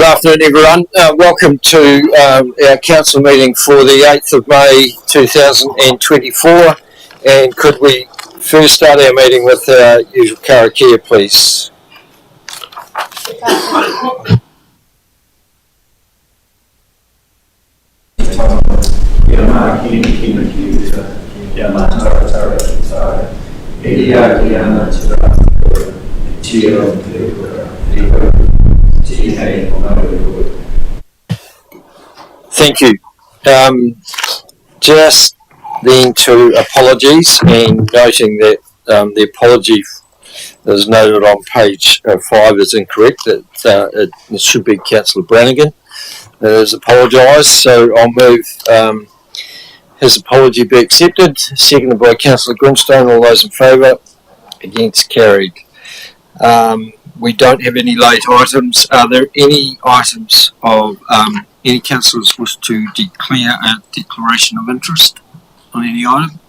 Good afternoon, everyone. Welcome to our council meeting for the 8th of May 2024. And could we first start our meeting with our usual karakia, please? Thank you. Just then to apologies, and noting that the apology that is noted on page 5 is incorrect. It should be Councillor Brannigan that has apologised, so I'll move his apology be accepted. Seconded by Councillor Grimstone. All those in favour? Against? Carried. We don't have any late items. Are there any items of any councillors wish to declare a declaration of interest on any item?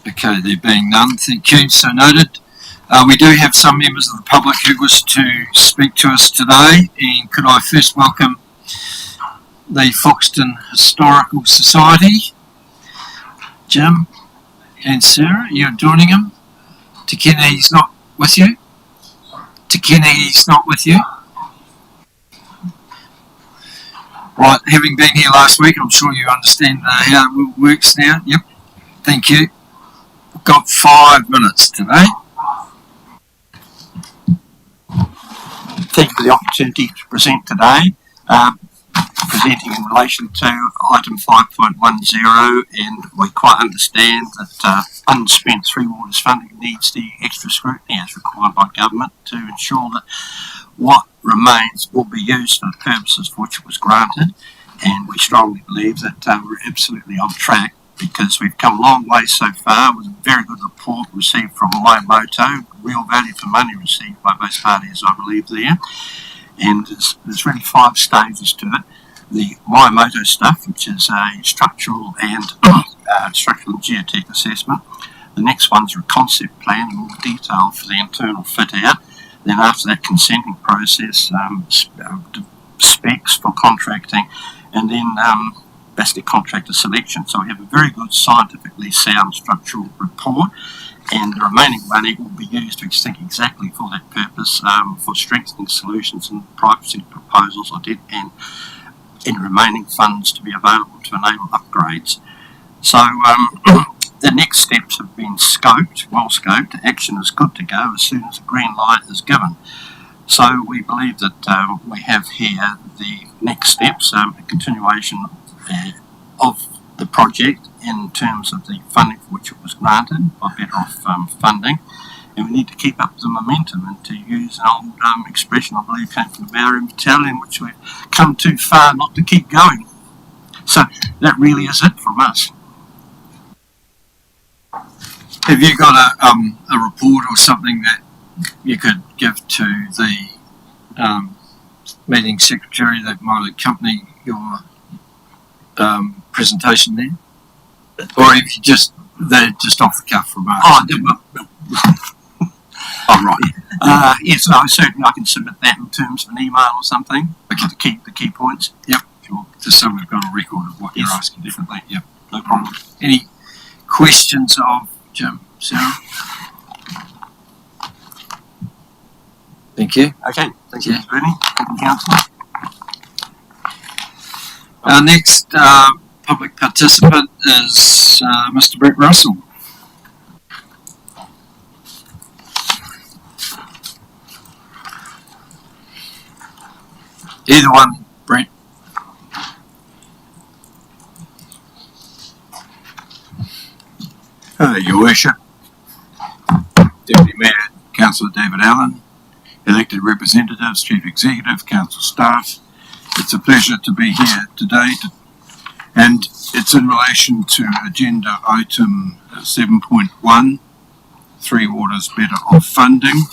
Okay, there being none, thank you, so noted. We do have some members of the public who wish to speak to us today, and could I first welcome the Foxton Historical Society. Jim and Sarah, you're joining him. Tekena, he's not with you? Tekena, he's not with you? Right, having been here last week, I'm sure you understand how it works now. Yep, thank you. We've got 5 minutes today. Thank you for the opportunity to present today. Presenting in relation to item 5.10, and we quite understand that unspent Three Waters funding needs the extra scrutiny as required by government to ensure that what remains will be used for the purposes for which it was granted, and we strongly believe that we're absolutely on track because we've come a long way so far with a very good report received from Horowhenua, real value for money received by both parties, I believe, there. And there's really 5 stages to it. The Horowhenua stuff, which is a structural and geotech assessment. The next one's a concept plan in more detail for the internal fit out. Then after that, consenting process, specs for contracting, and then basically contractor selection. So we have a very good scientifically sound structural report, and the remaining money will be used to think exactly for that purpose, for strengthening solutions and privacy proposals I did, and in remaining funds to be available to enable upgrades. So the next steps have been scoped, well scoped. Action is good to go as soon as the green light is given. So we believe that we have here the next steps, a continuation of the project in terms of the funding for which it was granted by better off funding. And we need to keep up the momentum, and to use an old expression I believe came from the Maori Italian, which we've come too far not to keep going. So that really is it from us. Have you got a report or something that you could give to the meeting secretary that might accompany your presentation there? Or if you they're just off the cuff from us? Oh, right. Yes, no, certainly I can submit that in terms of an email or something. Okay. The key points. Yep, sure. Just so we've got a record of what you're asking differently. Yep, no problem. Any questions of Jim, Sarah? Thank you. Okay, thank you, Mr. Bernie. Thank you, Councillor. Our next public participant is Mr. Brett Russell. Either one, Brent. Your Worship, Deputy Mayor, Councillor David Allen, elected representatives, Chief Executive, Council staff, it's a pleasure to be here today, and it's in relation to agenda item 7.1, Three Waters Better Off Funding.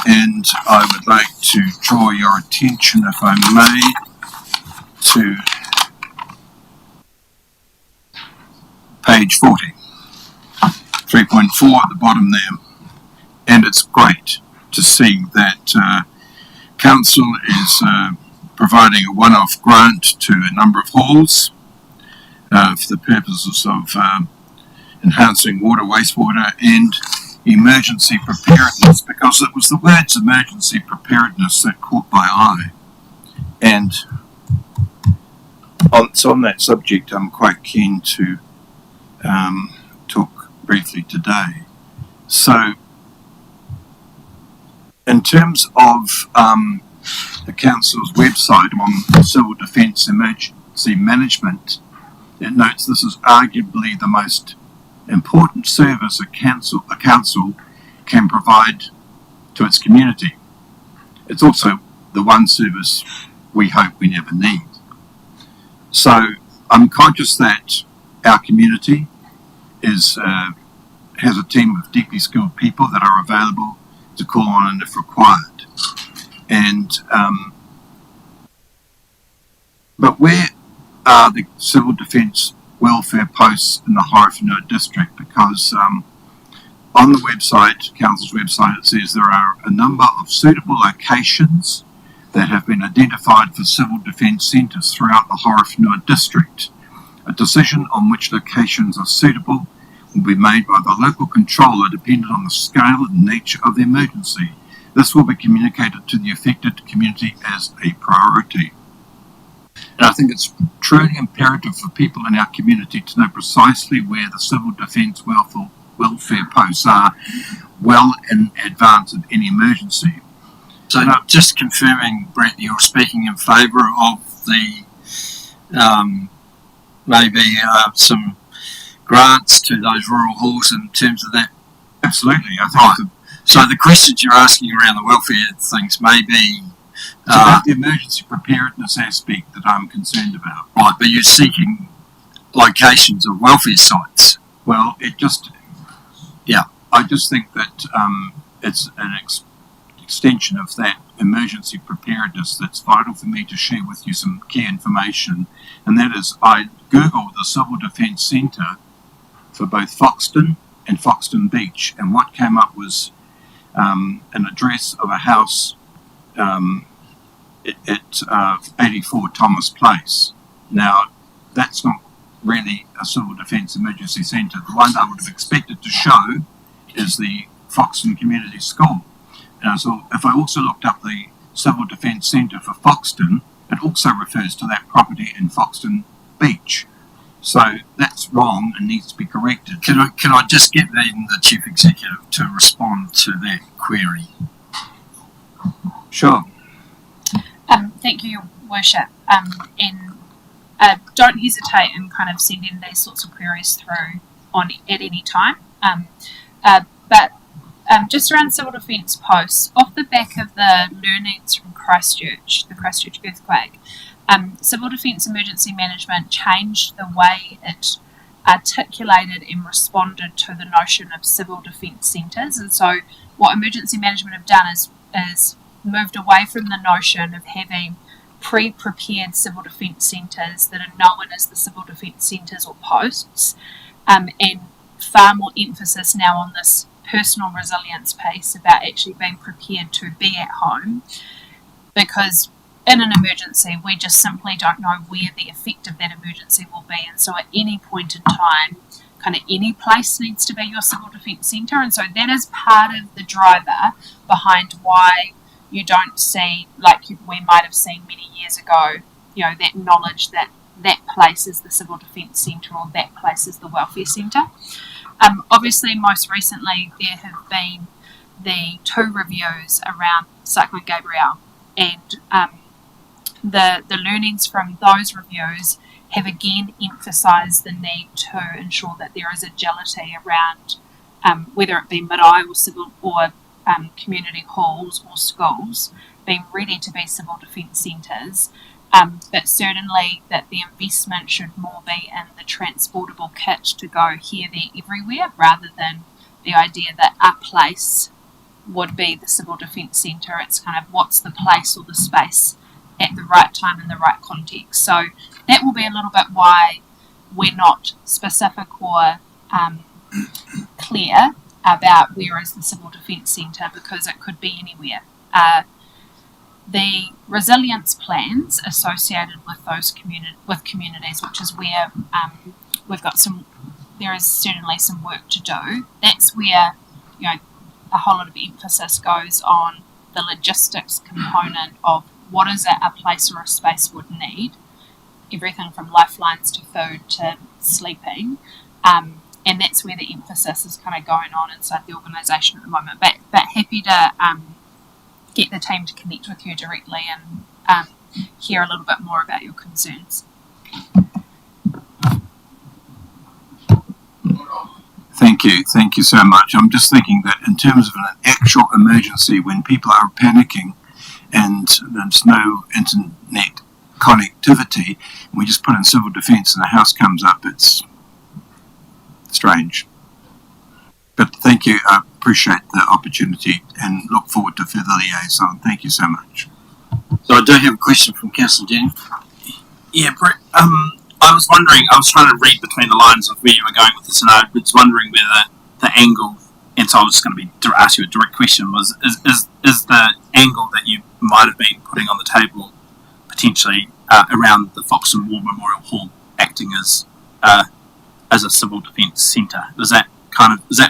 And I would like to draw your attention, if I may, to page 40, 3.4 at the bottom there. And it's great to see that Council is providing a one-off grant to a number of halls for the purposes of enhancing water, wastewater and emergency preparedness, because it was the words emergency preparedness that caught my eye. And on that subject, I'm quite keen to talk briefly today. So, in terms of the Council's website on civil defence emergency management, it notes this is arguably the most important service a council can provide to its community. It's also the one service we hope we never need. So I'm conscious that our community has a team of deeply skilled people that are available to call on if required. And but where are the civil defence welfare posts in the Horowhenua District? Because on the website, Council's website, it says there are a number of suitable locations that have been identified for civil defence centres throughout the Horowhenua District. A decision on which locations are suitable will be made by the local controller depending on the scale and nature of the emergency. This will be communicated to the affected community as a priority. And I think it's truly imperative for people in our community to know precisely where the civil defence welfare posts are well in advance of any emergency. So just confirming, Brett, you're speaking in favour of the maybe some grants to those rural halls in terms of that? Absolutely. I think So the questions you're asking around the welfare things may be it's about the emergency preparedness aspect that I'm concerned about. Right, but you're seeking locations of welfare sites. Well, I just think that it's an extension of that emergency preparedness that's vital for me to share with you some key information, and that is I googled the Civil Defence Centre for both Foxton and Foxton Beach, and what came up was an address of a house at 84 Thomas Place. Now, that's not really a civil defence emergency centre. The one I would have expected to show is the Foxton Community School. And so if I also looked up the Civil Defence Centre for Foxton, it also refers to that property in Foxton Beach. So that's wrong and needs to be corrected. Can I just get the Chief Executive to respond to that query? Sure. Thank you, Your Worship. Don't hesitate in kind of sending these sorts of queries through at any time. But just around civil defence posts, off the back of the learnings from Christchurch, the Christchurch earthquake, civil defence emergency management changed the way it articulated and responded to the notion of civil defence centres. And so what emergency management have done is moved away from the notion of having pre-prepared civil defence centres that are known as the civil defence centres or posts, and far more emphasis now on this personal resilience piece about actually being prepared to be at home, because in an emergency we just simply don't know where the effect of that emergency will be, and so at any point in time kind of any place needs to be your civil defence centre. And so that is part of the driver behind why you don't see, like we might have seen many years ago, that knowledge that that place is the civil defence centre or that place is the welfare centre. Obviously, most recently, there have been the 2 reviews around Cyclone Gabrielle, and the learnings from those reviews have again emphasised the need to ensure that there is agility around whether it be marae or civil or community halls or schools being ready to be civil defence centres, but certainly that the investment should more be in the transportable kit to go here, there, everywhere, rather than the idea that a place would be the civil defence centre. It's kind of what's the place or the space at the right time in the right context. So that will be a little bit why we're not specific or clear about where is the civil defence centre, because it could be anywhere. the resilience plans associated with those communities, which is where there is certainly some work to do. That's where, a whole lot of emphasis goes on the logistics component of what is it a place or a space would need, everything from lifelines to food to sleeping, and that's where the emphasis is kind of going on inside the organisation at the moment. But happy to get the team to connect with you directly and hear a little bit more about your concerns. Thank you so much. I'm just thinking that in terms of an actual emergency, when people are panicking and there's no internet connectivity, and we just put in civil defence and the house comes up, it's strange. But thank you, I appreciate the opportunity and look forward to further liaison. Thank you so much. So I do have a question from Councillor Jenny. Yeah, Brett, I was wondering, I was trying to read between the lines of where you were going with this, and I was wondering whether the angle, and so I was going to ask you a direct question, is the angle that you might have been putting on the table potentially around the Foxton War Memorial Hall acting as a civil defence centre? Is that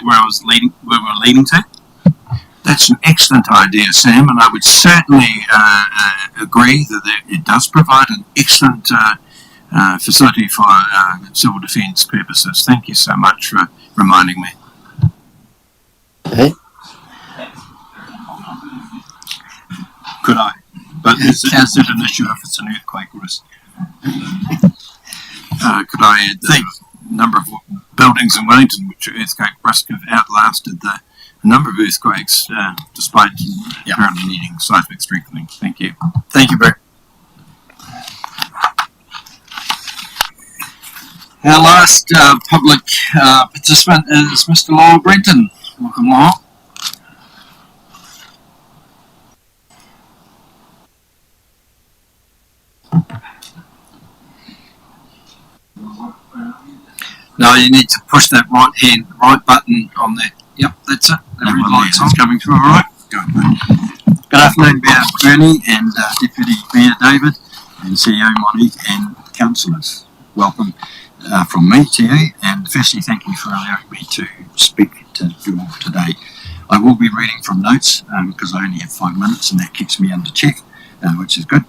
where we were leading to? That's an excellent idea, Sam, and I would certainly agree that it does provide an excellent facility for civil defence purposes. Thank you so much for reminding me. Okay. Could I? But is it an issue if it's an earthquake risk? Could I add the number of buildings in Wellington which earthquake risk have outlasted the number of earthquakes despite apparently needing seismic strengthening. Thank you. Thank you, Brett. Our last public participant is Mr. Lyle Brenton. Welcome, Lyle. No, you need to push that right button on there. Yep, that's it. The red light's coming through, all right? Good afternoon, Mayor Bernie and Deputy Mayor David and CEO Monique and councillors. Welcome from me to you, and firstly thank you for allowing me to speak to you all today. I will be reading from notes because I only have 5 minutes and that keeps me under check, which is good.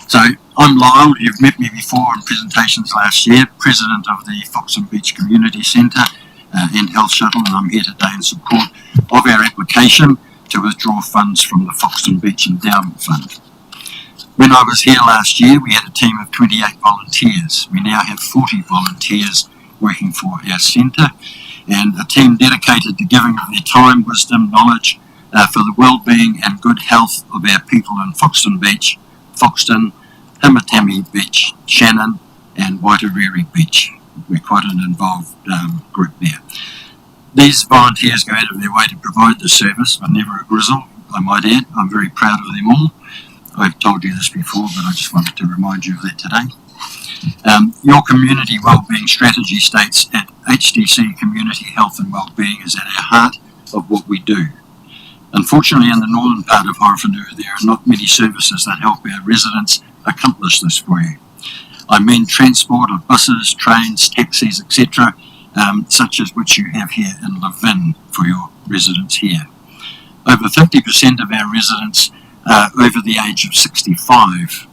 So I'm Lyle, you've met me before in presentations last year, President of the Foxton Beach Community Centre and Health Shuttle, and I'm here today in support of our application to withdraw funds from the Foxton Beach Endowment Fund. When I was here last year, we had a team of 28 volunteers. We now have 40 volunteers working for our centre, and a team dedicated to giving of their time, wisdom, knowledge for the well-being and good health of our people in Foxton Beach, Foxton, Himatami Beach, Shannon and Waitariri Beach. We're quite an involved group there. These volunteers go out of their way to provide the service, but never a grizzle, I might add. I'm very proud of them all. I've told you this before, but I just wanted to remind you of that today. Your community wellbeing strategy states at HDC Community Health and Wellbeing is at our heart of what we do. Unfortunately, in the northern part of Horowhenua, there are not many services that help our residents accomplish this for you. I mean transport of buses, trains, taxis, etc., such as which you have here in Levin for your residents here. Over 50% of our residents are over the age of 65.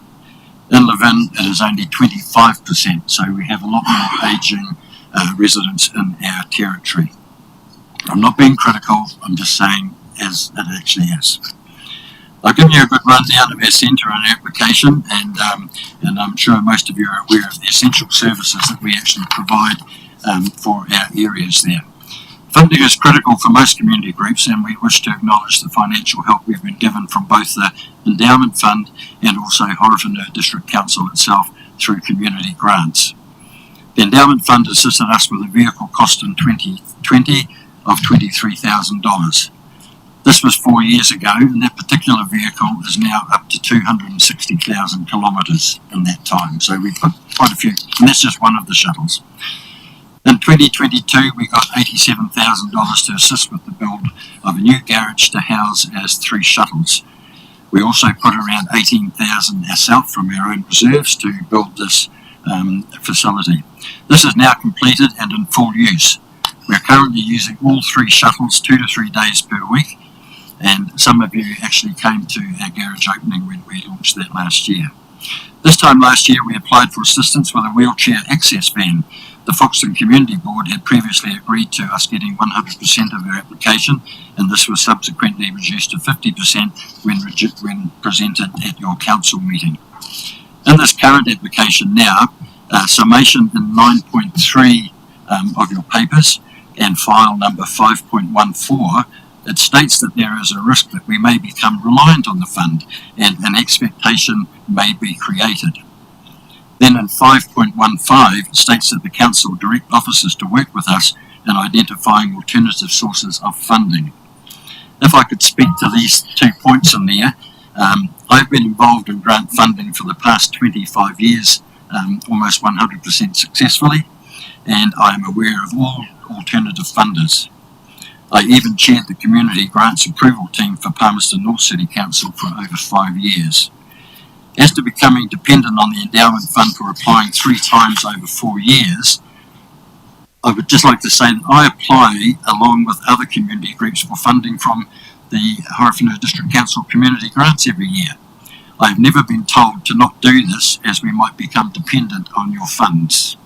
In Levin, it is only 25%, so we have a lot more ageing residents in our territory. I'm not being critical, I'm just saying as it actually is. I've given you a good rundown of our centre and our application, and I'm sure most of you are aware of the essential services that we actually provide for our areas there. Funding is critical for most community groups, and we wish to acknowledge the financial help we've been given from both the Endowment Fund and also Horowhenua District Council itself through community grants. The Endowment Fund assisted us with a vehicle cost in 2020 of $23,000. This was 4 years ago, and that particular vehicle is now up to 260,000 kilometres in that time. So we've got quite a few, and that's just one of the shuttles. In 2022, we got $87,000 to assist with the build of a new garage to house as 3 shuttles. We also put around 18,000 ourselves from our own reserves to build this facility. This is now completed and in full use. We're currently using all 3 shuttles 2 to 3 days per week, and some of you actually came to our garage opening when we launched that last year. This time last year we applied for assistance with a wheelchair access van. The Foxton Community Board had previously agreed to us getting 100% of our application, and this was subsequently reduced to 50% when presented at your council meeting. In this current application now, summation in 9.3 of your papers and file number 5.14, it states that there is a risk that we may become reliant on the fund and an expectation may be created. Then in 5.15, it states that the council direct officers to work with us in identifying alternative sources of funding. If I could speak to these 2 points in there, I've been involved in grant funding for the past 25 years, almost 100% successfully, and I am aware of all alternative funders. I even chaired the Community Grants Approval Team for Palmerston North City Council for over 5 years. As to becoming dependent on the endowment fund for applying 3 times over 4 years, I would just like to say that I apply along with other community groups for funding from the Horowhenua District Council community grants every year. I have never been told to not do this as we might become dependent on your funds.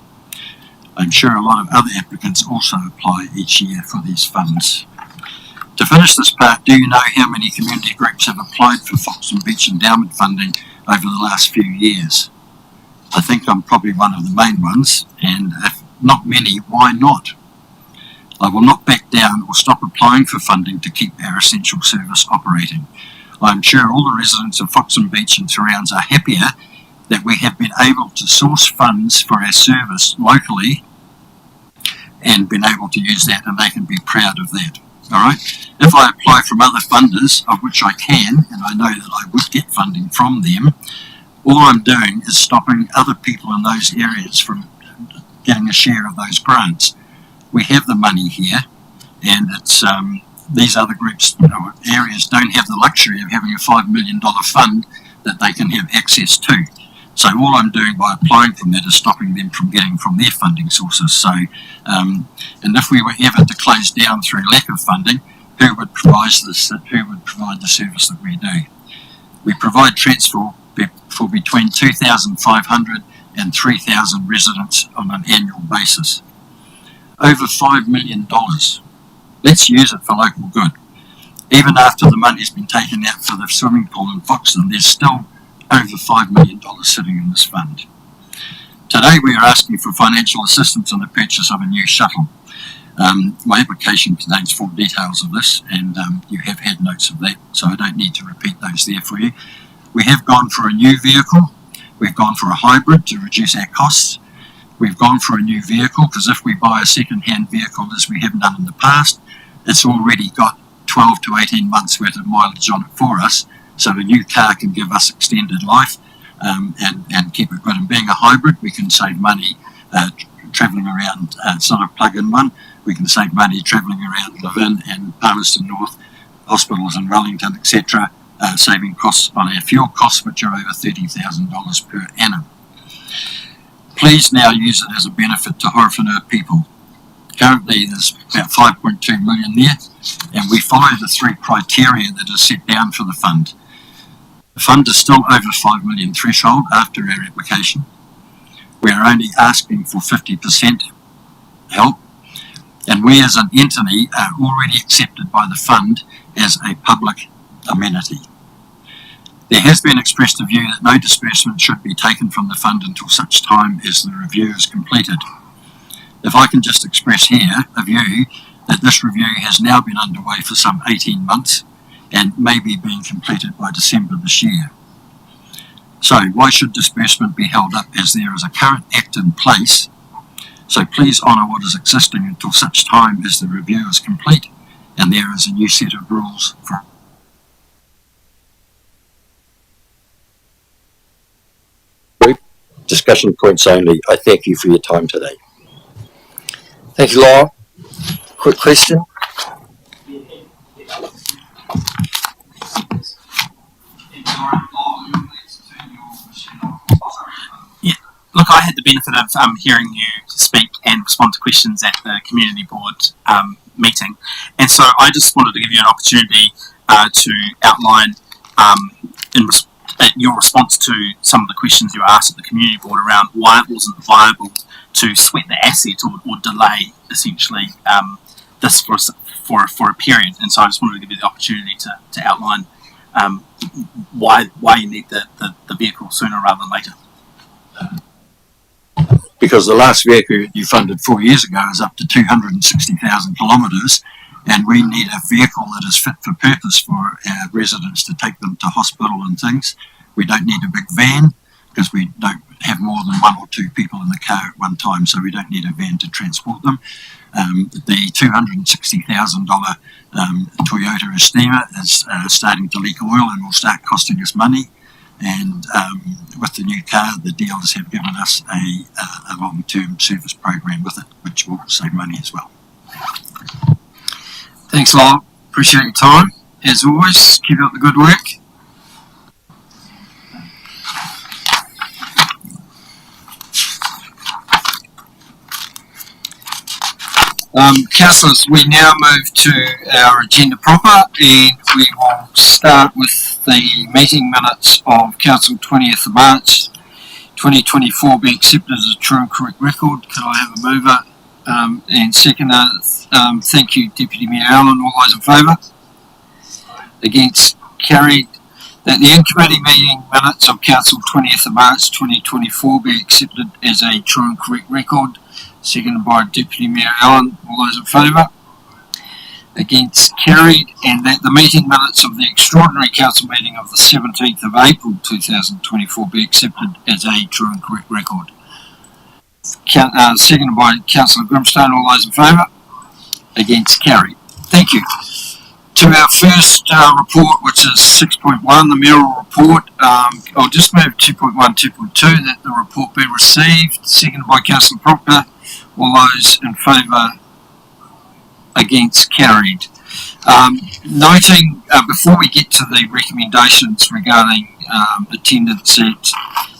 I'm sure a lot of other applicants also apply each year for these funds. To finish this part, do you know how many community groups have applied for Foxton Beach endowment funding over the last few years? I think I'm probably one of the main ones, and if not many, why not? I will not back down or stop applying for funding to keep our essential service operating. I'm sure all the residents of Foxton Beach and surrounds are happier that we have been able to source funds for our service locally and been able to use that, and they can be proud of that. Alright, if I apply from other funders, of which I can, and I know that I would get funding from them, all I'm doing is stopping other people in those areas from getting a share of those grants. We have the money here, and it's these other groups or areas don't have the luxury of having a $5 million fund that they can have access to. So all I'm doing by applying from that is stopping them from getting from their funding sources. So, and if we were ever to close down through lack of funding, who would provide this? Who would provide the service that we do? We provide transport for between 2,500 and 3,000 residents on an annual basis. Over $5 million. Let's use it for local good. Even after the money's been taken out for the swimming pool in Foxton, there's still over $5 million sitting in this fund. Today we are asking for financial assistance on the purchase of a new shuttle. My application contains full details of this, and you have had notes of that, so I don't need to repeat those there for you. We have gone for a new vehicle. We've gone for a hybrid to reduce our costs. We've gone for a new vehicle because if we buy a second-hand vehicle, as we have done in the past, it's already got 12 to 18 months worth of mileage on it for us, so a new car can give us extended life and keep it good. And being a hybrid, we can save money travelling around, it's not a plug-in one, we can save money travelling around Levin and Palmerston North, hospitals in Wellington, etc., saving costs on our fuel costs, which are over $30,000 per annum. Please now use it as a benefit to Horowhenua people. Currently there's about 5.2 million there, and we follow the 3 criteria that are set down for the fund. The fund is still over 5 million threshold after our application. We are only asking for 50% help, and we as an entity are already accepted by the fund as a public amenity. There has been expressed a view that no disbursement should be taken from the fund until such time as the review is completed. If I can just express here a view that this review has now been underway for some 18 months and may be being completed by December this year. So why should disbursement be held up as there is a current act in place? So please honour what is existing until such time as the review is complete and there is a new set of rules for discussion points only. I thank you for your time today. Thank you, Laura. Quick question. Yeah, look, I had the benefit of hearing you speak and respond to questions at the community board meeting, and so I just wanted to give you an opportunity to outline your response to some of the questions you were asked at the community board around why it wasn't viable to sweat the asset or delay essentially this for a period. And so I just wanted to give you the opportunity to outline why you need the vehicle sooner rather than later. Because the last vehicle you funded 4 years ago is up to 260,000 kilometres, and we need a vehicle that is fit for purpose for our residents to take them to hospital and things. We don't need a big van because we don't have more than 1 or 2 people in the car at one time, so we don't need a van to transport them. The $260,000 Toyota Estima is starting to leak oil and will start costing us money. And with the new car, the dealers have given us a long-term service program with it, which will save money as well. Thanks, Lyle. Appreciate your time. As always, keep up the good work. Councillors, we now move to our agenda proper, and we will start with the meeting minutes of Council 20th of March 2024 be accepted as a true and correct record. Could I have a mover and seconder? Thank you, Deputy Mayor Allen. All those in favour? Against? Carried. That the in-committee meeting minutes of Council 20th of March 2024 be accepted as a true and correct record. Seconded by Deputy Mayor Allen. All those in favour? Against? Carried. And that the meeting minutes of the extraordinary council meeting of the 17th of April 2024 be accepted as a true and correct record. Seconded by Councillor Grimstone. All those in favour? Against? Carried. Thank you. To our first report, which is 6.1, the mayoral report. I'll just move 2.1, 2.2, that the report be received. Seconded by Councillor Proctor. All those in favour? Against? Carried. Noting, before we get to the recommendations regarding attendance at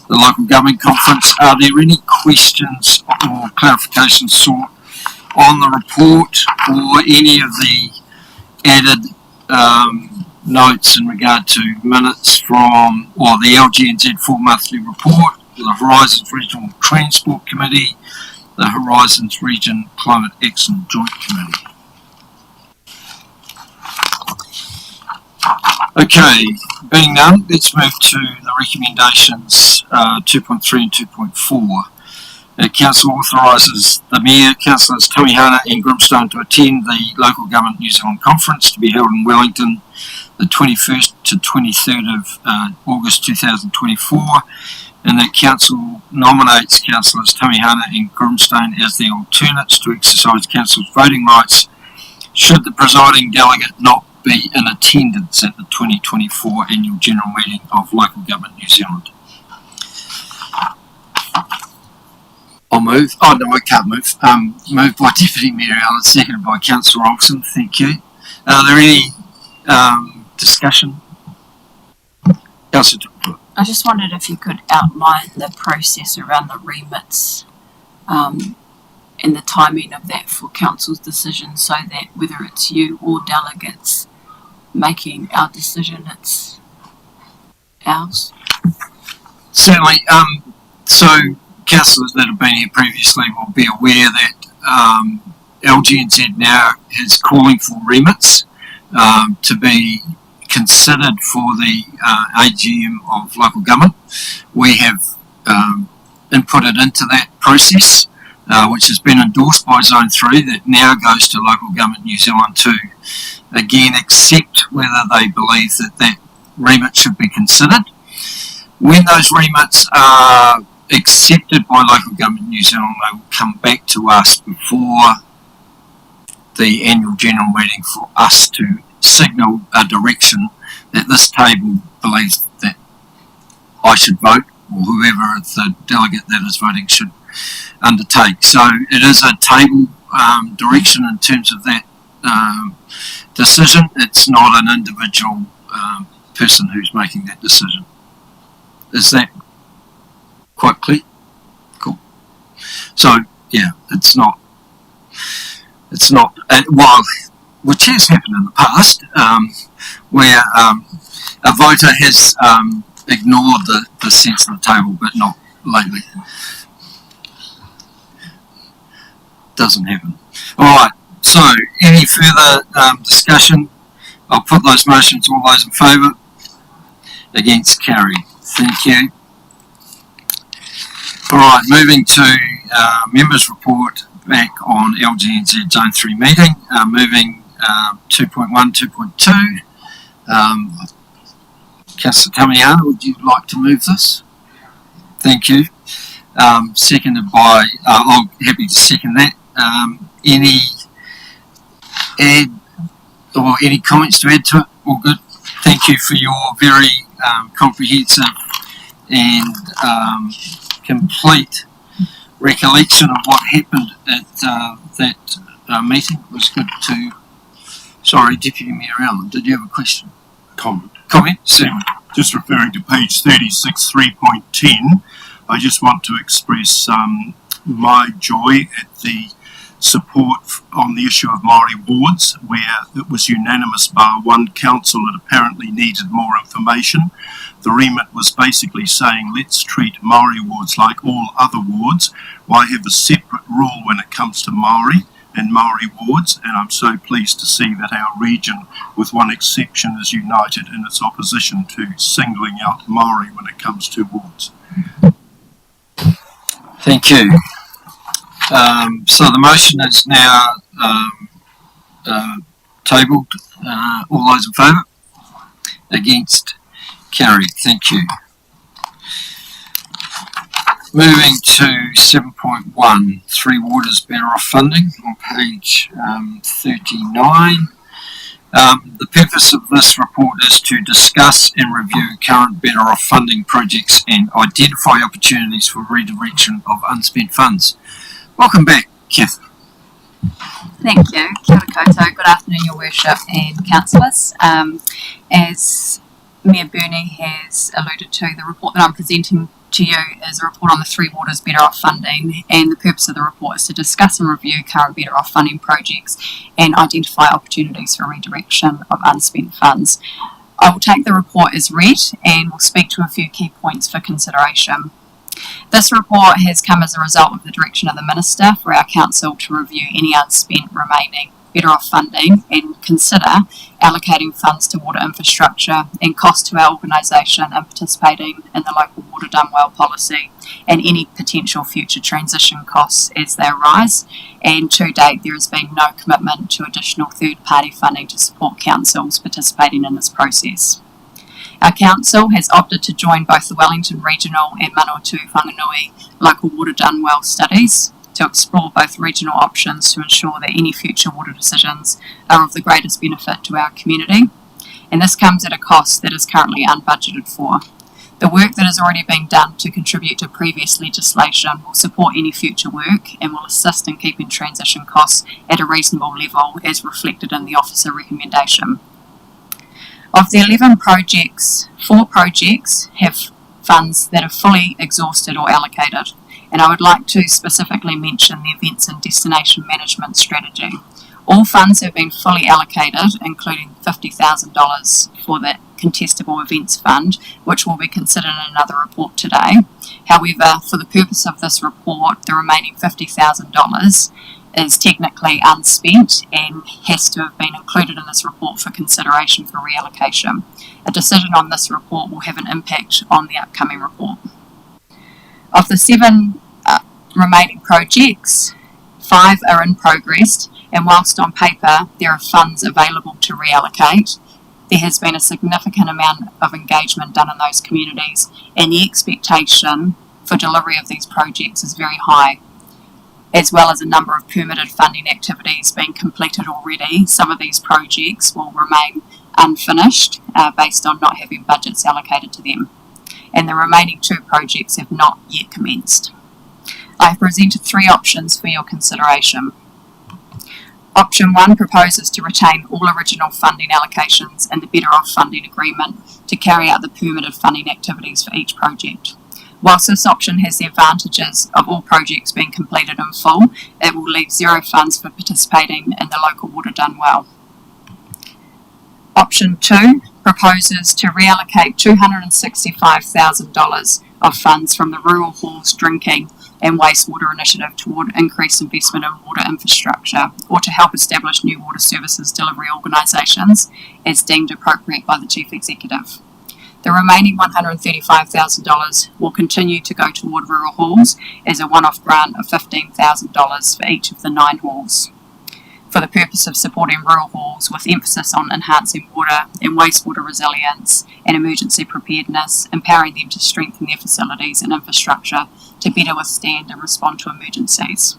the local government conference, are there any questions or clarifications sought on the report or any of the added notes in regard to minutes from, or the LGNZ full monthly report, the Horizons Regional Transport Committee, the Horizons Region Climate Action Joint Committee? Okay, being none, let's move to the recommendations 2.3 and 2.4. Council authorises the Mayor, Councillors Tamihana and Grimstone to attend the Local Government New Zealand Conference to be held in Wellington the 21st to 23rd of August 2024, and that Council nominates Councillors Tamihana and Grimstone as the alternates to exercise Council's voting rights should the presiding delegate not be in attendance at the 2024 Annual General Meeting of Local Government New Zealand. I'll move. Oh no, I can't move. Moved by Deputy Mayor Allen, seconded by Councillor Olsen. Thank you. Are there any discussion? Councillor, I just wondered if you could outline the process around the remits and the timing of that for Council's decision, so that whether it's you or delegates making our decision, it's ours. Certainly. So councillors that have been here previously will be aware that LGNZ now is calling for remits to be considered for the AGM of local government. We have inputted into that process, which has been endorsed by Zone 3, that now goes to Local Government New Zealand to again accept whether they believe that that remit should be considered. When those remits are accepted by Local Government New Zealand, they will come back to us before the annual general meeting for us to signal a direction that this table believes that I should vote, or whoever the delegate that is voting should undertake. So it is a table direction in terms of that decision. It's not an individual person who's making that decision. Is that quite clear? Cool. So, yeah, it's not, well, which has happened in the past, where a voter has ignored the sense of the table, but not lately. Doesn't happen. Alright, so any further discussion? I'll put those motions. All those in favour? Against? Carry. Thank you. Alright, moving to members' report back on LGNZ Zone 3 meeting. Moving 2.1, 2.2. Councillor Tamiana, would you like to move this? Thank you. Seconded by, I'm happy to second that. Any add or any comments to add to it? All good. Thank you for your very comprehensive and complete recollection of what happened at that meeting. It was good to. Sorry, Deputy Mayor Allen, did you have a question? Comment. Certainly. Just referring to page 36, 3.10, I just want to express my joy at the support on the issue of Māori wards, where it was unanimous bar one council that apparently needed more information. The remit was basically saying, let's treat Māori wards like all other wards. Why have a separate rule when it comes to Māori and Māori wards? And I'm so pleased to see that our region, with one exception, is united in its opposition to singling out Māori when it comes to wards. Thank you. So the motion is now tabled. All those in favour? Against? Carried. Thank you. Moving to 7.1, Three Waters Better Off Funding on page 39. The purpose of this report is to discuss and review current Better Off funding projects and identify opportunities for redirection of unspent funds. Welcome back, Kath. Thank you. Kia ora koutou. Good afternoon, Your Worship and councillors. As Mayor Burney has alluded to, the report that I'm presenting to you is a report on the Three Waters Better Off funding, and the purpose of the report is to discuss and review current Better Off funding projects and identify opportunities for redirection of unspent funds. I will take the report as read and will speak to a few key points for consideration. This report has come as a result of the direction of the Minister for our council to review any unspent remaining Better Off funding and consider allocating funds to water infrastructure and cost to our organisation and participating in the local water done well policy and any potential future transition costs as they arise. And to date, there has been no commitment to additional third-party funding to support councils participating in this process. Our council has opted to join both the Wellington Regional and Manawatu Whanganui local water done well studies to explore both regional options to ensure that any future water decisions are of the greatest benefit to our community. And this comes at a cost that is currently unbudgeted for. The work that has already been done to contribute to previous legislation will support any future work and will assist in keeping transition costs at a reasonable level as reflected in the officer recommendation. Of the 11 projects, 4 projects have funds that are fully exhausted or allocated, and I would like to specifically mention the Events and Destination Management Strategy. All funds have been fully allocated, including $50,000 for the Contestable Events Fund, which will be considered in another report today. However, for the purpose of this report, the remaining $50,000 is technically unspent and has to have been included in this report for consideration for reallocation. A decision on this report will have an impact on the upcoming report. Of the 7 remaining projects, 5 are in progress, and whilst on paper there are funds available to reallocate, there has been a significant amount of engagement done in those communities, and the expectation for delivery of these projects is very high, as well as a number of permitted funding activities being completed already. Some of these projects will remain unfinished based on not having budgets allocated to them, and the remaining 2 projects have not yet commenced. I have presented 3 options for your consideration. Option 1 proposes to retain all original funding allocations in the Better Off funding agreement to carry out the permitted funding activities for each project. Whilst this option has the advantages of all projects being completed in full, it will leave zero funds for participating in the local water done well. Option 2 proposes to reallocate $265,000 of funds from the Rural Halls Drinking and Wastewater Initiative toward increased investment in water infrastructure or to help establish new water services delivery organisations as deemed appropriate by the Chief Executive. The remaining $135,000 will continue to go toward Rural Halls as a one-off grant of $15,000 for each of the 9 halls, for the purpose of supporting rural halls with emphasis on enhancing water and wastewater resilience and emergency preparedness, empowering them to strengthen their facilities and infrastructure to better withstand and respond to emergencies.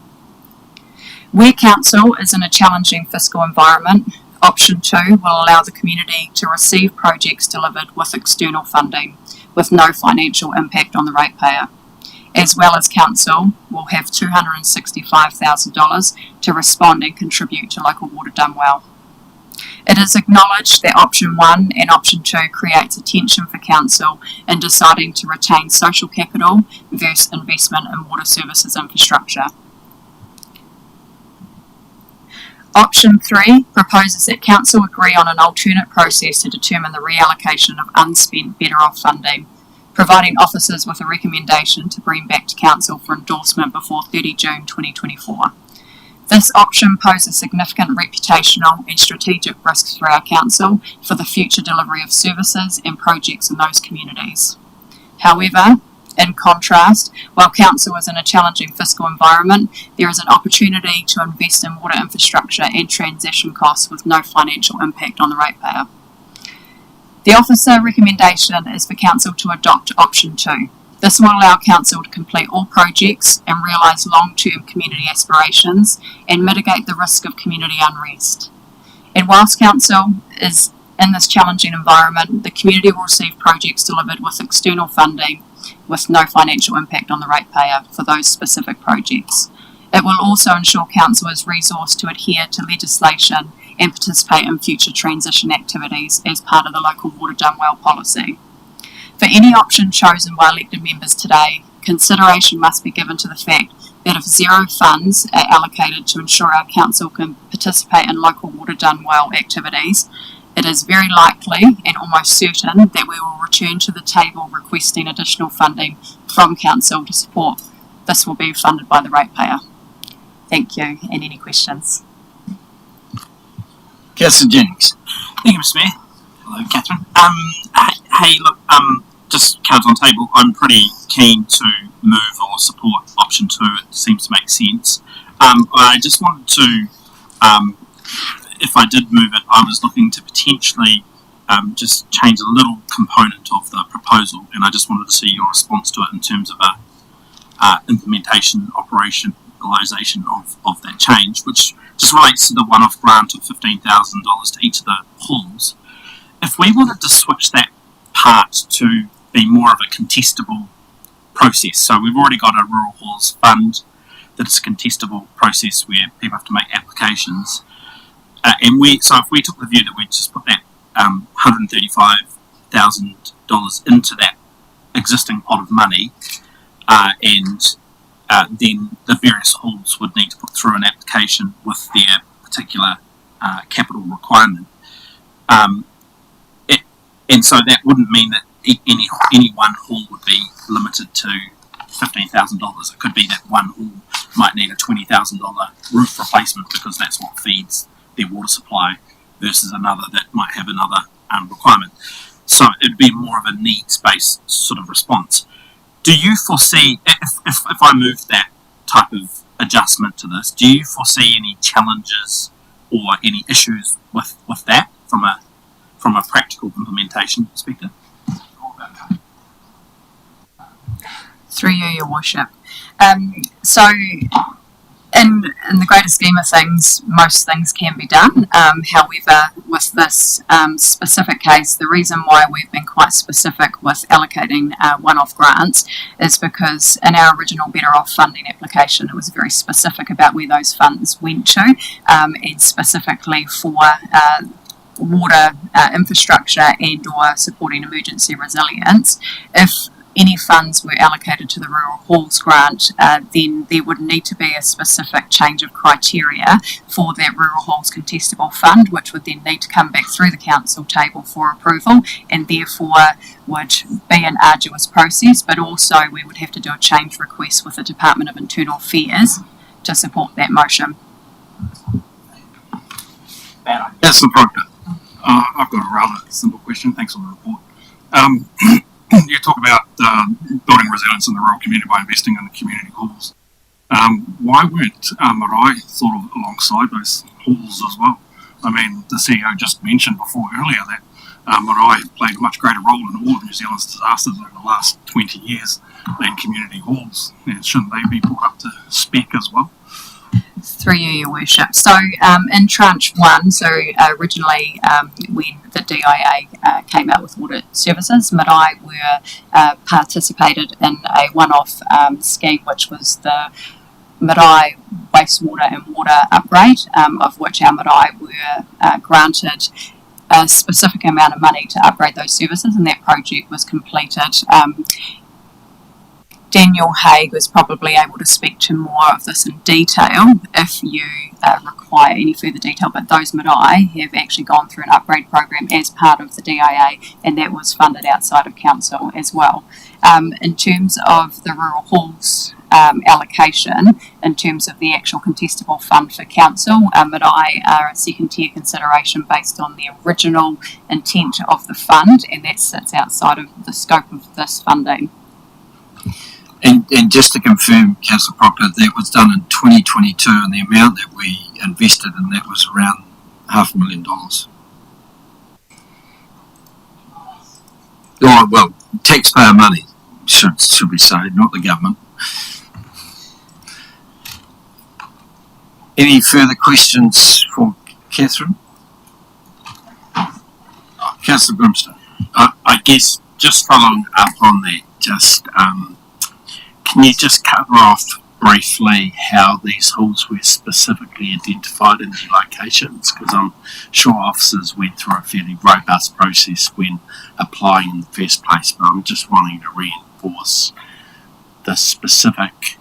Where council is in a challenging fiscal environment, Option 2 will allow the community to receive projects delivered with external funding with no financial impact on the ratepayer, as well as council will have $265,000 to respond and contribute to local water done well. It is acknowledged that Option 1 and Option 2 creates a tension for council in deciding to retain social capital versus investment in water services infrastructure. Option 3 proposes that council agree on an alternate process to determine the reallocation of unspent Better Off funding, providing officers with a recommendation to bring back to council for endorsement before 30 June 2024. This option poses significant reputational and strategic risks for our council for the future delivery of services and projects in those communities. However, in contrast, while council is in a challenging fiscal environment, there is an opportunity to invest in water infrastructure and transition costs with no financial impact on the ratepayer. The officer recommendation is for council to adopt Option 2. This will allow council to complete all projects and realise long-term community aspirations and mitigate the risk of community unrest. And whilst council is in this challenging environment, the community will receive projects delivered with external funding with no financial impact on the ratepayer for those specific projects. It will also ensure council is resourced to adhere to legislation and participate in future transition activities as part of the local water done well policy. For any option chosen by elected members today, consideration must be given to the fact that if zero funds are allocated to ensure our council can participate in local water done well activities, it is very likely and almost certain that we will return to the table requesting additional funding from council to support. This will be funded by the ratepayer. Thank you, and any questions? Councillor Jennings. Thank you, Mr. Mayor. Hello, Catherine. Hey, look, just cards on table. I'm pretty keen to move or support Option 2. It seems to make sense. I just wanted to, if I did move it, I was looking to potentially just change a little component of the proposal, and I just wanted to see your response to it in terms of a implementation, operationalisation of that change, which just relates to the one-off grant of $15,000 to each of the halls. If we wanted to switch that part to be more of a contestable process, so we've already got a Rural Halls Fund that is a contestable process where people have to make applications, so if we took the view that we'd just put that $135,000 into that existing pot of money, and then the various halls would need to put through an application with their particular capital requirement. And so that wouldn't mean that any one hall would be limited to $15,000. It could be that one hall might need a $20,000 roof replacement because that's what feeds their water supply, versus another that might have another requirement. So it'd be more of a needs-based sort of response. Do you foresee, if I move that type of adjustment to this, do you foresee any challenges or any issues with that from a practical implementation perspective? Through you, Your Worship. So in the greater scheme of things, most things can be done. However, with this specific case, the reason why we've been quite specific with allocating one-off grants is because in our original Better Off funding application, it was very specific about where those funds went to, and specifically for water infrastructure and or supporting emergency resilience. If any funds were allocated to the Rural Halls grant, then there would need to be a specific change of criteria for that Rural Halls contestable fund, which would then need to come back through the council table for approval, and therefore would be an arduous process, but also we would have to do a change request with the Department of Internal Affairs to support that motion. Councillor Proctor. I've got a rather simple question. Thanks for the report. You talk about building resilience in the rural community by investing in the community halls. Why weren't marae thought of alongside those halls as well? I mean, the CEO just mentioned earlier that marae played a much greater role in all of New Zealand's disasters over the last 20 years than community halls. And shouldn't they be brought up to spec as well? Through you, Your Worship. So in tranche one, so originally when the DIA came out with water services, marae were participated in a one-off scheme, which was the marae wastewater and water upgrade, of which our marae were granted a specific amount of money to upgrade those services, and that project was completed. Daniel Haig was probably able to speak to more of this in detail if you require any further detail, but those marae have actually gone through an upgrade program as part of the DIA, and that was funded outside of council as well. In terms of the Rural Halls allocation, in terms of the actual contestable fund for council, marae are a second tier consideration based on the original intent of the fund, and that sits outside of the scope of this funding. And just to confirm, Councillor Proctor, that was done in 2022, and the amount that we invested in that was around $500,000. Oh, well, taxpayer money, should we say, not the government. Any further questions for Catherine? Councillor Grimston. I guess just following up on that, can you just cover off briefly how these halls were specifically identified in the locations? Because I'm sure officers went through a fairly robust process when applying in the first place, but I'm just wanting to reinforce the specific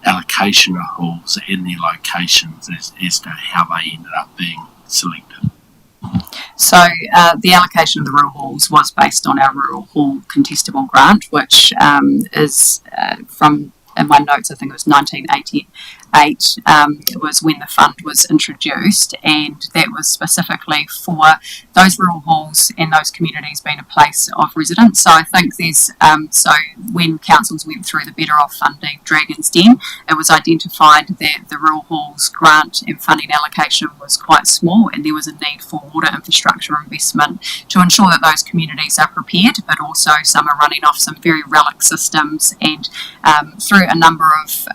allocation of halls and their locations as to how they ended up being selected. So the allocation of the rural halls was based on our Rural Hall contestable grant, which is from, in my notes, I think it was 1988, was when the fund was introduced, and that was specifically for those rural halls and those communities being a place of residence. So I think there's, so when councils went through the Better Off funding Dragon's Den, it was identified that the rural halls grant and funding allocation was quite small, and there was a need for water infrastructure investment to ensure that those communities are prepared, but also some are running off some very relic systems, and through a number of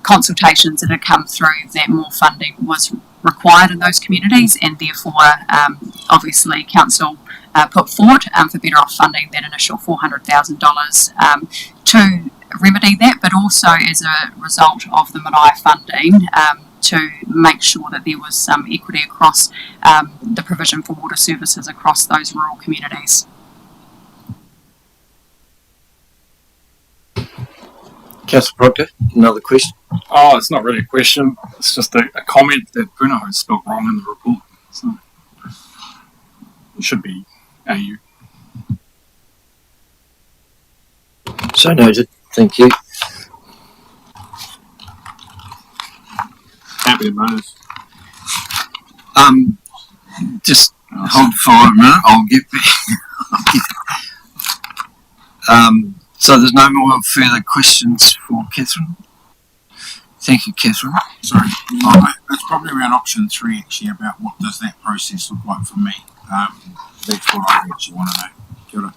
consultations that had come through, that more funding was required in those communities, and therefore obviously council put forward for Better Off funding that initial $400,000 to remedy that, but also as a result of the marae funding to make sure that there was some equity across the provision for water services across those rural communities. Councillor Proctor, another question? Oh, it's not really a question. It's just a comment that Bruno has spelled wrong in the report. So it should be AU. So noted. Thank you. Happy to move. Just hold for a minute, I'll get back. So there's no more further questions for Catherine? Thank you, Catherine. Sorry, it's probably around option 3 actually, about what does that process look like for me. That's what I actually want to know. Kia ora.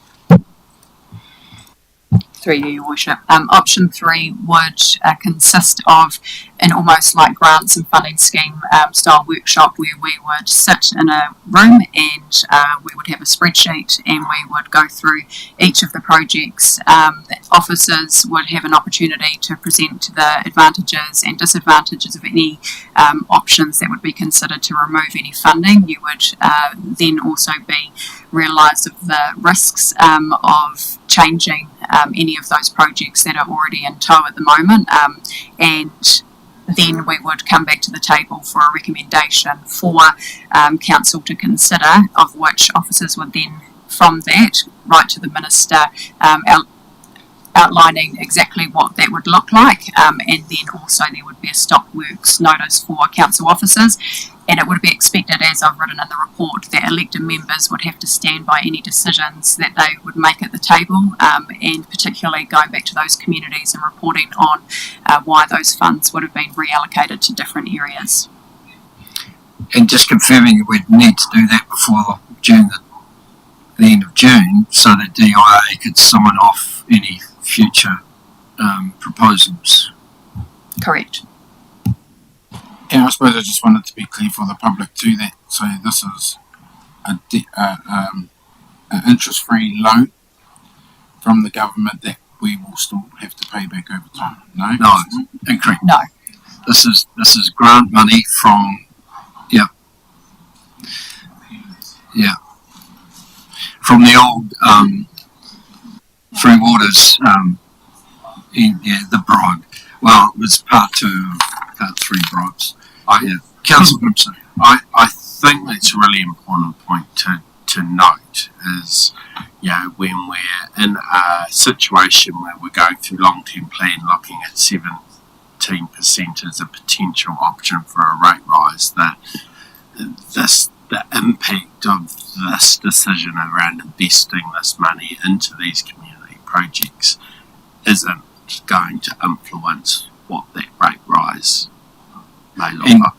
Through you, Your Worship. Option 3 would consist of an almost like grants and funding scheme style workshop where we would sit in a room and we would have a spreadsheet and we would go through each of the projects. Officers would have an opportunity to present the advantages and disadvantages of any options that would be considered to remove any funding. You would then also be realised of the risks of changing any of those projects that are already in tow at the moment, and then we would come back to the table for a recommendation for council to consider, of which officers would then from that write to the minister outlining exactly what that would look like, and then also there would be a stop works notice for council officers, and it would be expected, as I've written in the report, that elected members would have to stand by any decisions that they would make at the table, and particularly going back to those communities and reporting on why those funds would have been reallocated to different areas. And just confirming we'd need to do that before June, the end of June, so that DIA could sign off any future proposals. Correct. And I suppose I just wanted to be clear for the public too that so this is an interest-free loan from the government that we will still have to pay back over time. No, incorrect. No. This is grant money from from the old Free Waters the bribe. Well, it was part 2 of part 3 bribes. Councillor Grimson. I think that's a really important point to note is, when we're in a situation where we're going through long-term plan looking at 17% as a potential option for a rate rise, that the impact of this decision around investing this money into these community projects isn't going to influence what that rate rise may look like.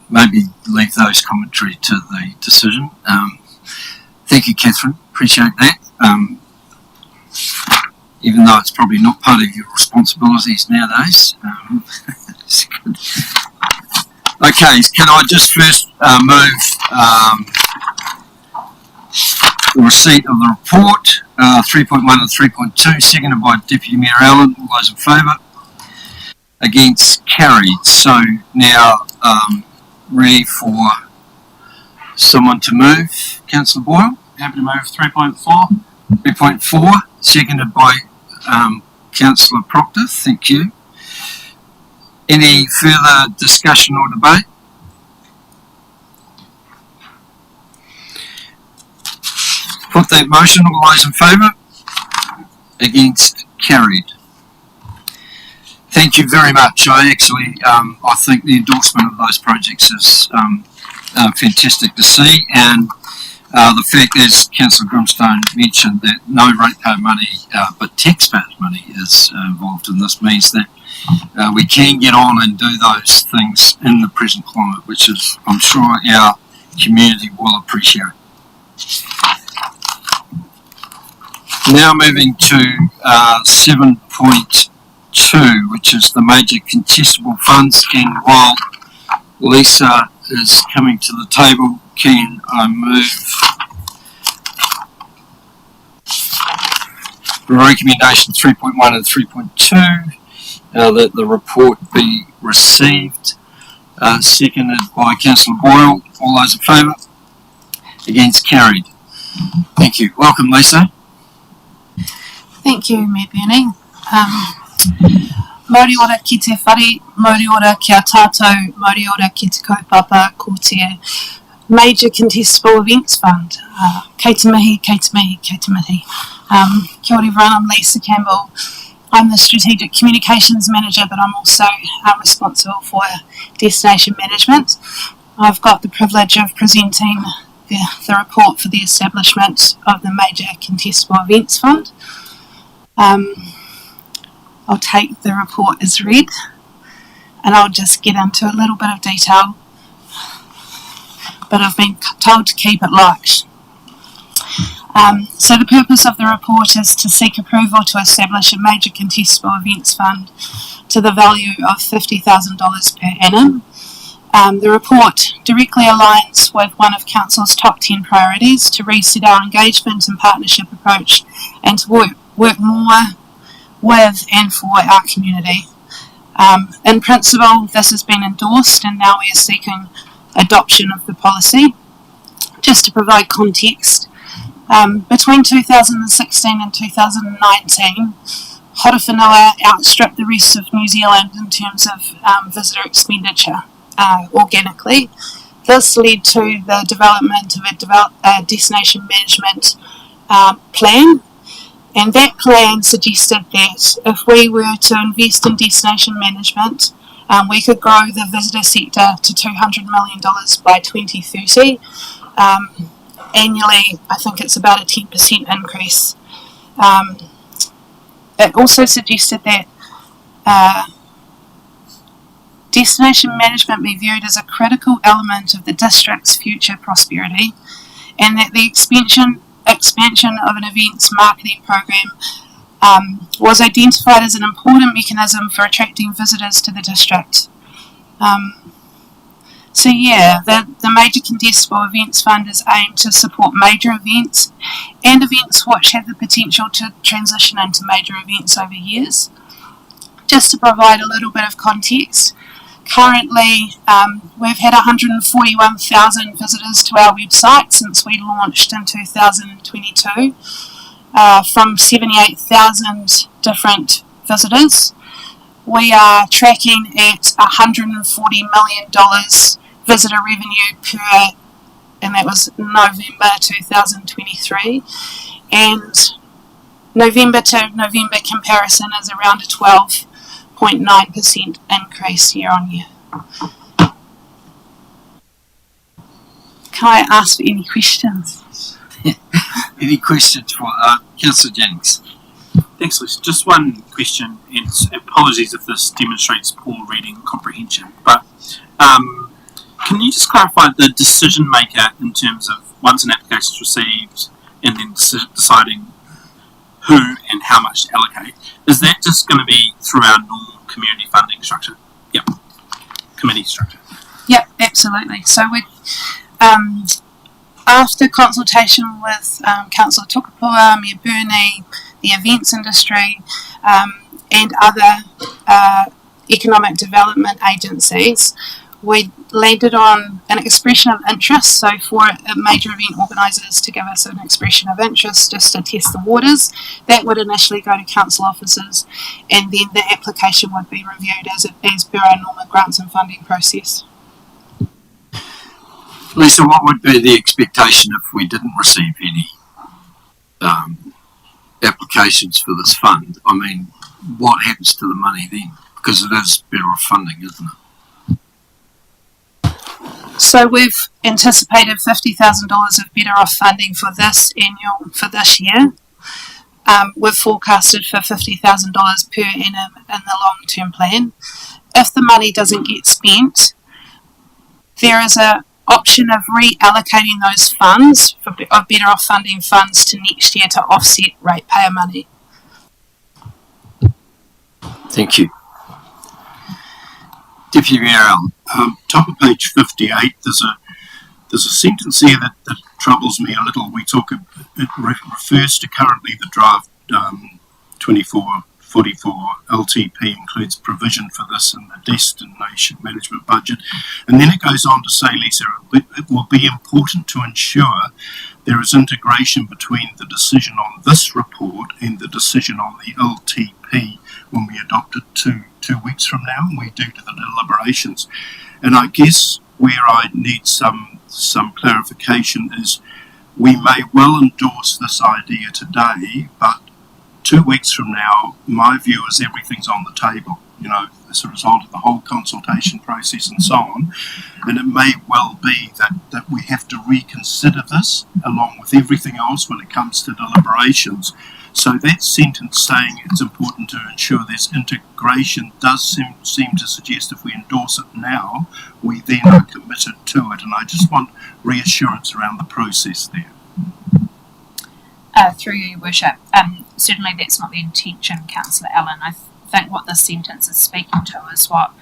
Maybe leave those commentary to the decision. Thank you, Catherine. Appreciate that. Even though it's probably not part of your responsibilities nowadays. Okay, can I just first move the receipt of the report, 3.1 and 3.2, seconded by Deputy Mayor Allen. All those in favour? Against? Carried. So now ready for someone to move. Councillor Boyle? Happy to move 3.4. 3.4, seconded by Councillor Proctor. Thank you. Any further discussion or debate? Put that motion. All those in favour? Against? Carried. Thank you very much. I think the endorsement of those projects is fantastic to see, and the fact, as Councillor Grimstone mentioned, that no ratepayer money but taxpayers' money is involved in this means that we can get on and do those things in the present climate, which is, I'm sure, our community will appreciate. Now moving to 7.2, which is the major contestable funds, and while Lisa is coming to the table, can I move the recommendation 3.1 and 3.2 that the report be received, seconded by Councillor Boyle. All those in favour? Against? Carried. Thank you. Welcome, Lisa. Thank you, Me Penny. Mauri ora ki te whare, mauri ora kia tātou, mauri ora ki te kaupapa, ko te Major Contestable Events Fund. Kei te mihi, kei te mihi, kei te mihi. Kia ora everyone, I'm Lisa Campbell. I'm the Strategic Communications Manager, but I'm also responsible for destination management. I've got the privilege of presenting the report for the establishment of the Major Contestable Events Fund. I'll take the report as read, and I'll just get into a little bit of detail, but I've been told to keep it light. So the purpose of the report is to seek approval to establish a major contestable events fund to the value of $50,000 per annum. The report directly aligns with one of Council's top 10 priorities to reset our engagement and partnership approach and to work more with and for our community. In principle, this has been endorsed and now we are seeking adoption of the policy. Just to provide context, between 2016 and 2019, Horowhenua outstripped the rest of New Zealand in terms of visitor expenditure organically. This led to the development of a destination management plan, and that plan suggested that if we were to invest in destination management, we could grow the visitor sector to $200 million by 2030. Annually, I think it's about a 10% increase. It also suggested that destination management be viewed as a critical element of the district's future prosperity, and that the expansion of an events marketing program was identified as an important mechanism for attracting visitors to the district. The Major Contestable Events Fund is aimed to support major events and events which have the potential to transition into major events over years. Just to provide a little bit of context, currently we've had 141,000 visitors to our website since we launched in 2022, from 78,000 different visitors. We are tracking at $140 million visitor revenue and that was November 2023, and November to November comparison is around a 12.9% increase year on year. Can I ask for any questions? Any questions for Councillor Jennings? Thanks, Liz. Just one question, and apologies if this demonstrates poor reading comprehension, but can you just clarify the decision maker in terms of once an application is received and then deciding who and how much to allocate? Is that just going to be through our normal community funding structure? Yep. Committee structure. Yep, absolutely. So we, after consultation with Councillor Tukapua, Mayor Burney, the events industry, and other economic development agencies, we landed on an expression of interest. So for major event organisers to give us an expression of interest just to test the waters, that would initially go to council officers, and then the application would be reviewed as per our normal grants and funding process. Lisa, what would be the expectation if we didn't receive any applications for this fund? I mean, what happens to the money then? Because it is better off funding, isn't it? So we've anticipated $50,000 of better off funding for this year. We've forecasted for $50,000 per annum in the long-term plan. If the money doesn't get spent, there is an option of reallocating those funds of better off funding funds to next year to offset ratepayer money. Thank you. Deputy Mayor Allen. Top of page 58, there's a sentence here that troubles me a little. It refers to currently the draft 2444 LTP includes provision for this in the destination management budget. And then it goes on to say, Lisa, it will be important to ensure there is integration between the decision on this report and the decision on the LTP when we adopt it two weeks from now and we do the deliberations. And I guess where I need some clarification is we may well endorse this idea today, but 2 weeks from now, my view is everything's on the table, as a result of the whole consultation process and so on. And it may well be that we have to reconsider this along with everything else when it comes to deliberations. So that sentence saying it's important to ensure there's integration does seem to suggest if we endorse it now, we then are committed to it. And I just want reassurance around the process there. Through you, Your Worship. Certainly that's not the intention, Councillor Allen. I think what this sentence is speaking to is what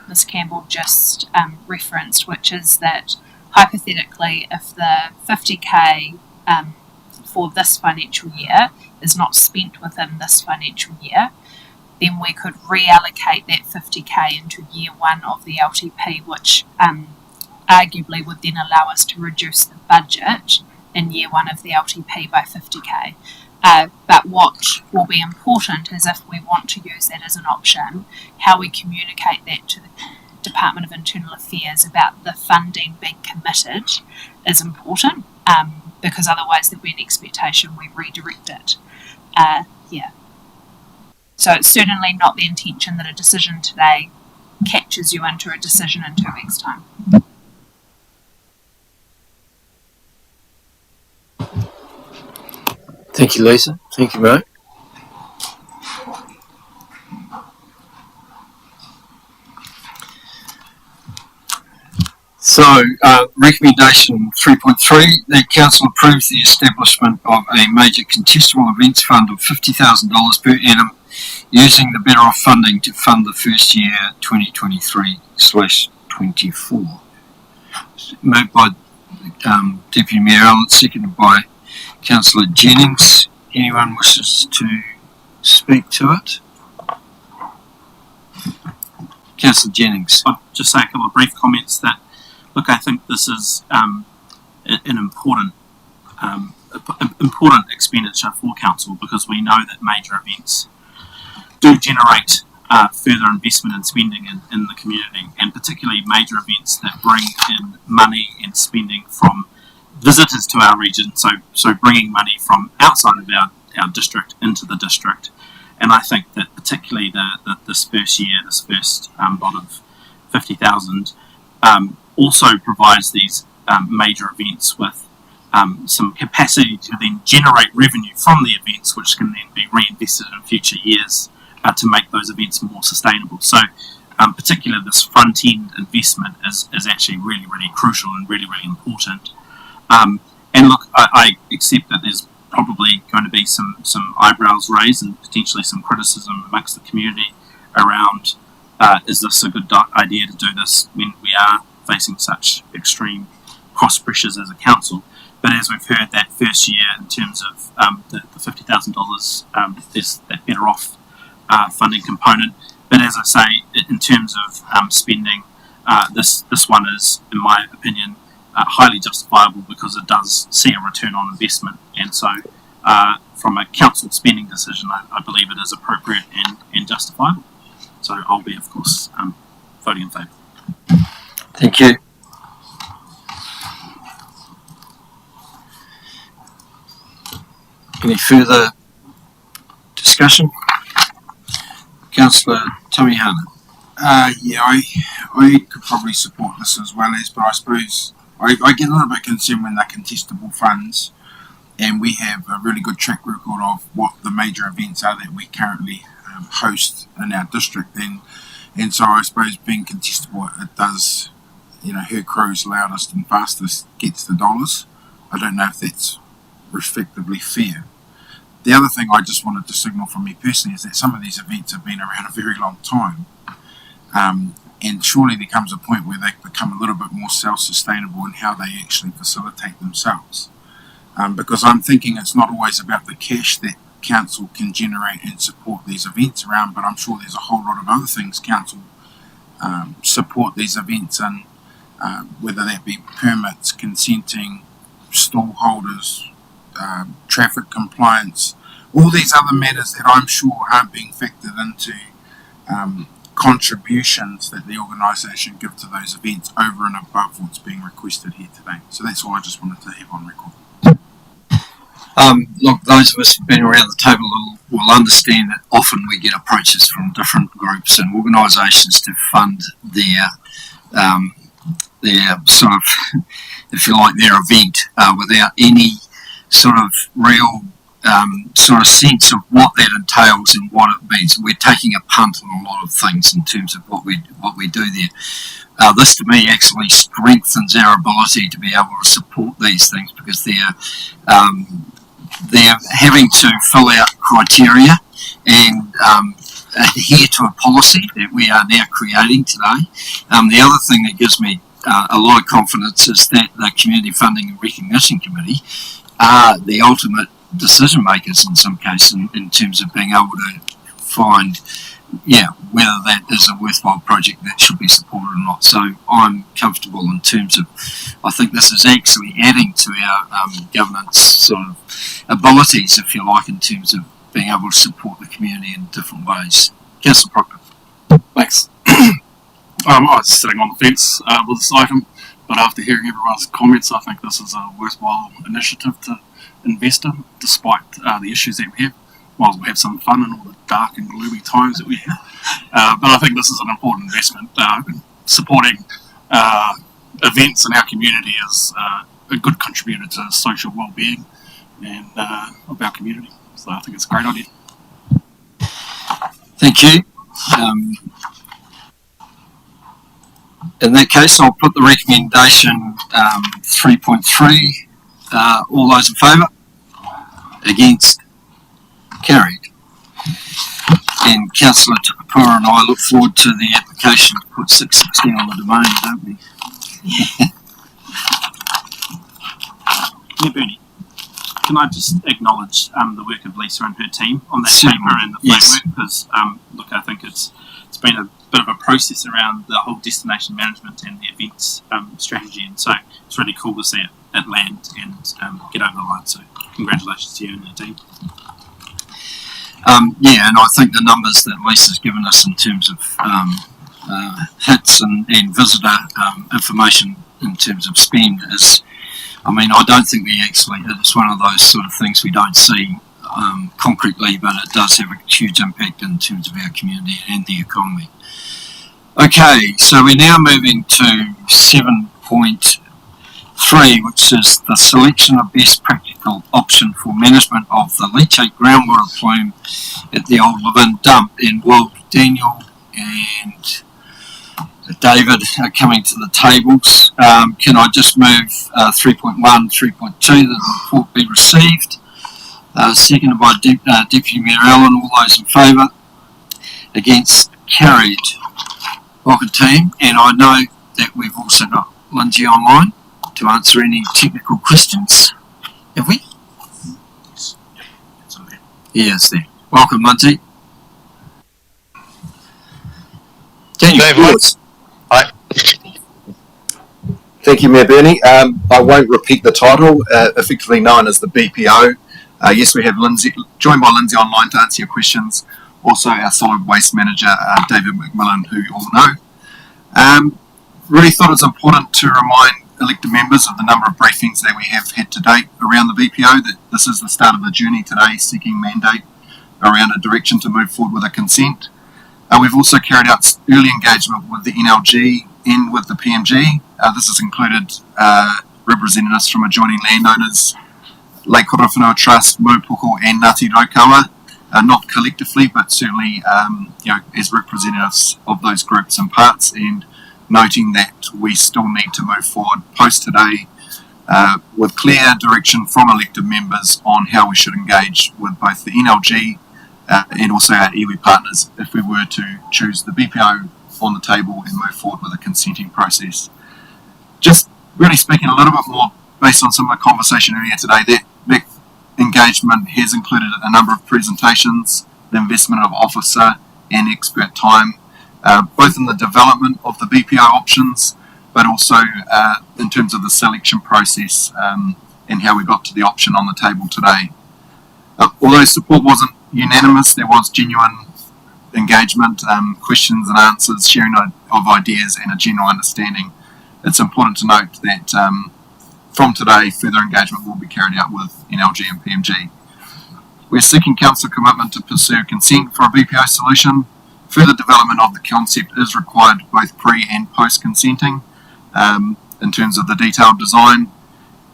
Ms Campbell just referenced, which is that hypothetically, if the 50k for this financial year is not spent within this financial year, then we could reallocate that 50k into year one of the LTP, which arguably would then allow us to reduce the budget in year one of the LTP by 50k. But what will be important is if we want to use that as an option, how we communicate that to the Department of Internal Affairs about the funding being committed is important, because otherwise there'll be an expectation we redirect it. So it's certainly not the intention that a decision today catches you into a decision in 2 weeks' time. Thank you, Lisa. Thank you, Mo. So, recommendation 3.3, that Council approves the establishment of a major contestable events fund of $50,000 per annum using the Better Off funding to fund the first year 2023/24. Moved by Deputy Mayor Allen, seconded by Councillor Jennings. Anyone wishes to speak to it? Councillor Jennings. I'll just say a couple of brief comments that, look, I think this is an important expenditure for Council, because we know that major events do generate further investment and spending in the community, and particularly major events that bring in money and spending from visitors to our region, so bringing money from outside of our district into the district. And I think that particularly this first lot of 50,000 also provides these major events with some capacity to then generate revenue from the events, which can then be reinvested in future years to make those events more sustainable. So particularly this front end investment is actually really, really crucial and really, really important. And look, I accept that there's probably going to be some eyebrows raised and potentially some criticism amongst the community around is this a good idea to do this when we are facing such extreme cost pressures as a council. But as we've heard, that first year in terms of the $50,000, there's that Better Off funding component. But as I say, in terms of spending, this one is, in my opinion, highly justifiable, because it does see a return on investment. And so from a council spending decision, I believe it is appropriate and justifiable. So I'll be, of course, voting in favour. Thank you. Any further discussion? Councillor Tamihana. Yeah, I could probably support this as well, but I suppose I get a little bit concerned when they're contestable funds, and we have a really good track record of what the major events are that we currently host in our district. And so I suppose being contestable, it does, her crew's loudest and fastest gets the dollars. I don't know if that's respectively fair. The other thing I just wanted to signal from me personally is that some of these events have been around a very long time. And surely there comes a point where they become a little bit more self-sustainable in how they actually facilitate themselves. Because I'm thinking it's not always about the cash that council can generate and support these events around, but I'm sure there's a whole lot of other things council support these events in, whether that be permits, consenting, stall holders, traffic compliance, all these other matters that I'm sure aren't being factored into contributions that the organisation give to those events over and above what's being requested here today. So that's all I just wanted to have on record. Look, those of us who've been around the table will understand that often we get approaches from different groups and organisations to fund their sort of, if you like, their event without any sort of real sort of sense of what that entails and what it means. We're taking a punt on a lot of things in terms of what we do there. This to me actually strengthens our ability to be able to support these things, because they're having to fill out criteria and adhere to a policy that we are now creating today. The other thing that gives me a lot of confidence is that the Community Funding and Recognition Committee are the ultimate decision makers in some cases in terms of being able to find whether that is a worthwhile project that should be supported or not. So I'm comfortable in terms of, I think this is actually adding to our governance sort of abilities, if you like, in terms of being able to support the community in different ways. Councillor Proctor. Thanks. I was sitting on the fence with this item, but after hearing everyone's comments, I think this is a worthwhile initiative to invest in, despite the issues that we have. Might as well have some fun in all the dark and gloomy times that we have. But I think this is an important investment. Supporting events in our community is a good contributor to social well-being and of our community. So I think it's a great idea. Thank you. In that case, I'll put the recommendation 3.3. All those in favour? Against? Carried. And Councillor Tukapura and I look forward to the application to put 660 on the domain, don't we? Yeah, Bernie, can I just acknowledge the work of Lisa and her team on that paper and the framework? Because look, I think it's been a bit of a process around the whole destination management and the events strategy, and so it's really cool to see it land and get over the line. So congratulations to you and your team. And I think the numbers that Lisa's given us in terms of hits and visitor information in terms of spend is, I don't think it's one of those sort of things we don't see concretely, but it does have a huge impact in terms of our community and the economy. Okay, so we're now moving to 7.3, which is the selection of best practical option for management of the leachate groundwater plume at the old Levin dump. And while Daniel and David are coming to the tables, can I just move 3.1, 3.2, the report be received? Seconded by Deputy Mayor Allen. All those in favour? Against? Carried. Welcome team, and I know that we've also got Lindsay online to answer any technical questions. Have we? Yes, there. Welcome, Lindsay. Daniel, Hi. Thank you, Mayor Bernie. I won't repeat the title, effectively known as the BPO. Yes, we have Lindsay, joined by Lindsay online to answer your questions. Also, our solid waste manager, David McMillan, who you all know. Really thought it's important to remind elected members of the number of briefings that we have had to date around the BPO, that this is the start of the journey today, seeking mandate around a direction to move forward with a consent. We've also carried out early engagement with the NLG and with the PMG. This has included representatives from adjoining landowners, Lake Horowhenua Trust, Mopoko and Ngāti Raukawa, not collectively, but certainly as representatives of those groups and parts, and noting that we still need to move forward post today with clear direction from elected members on how we should engage with both the NLG and also our iwi partners if we were to choose the BPO on the table and move forward with a consenting process. Just really speaking a little bit more based on some of the conversation earlier today, that engagement has included a number of presentations, the investment of officer and expert time, both in the development of the BPO options, but also in terms of the selection process and how we got to the option on the table today. Although support wasn't unanimous, there was genuine engagement, questions and answers, sharing of ideas and a general understanding. It's important to note that from today, further engagement will be carried out with NLG and PMG. We're seeking council commitment to pursue consent for a BPO solution. Further development of the concept is required both pre and post consenting in terms of the detailed design.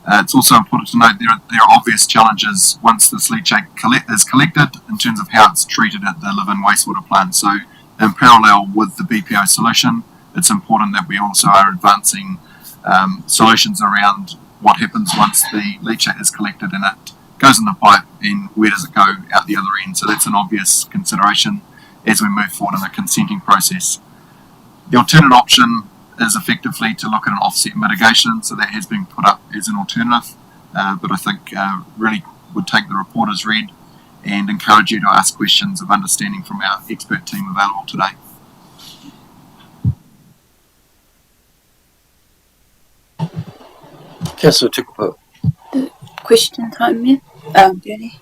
It's also important to note there are obvious challenges once this leachate is collected in terms of how it's treated at the Levin wastewater plant. So in parallel with the BPO solution, it's important that we also are advancing solutions around what happens once the leachate is collected and it goes in the pipe and where does it go out the other end. So that's an obvious consideration as we move forward in the consenting process. The alternate option is effectively to look at an offset mitigation, so that has been put up as an alternative, but I think really would take the report as read and encourage you to ask questions of understanding from our expert team available today. Councillor Tukupa. Question time, Mayor. Bernie.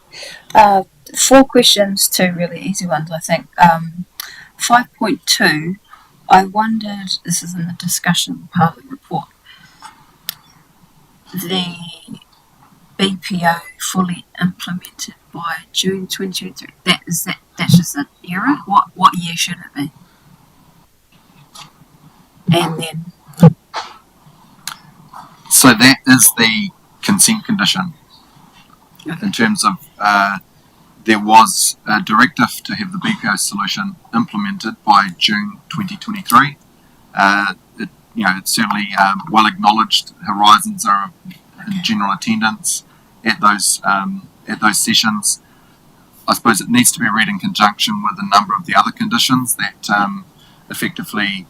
4 questions, 2 really easy ones, I think. 5.2, I wondered, this is in the discussion part of the report, the BPO fully implemented by June 2023. That's just an error. What year should it be? And then So that is the consent condition. In terms of there was a directive to have the BPO solution implemented by June 2023. It's certainly well acknowledged. Horizons are in general attendance at those sessions. I suppose it needs to be read in conjunction with a number of the other conditions that effectively.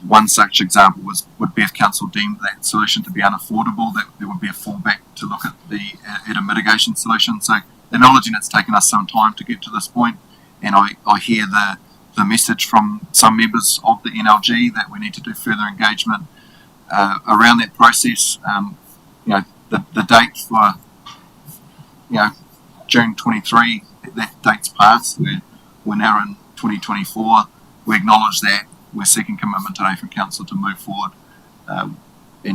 One such example would be if council deemed that solution to be unaffordable, that there would be a fallback to look at a mitigation solution. So acknowledging it's taken us some time to get to this point, and I hear the message from some members of the NLG that we need to do further engagement around that process. The date for June 23, that date's passed. We're now in 2024. We acknowledge that. We're seeking commitment today from council to move forward and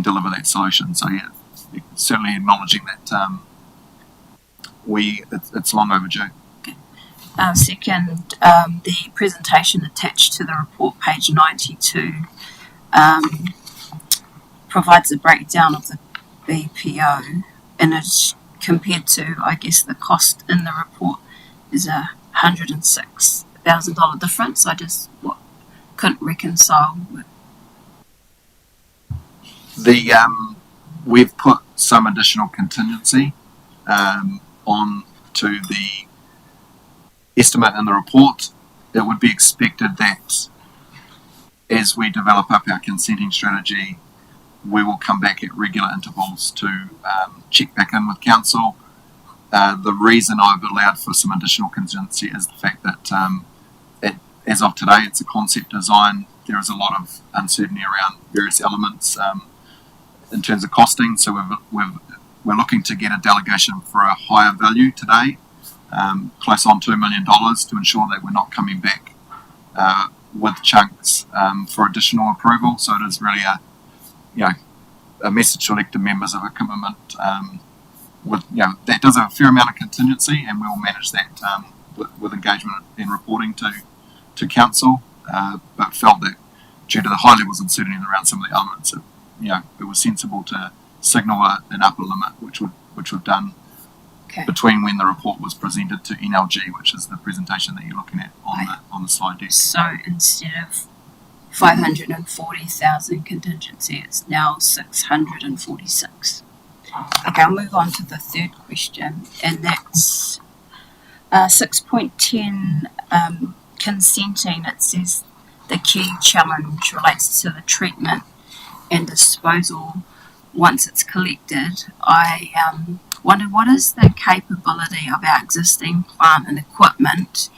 deliver that solution. So yeah, certainly acknowledging that it's long overdue. Okay. Second, the presentation attached to the report, page 92, provides a breakdown of the BPO, and it's compared to, I guess, the cost in the report is $106,000 difference. I just couldn't reconcile with. We've put some additional contingency on to the estimate in the report. It would be expected that as we develop up our consenting strategy, we will come back at regular intervals to check back in with council. The reason I've allowed for some additional contingency is the fact that as of today, it's a concept design. There is a lot of uncertainty around various elements in terms of costing. So we're looking to get a delegation for a higher value today, close on $2 million, to ensure that we're not coming back with chunks for additional approval. So it is really a message to elected members of a commitment. That does have a fair amount of contingency, and we will manage that with engagement and reporting to council, but felt that due to the high levels of uncertainty around some of the elements, it was sensible to signal an upper limit, which we've done between when the report was presented to NLG, which is the presentation that you're looking at on the slide deck. So instead of 540,000 contingency, it's now 646. Okay, I'll move on to the third question, and that's 6.10. Consenting, it says the key challenge relates to the treatment and disposal once it's collected. I wondered, what is the capability of our existing plant and equipment,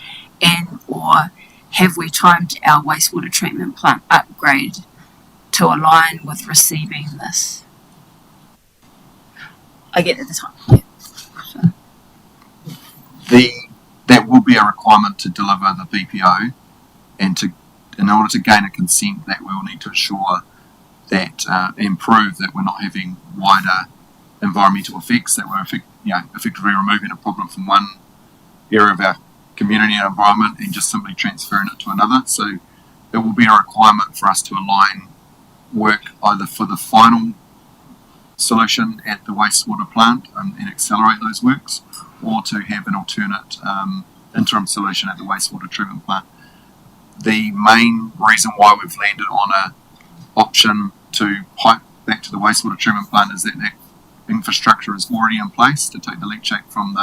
and or have we timed our wastewater treatment plant upgrade to align with receiving this? I get at the time. Yeah. So. That will be a requirement to deliver the BPO, and in order to gain a consent, that we will need to ensure that and prove that we're not having wider environmental effects, that we're effectively removing a problem from one area of our community and environment and just simply transferring it to another. So it will be a requirement for us to align work either for the final solution at the wastewater plant and accelerate those works, or to have an alternate interim solution at the wastewater treatment plant. The main reason why we've landed on an option to pipe back to the wastewater treatment plant is that infrastructure is already in place to take the leachate from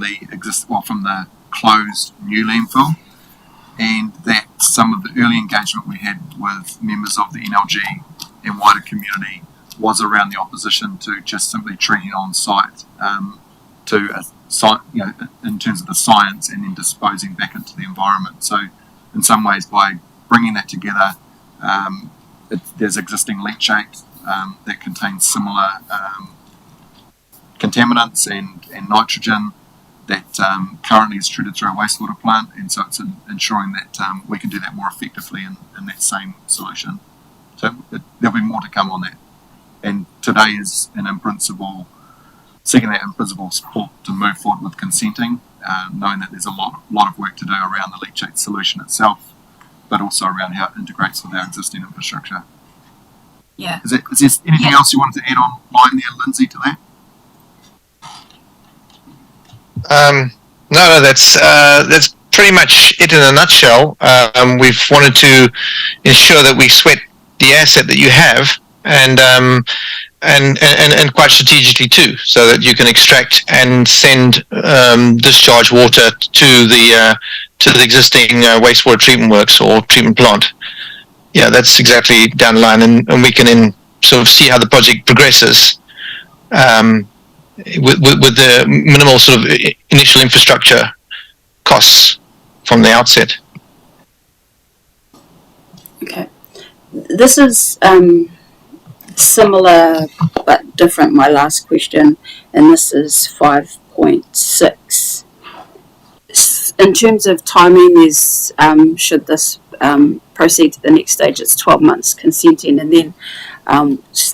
the closed new landfill, and that some of the early engagement we had with members of the NLG and wider community was around the opposition to just simply treating on site in terms of the science and then disposing back into the environment. So in some ways, by bringing that together, there's existing leachate that contains similar contaminants and nitrogen that currently is treated through a wastewater plant, and so it's ensuring that we can do that more effectively in that same solution. So there'll be more to come on that. And today is seeking that in principle support to move forward with consenting, knowing that there's a lot of work to do around the leachate solution itself, but also around how it integrates with our existing infrastructure. Yeah. Is there anything else you wanted to add online there, Lindsay, to that? No, that's pretty much it in a nutshell. We've wanted to ensure that we sweat the asset that you have, and quite strategically too, so that you can extract and send discharge water to the existing wastewater treatment works or treatment plant. Yeah, that's exactly down the line, and we can then sort of see how the project progresses with the minimal sort of initial infrastructure costs from the outset. Okay. This is similar but different, my last question, and this is 5.6. In terms of timing, is should this proceed to the next stage, it's 12 months consenting, and then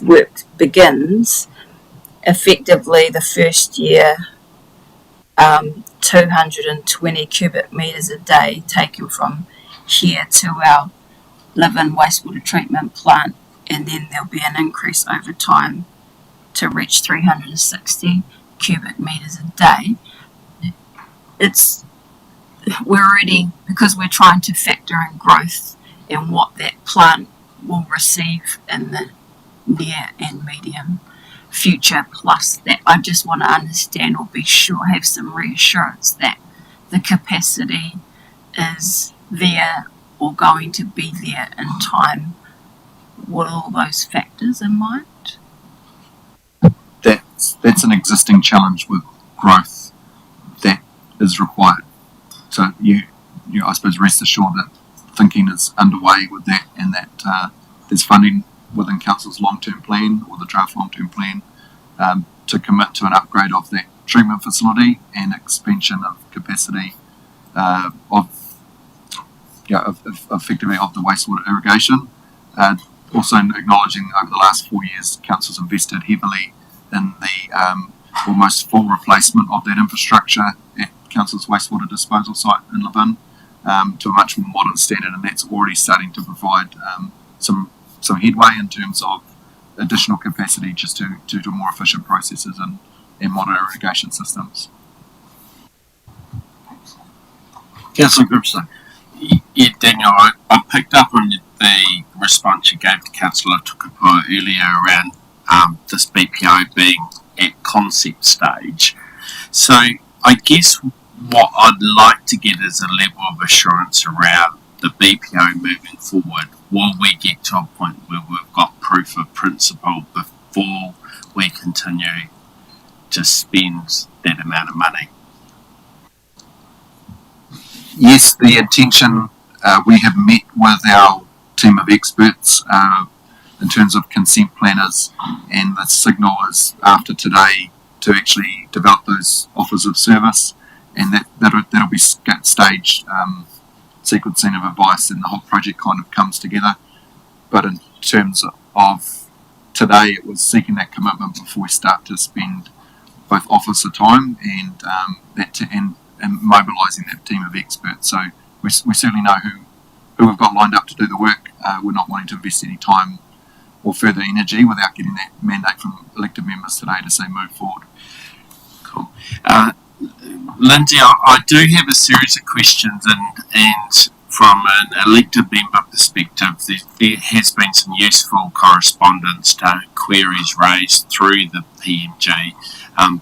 work begins. Effectively, the first year, 220 cubic metres a day taken from here to our live-in wastewater treatment plant, and then there'll be an increase over time to reach 360 cubic metres a day. We're already, because we're trying to factor in growth and what that plant will receive in the near and medium future, plus that I just want to understand or be sure, have some reassurance that the capacity is there or going to be there in time with all those factors in mind. That's an existing challenge with growth that is required. So you I suppose rest assured that thinking is underway with that, and that there's funding within Council's long-term plan or the draft long-term plan to commit to an upgrade of that treatment facility and expansion of capacity effectively of the wastewater irrigation. Also acknowledging over the last 4 years, Council's invested heavily in the almost full replacement of that infrastructure at Council's wastewater disposal site in Levin to a much more modern standard, and that's already starting to provide some headway in terms of additional capacity just to more efficient processes and modern irrigation systems. Councillor Grimstone. Yeah, Daniel, I picked up on the response you gave to Councillor Tukapua earlier around this BPO being at concept stage. So I guess what I'd like to get is a level of assurance around the BPO moving forward. Will we get to a point where we've got proof of principle before we continue to spend that amount of money? Yes, the intention, we have met with our team of experts in terms of consent planners, and the signal is after today to actually develop those offers of service, and that'll be staged sequencing of advice, and the whole project kind of comes together. But in terms of today, it was seeking that commitment before we start to spend both officer time and mobilising that team of experts. So we certainly know who we've got lined up to do the work. We're not wanting to invest any time or further energy without getting that mandate from elected members today to say move forward. Cool. Lindsay, I do have a series of questions, and from an elected member perspective, there has been some useful correspondence to queries raised through the PMG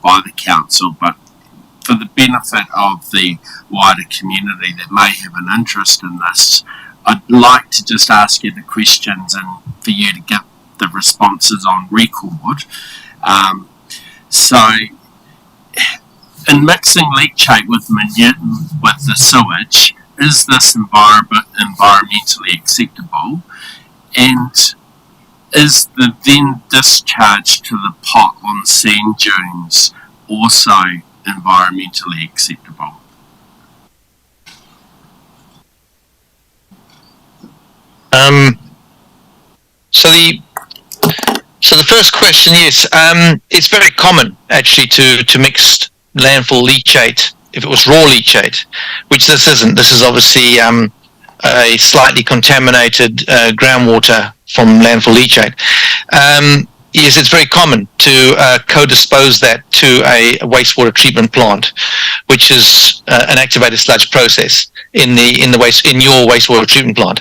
by the council, but for the benefit of the wider community that may have an interest in this, I'd like to just ask you the questions and for you to get the responses on record. So, in mixing leachate with the sewage, is this environmentally acceptable? And is the then discharge to the pot on sand dunes also environmentally acceptable? So the first question, yes, it's very common actually to mix landfill leachate if it was raw leachate, which this isn't. This is obviously a slightly contaminated groundwater from landfill leachate. Yes, it's very common to co-dispose that to a wastewater treatment plant, which is an activated sludge process in your wastewater treatment plant.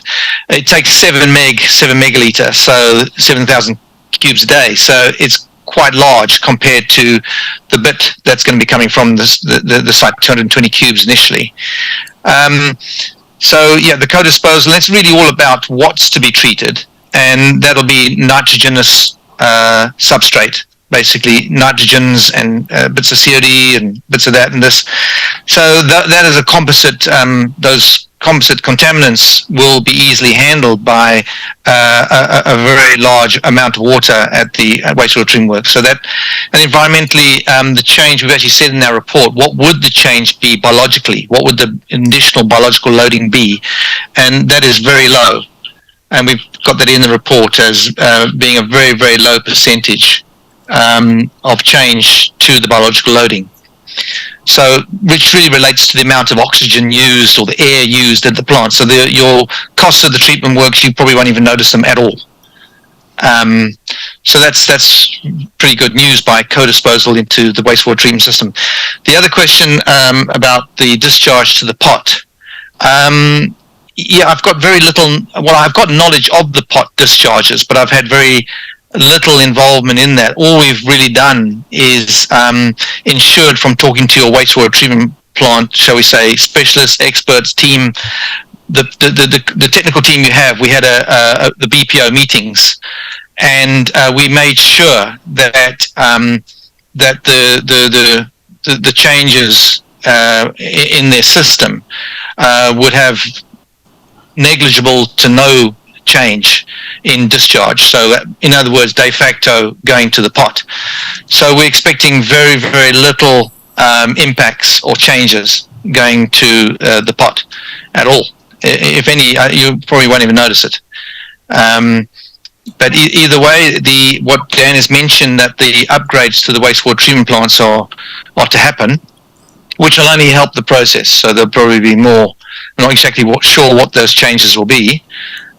It takes 7 megaliter, so 7,000 cubes a day. So it's quite large compared to the bit that's going to be coming from the site, 220 cubes initially. So yeah, the co-disposal, that's really all about what's to be treated, and that'll be nitrogenous substrate, basically nitrogens and bits of COD and bits of that and this. So that is a composite. Those composite contaminants will be easily handled by a very large amount of water at the wastewater treatment works. So that, and environmentally, the change we've actually said in our report, what would the change be biologically? What would the additional biological loading be? And that is very low. And we've got that in the report as being a very, very low percentage of change to the biological loading. So, which really relates to the amount of oxygen used or the air used at the plant. So your costs of the treatment works, you probably won't even notice them at all. So that's pretty good news by co-disposal into the wastewater treatment system. The other question about the discharge to the pot. Yeah, I've got very little, well, I've got knowledge of the pot discharges, but I've had very little involvement in that. All we've really done is ensured from talking to your wastewater treatment plant, shall we say, specialists, experts, team, the technical team you have. We had the BPO meetings, and we made sure that that the changes in their system would have negligible to no change in discharge. So in other words, de facto going to the pot. So we're expecting very, very little impacts or changes going to the pot at all. If any, you probably won't even notice it. But either way, what Dan has mentioned, that the upgrades to the wastewater treatment plants are to happen, which will only help the process. So there'll probably be more. I'm not exactly sure what those changes will be,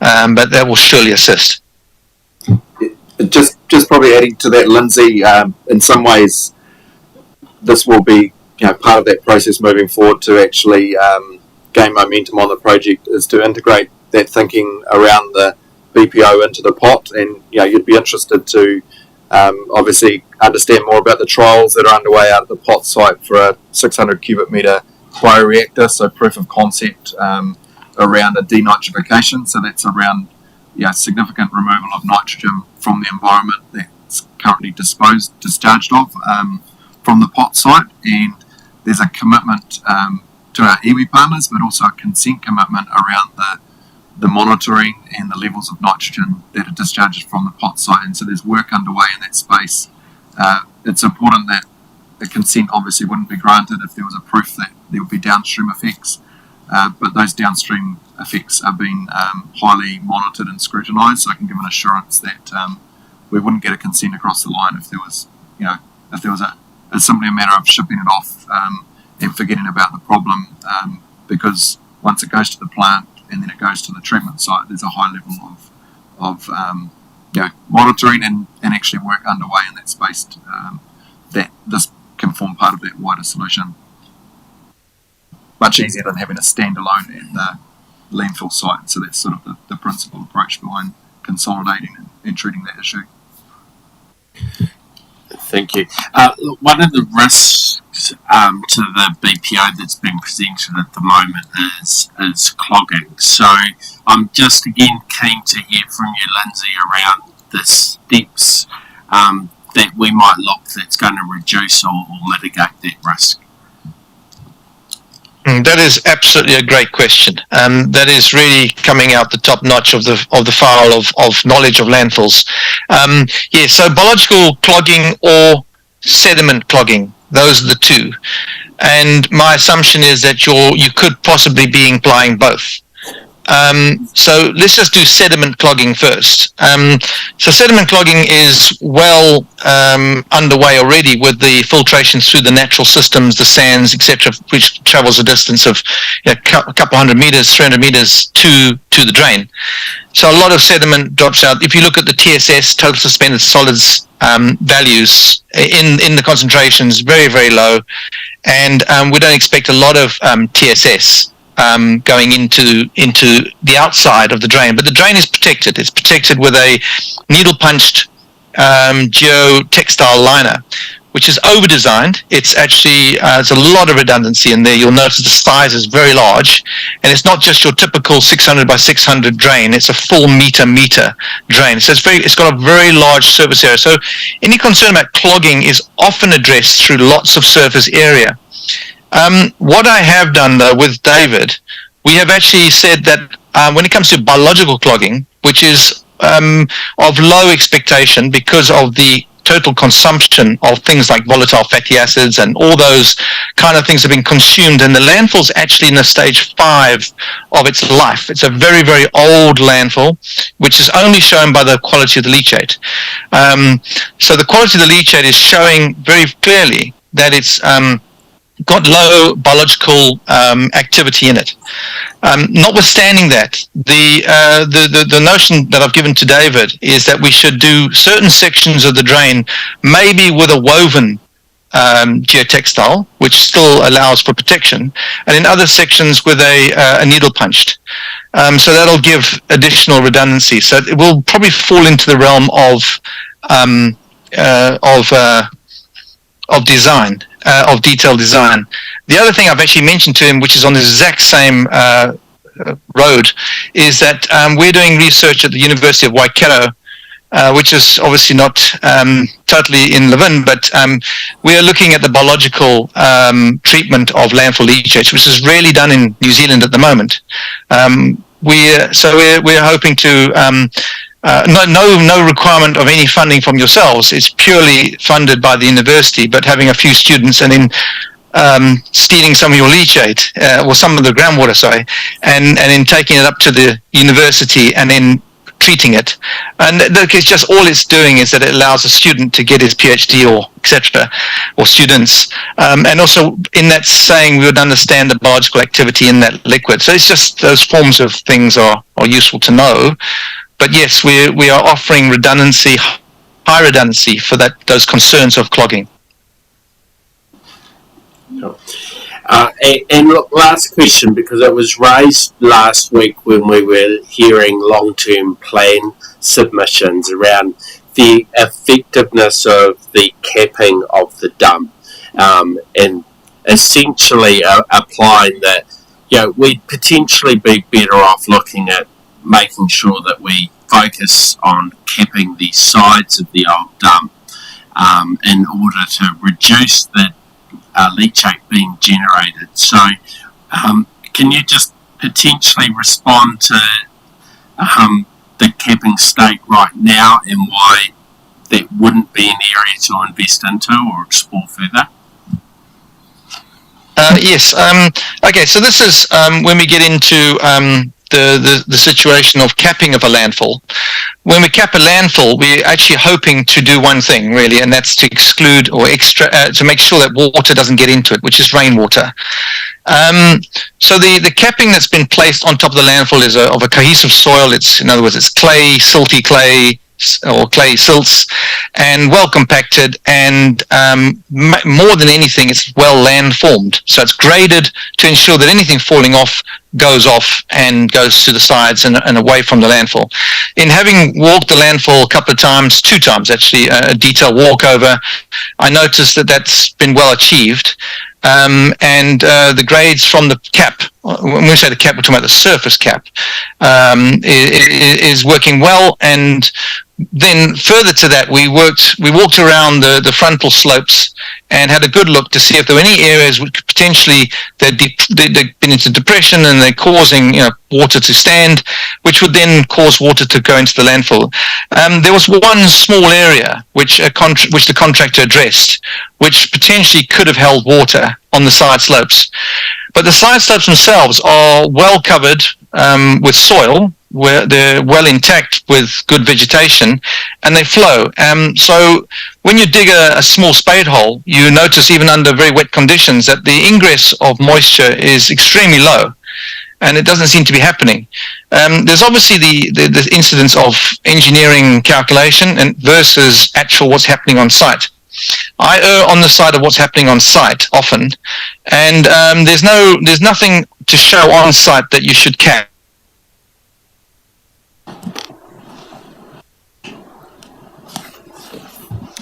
but that will surely assist. Just probably adding to that, Lindsay, in some ways, this will be part of that process moving forward to actually gain momentum on the project, is to integrate that thinking around the BPO into the pot. And you'd be interested to obviously understand more about the trials that are underway out at the pot site for a 600 cubic metre bioreactor, so proof of concept around a denitrification. So that's around significant removal of nitrogen from the environment that's currently discharged of from the pot site. And there's a commitment to our iwi partners, but also a consent commitment around the monitoring and the levels of nitrogen that are discharged from the pot site. And so there's work underway in that space. It's important that the consent obviously wouldn't be granted if there was a proof that there would be downstream effects, but those downstream effects are being highly monitored and scrutinised. So I can give an assurance that we wouldn't get a consent across the line if there was, it's simply a matter of shipping it off and forgetting about the problem, because once it goes to the plant and then it goes to the treatment site, there's a high level of monitoring and actually work underway in that space that this can form part of that wider solution. Much easier than having a standalone at the landfill site. So that's sort of the principal approach behind consolidating and treating that issue. Thank you. Look, one of the risks to the BPO that's been presented at the moment is clogging. So I'm just again keen to hear from you, Lindsay, around the steps that we might look that's going to reduce or mitigate that risk. That is absolutely a great question. That is really coming out the top notch of the file of knowledge of landfills. So biological clogging or sediment clogging, those are the two. And my assumption is that you could possibly be implying both. So let's just do sediment clogging first. So sediment clogging is well underway already with the filtration through the natural systems, the sands, etc., which travels a distance of a couple hundred meters, 300 meters to the drain. So a lot of sediment drops out. If you look at the TSS, total suspended solids values in the concentrations, very, very low, and we don't expect a lot of TSS going into the outside of the drain. But the drain is protected. It's protected with a needle-punched geotextile liner, which is over-designed. It's actually, there's a lot of redundancy in there. You'll notice the size is very large, and it's not just your typical 600 by 600 drain. It's a full meter drain. So it's got a very large surface area. So any concern about clogging is often addressed through lots of surface area. What I have done, though, with David, we have actually said that when it comes to biological clogging, which is of low expectation because of the total consumption of things like volatile fatty acids and all those kind of things have been consumed, and the landfill's actually in a stage 5 of its life. It's a very, very old landfill, which is only shown by the quality of the leachate. So the quality of the leachate is showing very clearly that it's got low biological activity in it. Notwithstanding that, the notion that I've given to David is that we should do certain sections of the drain maybe with a woven geotextile, which still allows for protection, and in other sections with a needle punched. So that'll give additional redundancy. So it will probably fall into the realm of design. Of detailed design. The other thing I've actually mentioned to him, which is on the exact same road, is that we're doing research at the University of Waikato, which is obviously not totally in Levin, but we are looking at the biological treatment of landfill leachate, which is rarely done in New Zealand at the moment. We're hoping to no requirement of any funding from yourselves. It's purely funded by the university, but having a few students and then stealing some of your leachate, or some of the groundwater, and then taking it up to the university and then treating it. And it's just all it's doing is that it allows a student to get his PhD or etc. or students. And also in that saying, we would understand the biological activity in that liquid. So it's just those forms of things are useful to know. But yes, we are offering redundancy, high redundancy for those concerns of clogging. And look, last question, because it was raised last week when we were hearing long-term plan submissions around the effectiveness of the capping of the dump, and essentially applying that, we'd potentially be better off looking at making sure that we focus on capping the sides of the old dump in order to reduce the leachate being generated. So can you just potentially respond to the capping state right now and why that wouldn't be an area to invest into or explore further? Yes. Okay, so this is when we get into the situation of capping of a landfill. When we cap a landfill, we're actually hoping to do one thing, really, and that's to exclude or to make sure that water doesn't get into it, which is rainwater. So the capping that's been placed on top of the landfill is of a cohesive soil. In other words, it's clay, silty clay, or clay silts, and well compacted, and more than anything, it's well land formed. So it's graded to ensure that anything falling off goes off and goes to the sides and away from the landfill. In having walked the landfill a couple of times, 2 times actually, a detailed walkover, I noticed that that's been well achieved. And the grades from the cap, when we say the cap, we're talking about the surface cap, is working well. And then further to that, we walked around the frontal slopes and had a good look to see if there were any areas which potentially they've been into depression and they're causing water to stand, which would then cause water to go into the landfill. There was one small area which the contractor addressed, which potentially could have held water on the side slopes. But the side slopes themselves are well covered with soil, where they're well intact with good vegetation, and they flow. So when you dig a small spade hole, you notice even under very wet conditions that the ingress of moisture is extremely low, and it doesn't seem to be happening. There's obviously the incidence of engineering calculation and versus actual what's happening on site. I err on the side of what's happening on site often, and there's nothing to show on site that you should cap.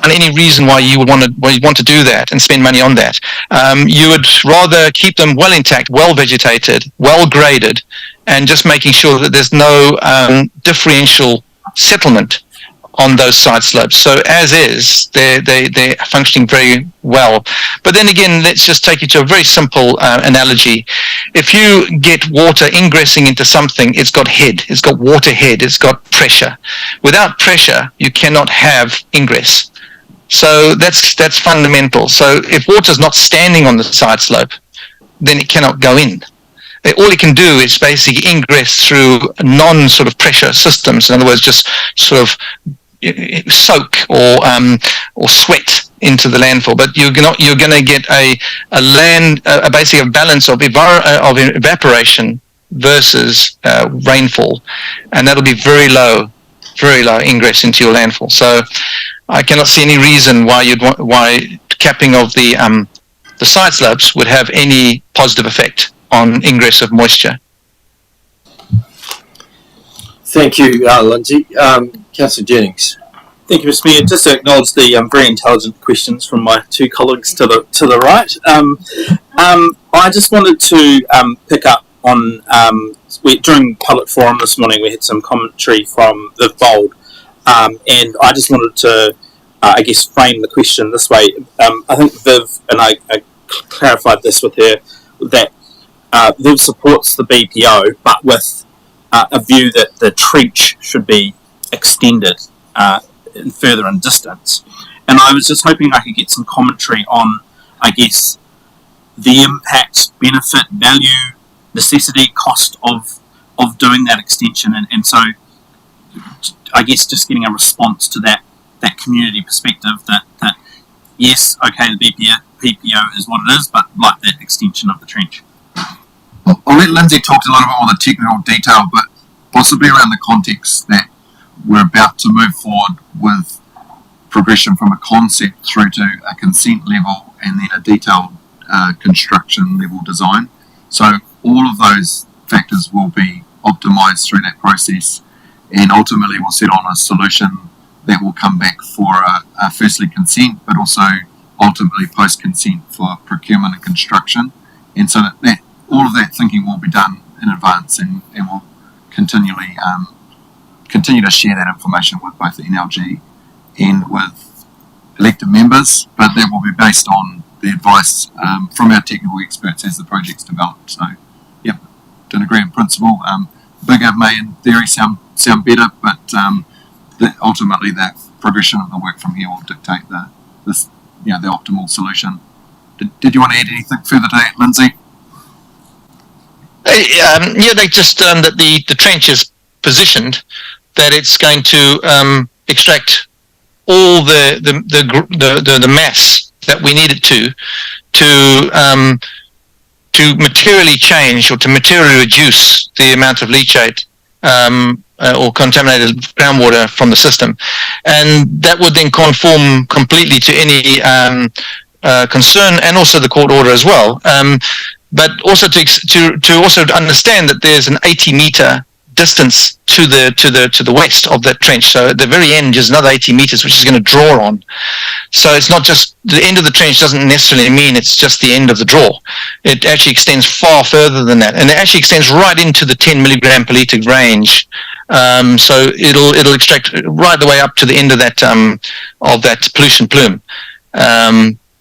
And any reason why you would want to do that and spend money on that. You would rather keep them well intact, well vegetated, well graded, and just making sure that there's no differential settlement on those side slopes. So as is, they're functioning very well. But then again, let's just take it to a very simple analogy. If you get water ingressing into something, it's got head, it's got water head, it's got pressure. Without pressure, you cannot have ingress. So that's fundamental. So if water's not standing on the side slope, then it cannot go in. All it can do is basically ingress through non-sort of pressure systems. In other words, just sort of soak or sweat into the landfill. But you're going to get basically a balance of evaporation versus rainfall, and that'll be very low ingress into your landfill. So I cannot see any reason why capping of the side slopes would have any positive effect on ingress of moisture. Thank you, Lindsay. Councillor Jennings. Thank you, Mr. Mayor. Just to acknowledge the very intelligent questions from my 2 colleagues to the right. I just wanted to pick up on during public forum this morning we had some commentary from Viv Bold, and I just wanted to frame the question this way. I think Viv, and I clarified this with her, that Viv supports the BPO, but with a view that the trench should be extended further in distance. And I was just hoping I could get some commentary on, the impact, benefit, value, necessity, cost of doing that extension. And so, just getting a response to that community perspective that yes, okay, the BPO is what it is, but like that extension of the trench. I'll let Lindsay talk a little bit more the technical detail, but possibly around the context that we're about to move forward with progression from a concept through to a consent level and then a detailed construction level design. So all of those factors will be optimised through that process, and ultimately we'll set on a solution that will come back for firstly consent, but also ultimately post-consent for procurement and construction. And so that all of that thinking will be done in advance, and we'll continue to share that information with both the NLG and with elected members, but that will be based on the advice from our technical experts as the project's developed. So, yep, don't agree in principle. Bigger may in theory sound better, but ultimately that progression of the work from here will dictate the optimal solution. Did you want to add anything further to that, Lindsay? They just that the trench is positioned that it's going to extract all the mass that we need it to materially change or to materially reduce the amount of leachate or contaminated groundwater from the system, and that would then conform completely to any concern and also the court order as well. But also to also understand that there's an 80-meter distance to the west of that trench. So at the very end is another 80 meters, which is going to draw on. So it's not just the end of the trench doesn't necessarily mean it's just the end of the draw. It actually extends far further than that, and it actually extends right into the 10 milligram per litre range. So it'll extract right the way up to the end of that pollution plume.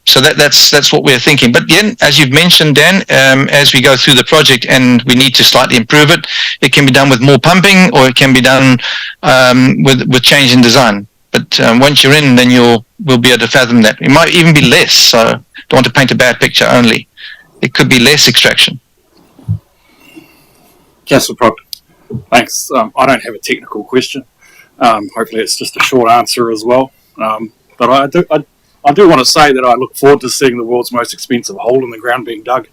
So that's what we're thinking. But again, as you've mentioned, Dan, as we go through the project and we need to slightly improve it, it can be done with more pumping, or it can be done with change in design. But once you're in, then we'll be able to fathom that. It might even be less. So don't want to paint a bad picture only. It could be less extraction. Councillor Proctor. Thanks. I don't have a technical question. Hopefully it's just a short answer as well. But I do want to say that I look forward to seeing the world's most expensive hole in the ground being dug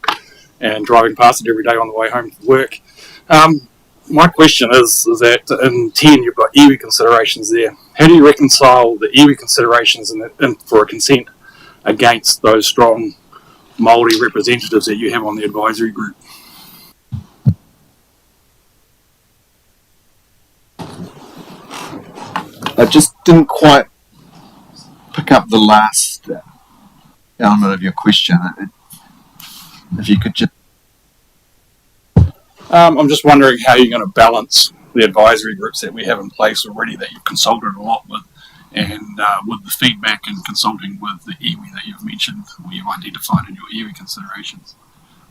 and driving past it every day on the way home from work. My question is that in 10 you've got iwi considerations there. How do you reconcile the iwi considerations for a consent against those strong Māori representatives that you have on the advisory group? I just didn't quite pick up the last element of your question. If you could just... I'm just wondering how you're going to balance the advisory groups that we have in place already that you've consulted a lot with, and with the feedback and consulting with the iwi that you've mentioned, or you've identified in your iwi considerations.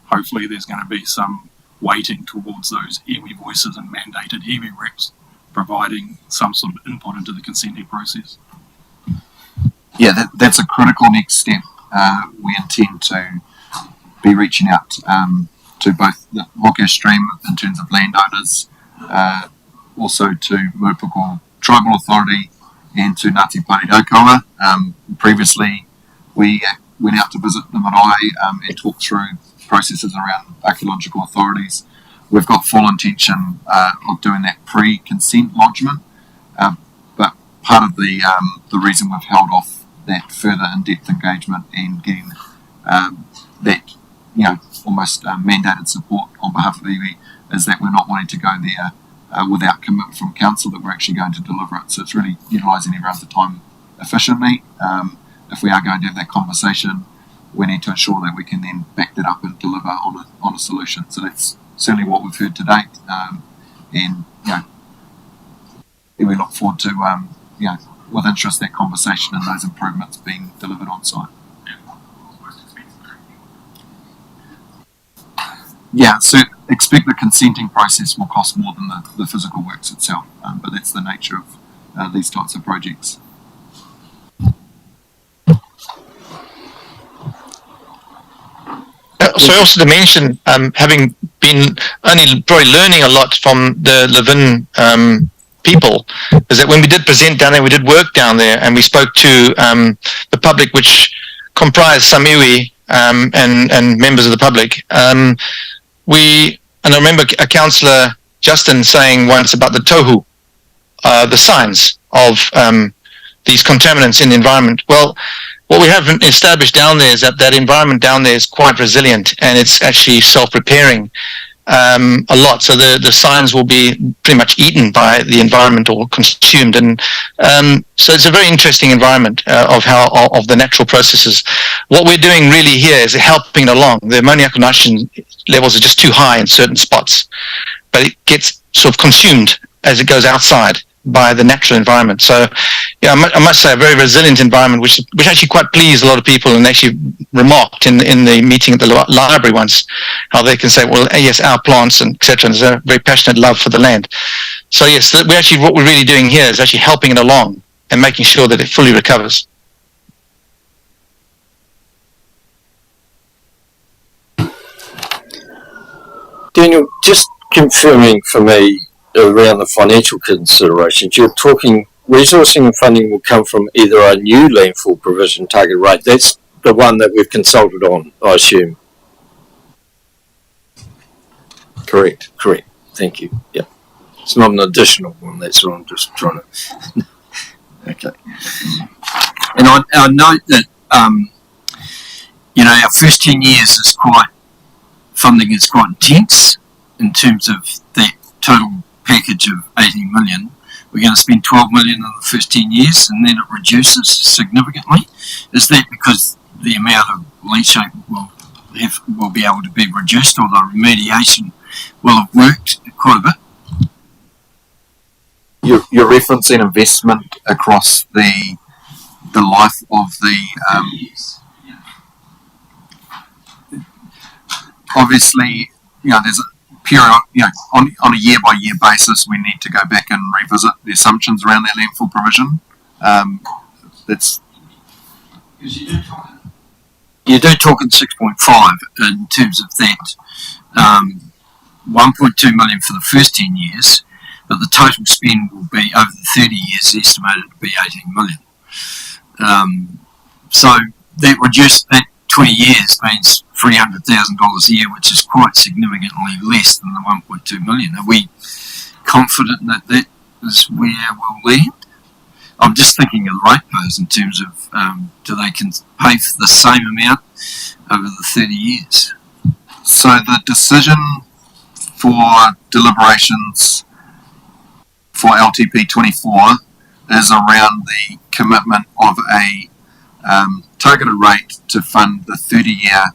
Hopefully there's going to be some weighting towards those iwi voices and mandated iwi reps providing some sort of input into the consenting process. Yeah, that's a critical next step. We intend to be reaching out to both the Hoka Stream in terms of landowners, also to Mupoko Tribal Authority and to Ngāti Pāriraukaua. Previously, we went out to visit the marae and talked through processes around archaeological authorities. We've got full intention of doing that pre-consent lodgement, but part of the reason we've held off that further in-depth engagement and getting that almost mandated support on behalf of iwi is that we're not wanting to go there without commitment from council that we're actually going to deliver it. So it's really utilising everyone's time efficiently. If we are going to have that conversation, we need to ensure that we can then back that up and deliver on a solution. So that's certainly what we've heard to date, and we look forward to with interest that conversation and those improvements being delivered on site. Yeah, so expect the consenting process will cost more than the physical works itself, but that's the nature of these types of projects. So also to mention, having been only probably learning a lot from the Levin people, is that when we did present down there, we did work down there, and we spoke to the public, which comprised some iwi and members of the public. And I remember a councillor, Justin, saying once about the tohu, the signs of these contaminants in the environment. Well, what we have established down there is that environment down there is quite resilient, and it's actually self-repairing a lot. So the signs will be pretty much eaten by the environment or consumed, and so it's a very interesting environment of the natural processes. What we're doing really here is helping it along. The ammoniac nitrogen levels are just too high in certain spots, but it gets sort of consumed as it goes outside by the natural environment. So yeah, I must say a very resilient environment, which actually quite pleased a lot of people, and actually remarked in the meeting at the library once how they can say, well, yes, our plants and etc. And there's a very passionate love for the land. So yes, what we're really doing here is actually helping it along and making sure that it fully recovers. Daniel, just confirming for me around the financial considerations, you're talking resourcing and funding will come from either a new landfill provision target rate. That's the one that we've consulted on, I assume. Correct. Thank you. Yep. It's not an additional one. That's what I'm just trying to. Okay. And I note that our first 10 years is funding is quite intense in terms of that total package of 18 million. We're going to spend 12 million in the first 10 years, and then it reduces significantly. Is that because the amount of leachate will be able to be reduced, or the remediation will have worked quite a bit? You're referencing investment across the life of the obviously, there's a period, on a year by year basis, we need to go back and revisit the assumptions around that landfill provision. That's You do talk in 6.5 in terms of that 1.2 million for the first 10 years, but the total spend will be over the 30 years estimated to be 18 million. So that reduced, that 20 years means $300,000 a year, which is quite significantly less than the 1.2 million. Are we confident that that is where we'll land? I'm just thinking of the ratepayers in terms of do they can pay for the same amount over the 30 years? So the decision for deliberations for LTP 24 is around the commitment of a targeted rate to fund the 30-year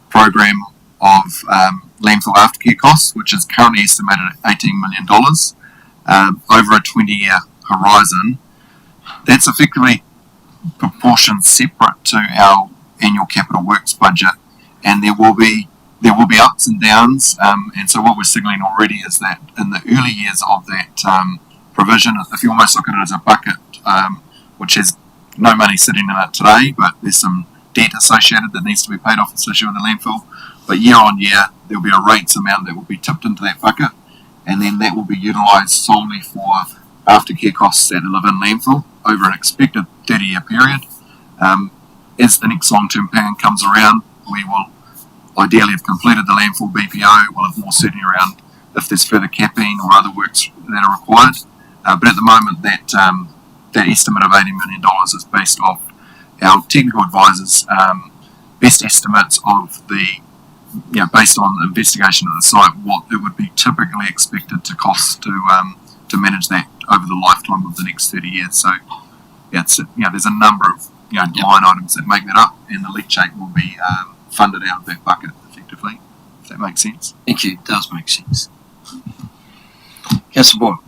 program of landfill aftercare costs, which is currently estimated at $18 million over a 20-year horizon. That's effectively proportioned separate to our annual capital works budget, and there will be ups and downs. And so what we're signalling already is that in the early years of that provision, if you almost look at it as a bucket, which has no money sitting in it today, but there's some debt associated that needs to be paid off associated with the landfill. But year on year, there'll be a rates amount that will be tipped into that bucket, and then that will be utilised solely for aftercare costs that live in landfill over an expected 30-year period. As the next long-term plan comes around, we will ideally have completed the landfill BPO. We'll have more certainty around if there's further capping or other works that are required. But at the moment, that estimate of $80 million is based off our technical advisors' best estimates of based on the investigation of the site, what it would be typically expected to cost to manage that over the lifetime of the next 30 years. So, there's a number of line items that make that up, and the leachate will be funded out of that bucket effectively, if that makes sense. Thank you, it does make sense. Councillor Boyd.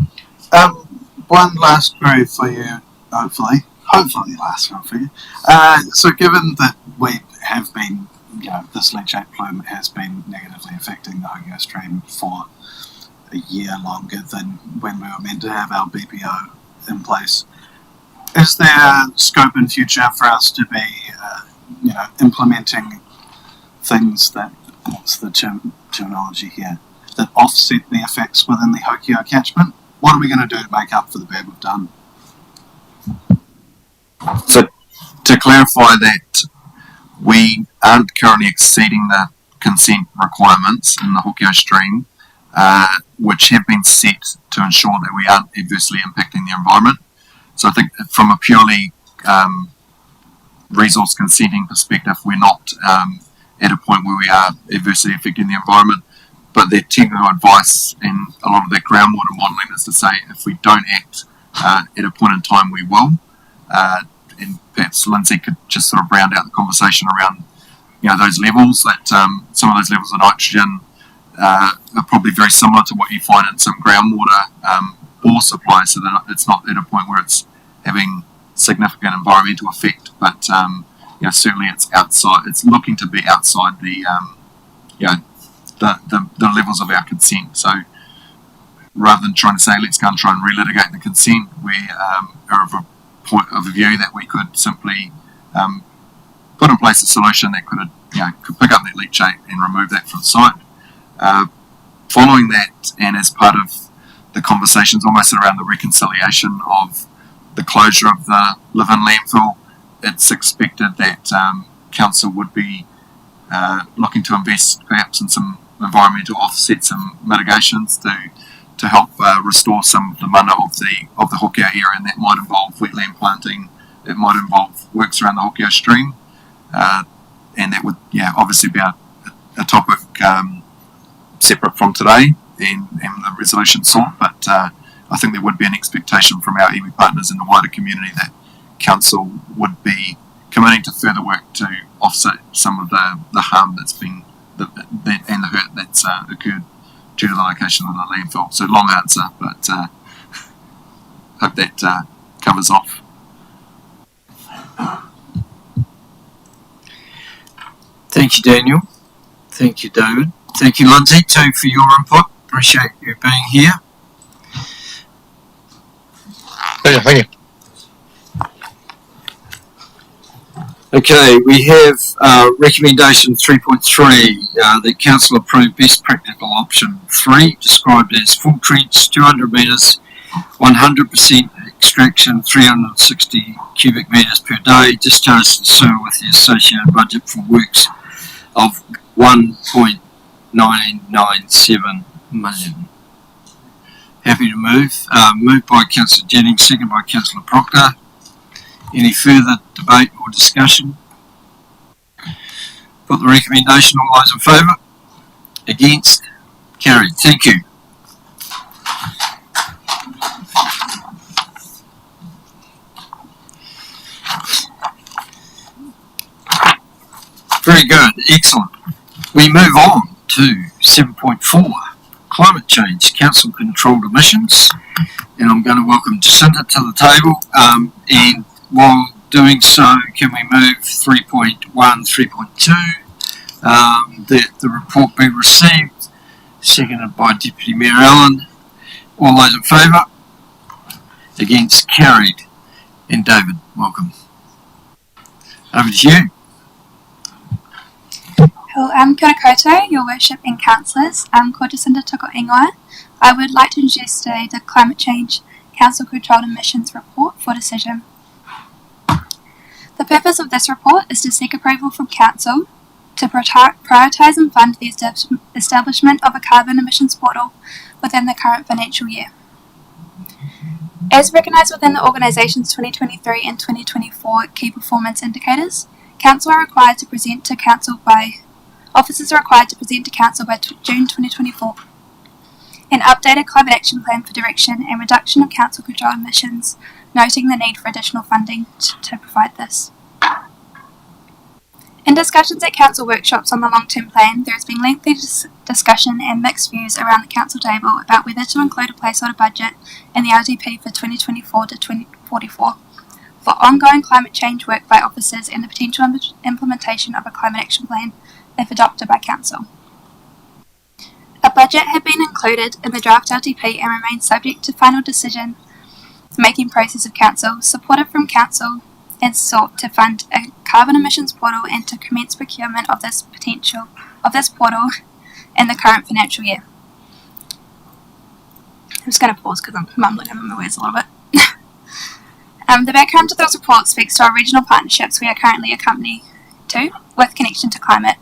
One last query for you, hopefully last one for you. So given that we have been, this leachate plume has been negatively affecting the Horowhenua stream for a year longer than when we were meant to have our BPO in place, is there scope in future for us to be, implementing things that, what's the terminology here, that offset the effects within the Horowhenua catchment? What are we going to do to make up for the bad we've done? So to clarify that, we aren't currently exceeding the consent requirements in the Horowhenua stream, which have been set to ensure that we aren't adversely impacting the environment. So I think from a purely resource consenting perspective, we're not at a point where we are adversely affecting the environment. But their technical advice and a lot of their groundwater modelling is to say if we don't act at a point in time, we will. And perhaps Lindsay could just sort of round out the conversation around those levels. That some of those levels of nitrogen are probably very similar to what you find in some groundwater bore supply, so that it's not at a point where it's having significant environmental effect. But certainly it's outside. It's looking to be outside the levels of our consent. So rather than trying to say let's go and try and relitigate the consent, we are of a point of view that we could simply put in place a solution that could pick up that leachate and remove that from site. Following that, and as part of the conversations almost around the reconciliation of the closure of the live-in landfill, it's expected that council would be looking to invest perhaps in some environmental offsets and mitigations to to help restore some of the mana of the Hokea area, and that might involve wetland planting. It might involve works around the Hokea stream, and that would obviously be a topic separate from today and the resolution sought. But I think there would be an expectation from our iwi partners in the wider community that council would be committing to further work to offset some of the harm that's been and the hurt that's occurred due to the location of the landfill. So long answer, but hope that covers off. Thank you, Daniel. Thank you, David. Thank you, Lindsay, too, for your input. Appreciate you being here. Thank you. Okay, we have recommendation 3.3 that council approve best practical option 3, described as full trench, 200 metres, 100% extraction, 360 cubic metres per day, discharge to the sewer with the associated budget for works of 1.997 million. Happy to move. Moved by Councillor Jennings, second by Councillor Proctor. Any further debate or discussion? Put the recommendation. All those in favour? Against? Carried. Thank you. Very good. Excellent. We move on to 7.4. Climate change, council controlled emissions. And I'm going to welcome Jacinta to the table. And while doing so, can we move 3.1, 3.2? The report be received, seconded by Deputy Mayor Allen. All those in favour? Against? Carried. And David, welcome. Over to you. Kia ora koutou, your worship and councillors. Ko Jacinta Tuko Ingoa. I would like to introduce today the Climate Change Council Controlled Emissions Report for decision. The purpose of this report is to seek approval from Council to prioritise and fund the establishment of a carbon emissions portal within the current financial year. As recognised within the organisation's 2023 and 2024 key performance indicators, officers are required to present to Council by June 2024 an updated climate action plan for direction and reduction of council controlled emissions, noting the need for additional funding to provide this. In discussions at council workshops on the long-term plan, there has been lengthy discussion and mixed views around the council table about whether to include a placeholder budget in the RDP for 2024 to 2044 for ongoing climate change work by officers and the potential implementation of a climate action plan if adopted by council. A budget had been included in the draft RDP and remains subject to final decision making process of council, supported from council and sought to fund a carbon emissions portal and to commence procurement of this portal in the current financial year. I'm just going to pause because I'm mumbling under my words a little bit. The background to this report speaks to our regional partnerships we are currently a company to with connection to climate.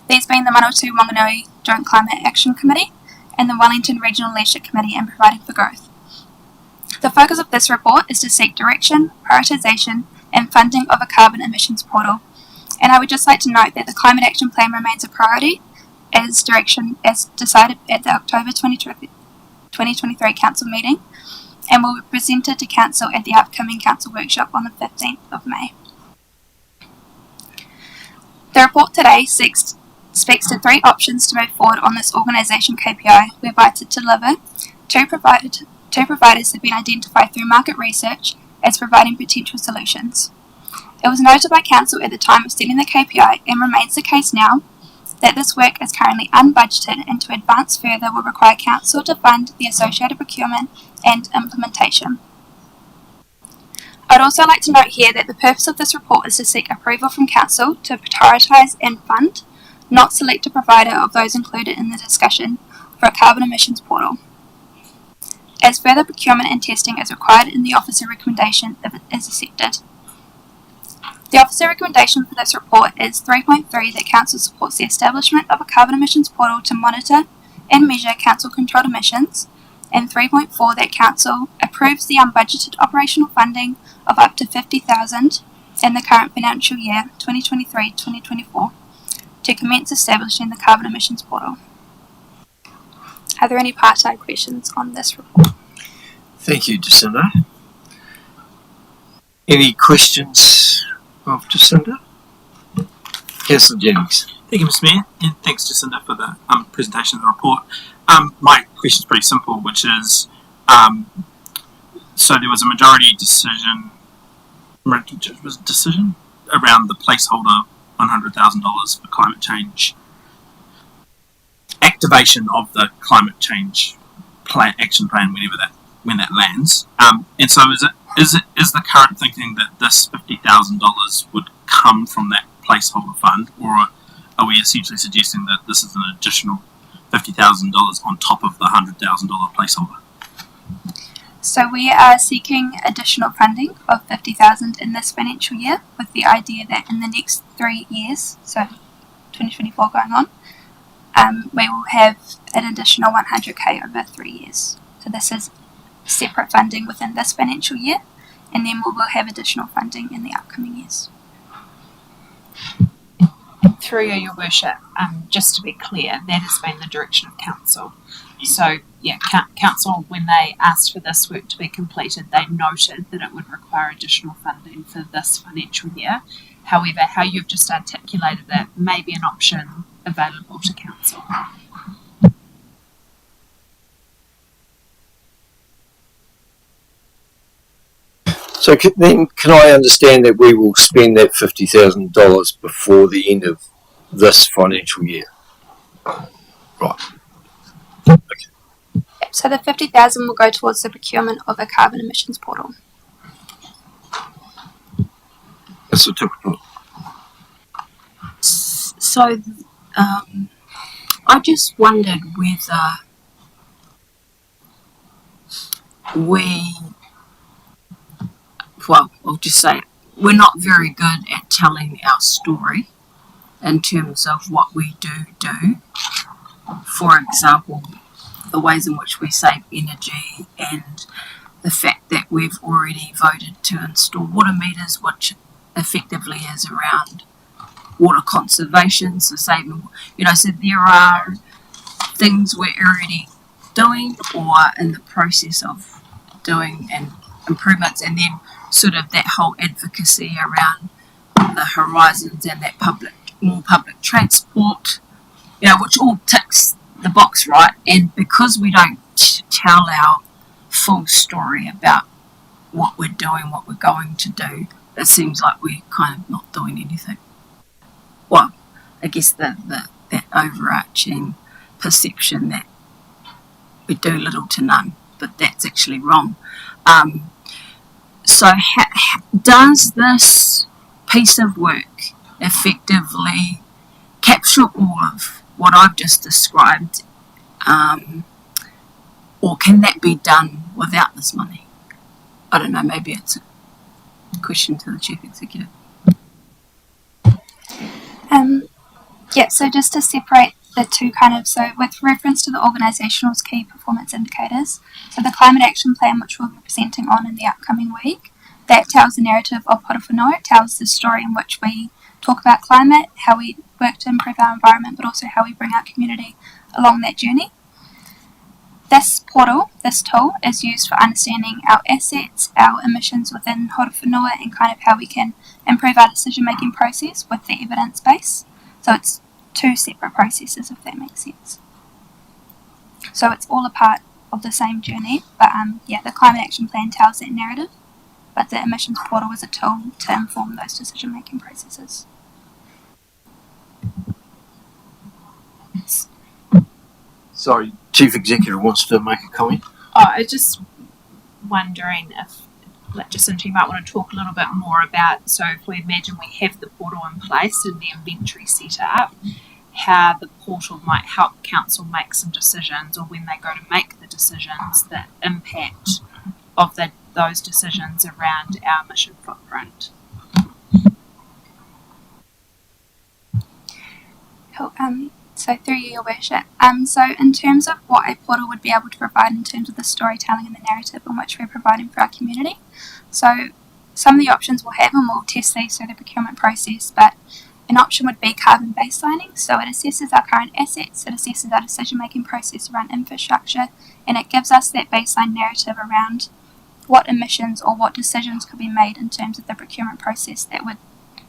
These being the Manawatu Wanganui Joint Climate Action Committee and the Wellington Regional Leadership Committee and Providing for Growth. The focus of this report is to seek direction, prioritisation and funding of a carbon emissions portal. And I would just like to note that the Climate Action Plan remains a priority as decided at the October 2023 Council meeting and will be presented to Council at the upcoming Council workshop on the 15th of May. The report today speaks to 3 options to move forward on this organisation KPI, whereby to deliver two providers have been identified through market research as providing potential solutions. It was noted by Council at the time of setting the KPI, and remains the case now, that this work is currently unbudgeted and to advance further will require Council to fund the associated procurement and implementation. I'd also like to note here that the purpose of this report is to seek approval from Council to prioritise and fund, not select a provider of those included in the discussion, for a carbon emissions portal, as further procurement and testing is required in the officer recommendation if it is accepted. The officer recommendation for this report is 3.3 that Council supports the establishment of a carbon emissions portal to monitor and measure council controlled emissions And 3.4 that Council approves the unbudgeted operational funding of up to $50,000 in the current financial year 2023-2024 to commence establishing the carbon emissions portal. Are there any part-time questions on this report? Thank you, Jacinda. Any questions of Jacinda? Councillor Jennings. Thank you, Mr. Mayor, and thanks, Jacinda, for the presentation of the report. My question is pretty simple, which is, so there was a majority decision around the placeholder $100,000 for climate change, activation of the climate change action plan when that lands. And so is the current thinking that this $50,000 would come from that placeholder fund, or are we essentially suggesting that this is an additional $50,000 on top of the $100,000 placeholder? So we are seeking additional funding of $50,000 in this financial year, with the idea that in the next 3 years, so 2024 going on, we will have an additional 100k over 3 years. So this is separate funding within this financial year, and then we will have additional funding in the upcoming years. Through you, Your Worship, just to be clear, that has been the direction of Council. So, yeah, Council, when they asked for this work to be completed, they noted that it would require additional funding for this financial year. However, how you've just articulated that may be an option available to Council. So then can I understand that we will spend that $50,000 before the end of this financial year? Right. So the $50,000 will go towards the procurement of a carbon emissions portal. That's the typical. So, I just wondered whether I'll just say it, we're not very good at telling our story in terms of what we do. For example, the ways in which we save energy and the fact that we've already voted to install water meters, which effectively is around water conservation, so saving, so there are things we're already doing or in the process of doing and improvements, and then sort of that whole advocacy around the horizons and that more public transport, which all ticks the box, right? And because we don't tell our full story about what we're doing, what we're going to do, it seems like we're kind of not doing anything. Well, I guess that overarching perception that we do little to none, but that's actually wrong. So does this piece of work effectively capture all of what I've just described, or can that be done without this money? I don't know, maybe it's a question to the Chief Executive. So just to separate the two so with reference to the organisational's key performance indicators, so the climate action plan, which we'll be presenting on in the upcoming week, that tells the narrative of Horowhenua. It tells the story in which we talk about climate, how we work to improve our environment, but also how we bring our community along that journey. This portal, this tool, is used for understanding our assets, our emissions within Horowhenua, and kind of how we can improve our decision-making process with the evidence base. So it's two separate processes, if that makes sense. So it's all a part of the same journey, but the climate action plan tells that narrative, but the emissions portal is a tool to inform those decision-making processes. Sorry, Chief Executive wants to make a comment. I was just wondering if, Jacinta, you might want to talk a little bit more about, so if we imagine we have the portal in place and the inventory set up, how the portal might help Council make some decisions, or when they go to make the decisions, the impact of those decisions around our emission footprint. Cool. So through you, Your Worship. So in terms of what a portal would be able to provide in terms of the storytelling and the narrative in which we're providing for our community. So some of the options we'll have, and we'll test these through the procurement process, but an option would be carbon baselining. So it assesses our current assets, it assesses our decision-making process around infrastructure, and it gives us that baseline narrative around what emissions or what decisions could be made in terms of the procurement process that would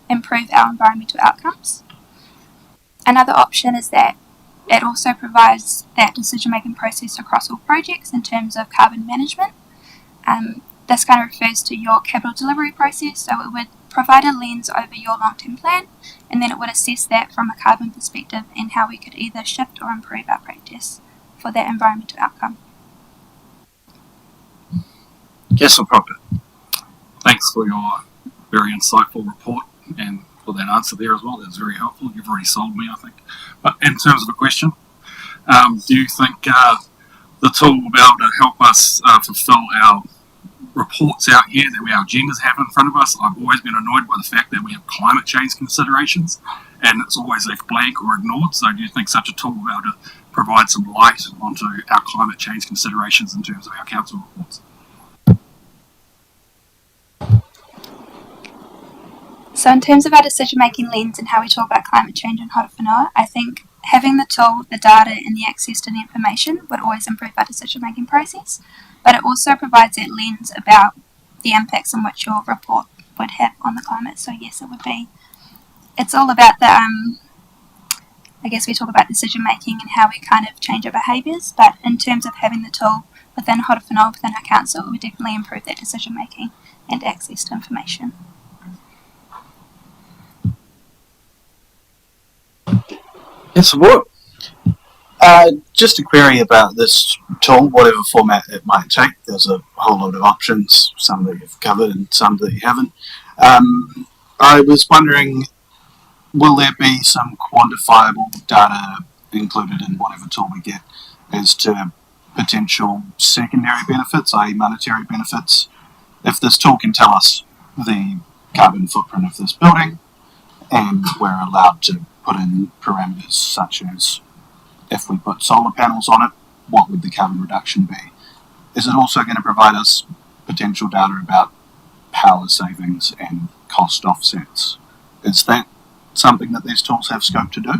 improve our environmental outcomes. Another option is that it also provides that decision-making process across all projects in terms of carbon management. This kind of refers to your capital delivery process, so it would provide a lens over your long-term plan, and then it would assess that from a carbon perspective and how we could either shift or improve our practice for that environmental outcome. Councillor Proctor. Thanks for your very insightful report and for that answer there as well. That was very helpful. You've already sold me, I think. But in terms of a question, do you think the tool will be able to help us fulfill our reports out here that our agendas have in front of us? I've always been annoyed by the fact that we have climate change considerations and it's always left blank or ignored. So do you think such a tool will be able to provide some light onto our climate change considerations in terms of our council reports? So in terms of our decision-making lens and how we talk about climate change in Horowhenua, I think having the tool, the data and the access to the information would always improve our decision-making process, but it also provides that lens about the impacts in which your report would have on the climate. So yes, it would be, it's all about the, I guess we talk about decision-making and how we kind of change our behaviours, but in terms of having the tool within Horowhenua, within our council, it would definitely improve that decision-making and access to information. Yes, what? Just a query about this tool, whatever format it might take. There's a whole lot of options, some that you've covered and some that you haven't. I was wondering, will there be some quantifiable data included in whatever tool we get as to potential secondary benefits, i.e. monetary benefits? If this tool can tell us the carbon footprint of this building, and we're allowed to put in parameters such as if we put solar panels on it, what would the carbon reduction be? Is it also going to provide us potential data about power savings and cost offsets? Is that something that these tools have scope to do?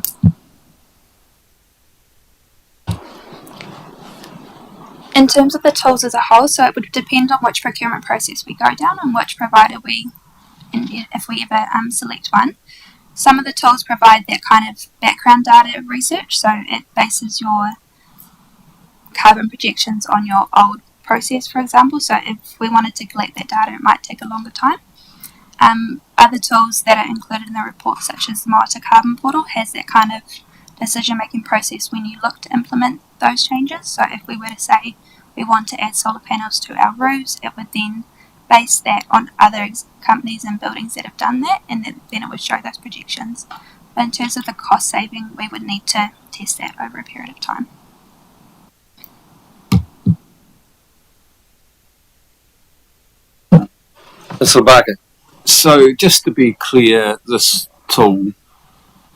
In terms of the tools as a whole, so it would depend on which procurement process we go down and which provider if we ever select one. Some of the tools provide that kind of background data research, so it bases your carbon projections on your old process, for example. So if we wanted to collect that data, it might take a longer time. Other tools that are included in the report, such as the Monitor Carbon Portal, has that kind of decision-making process when you look to implement those changes. So if we were to say we want to add solar panels to our roofs, it would then base that on other companies and buildings that have done that, and then it would show those projections. But in terms of the cost saving, we would need to test that over a period of time. Mr. Barker. So just to be clear, this tool,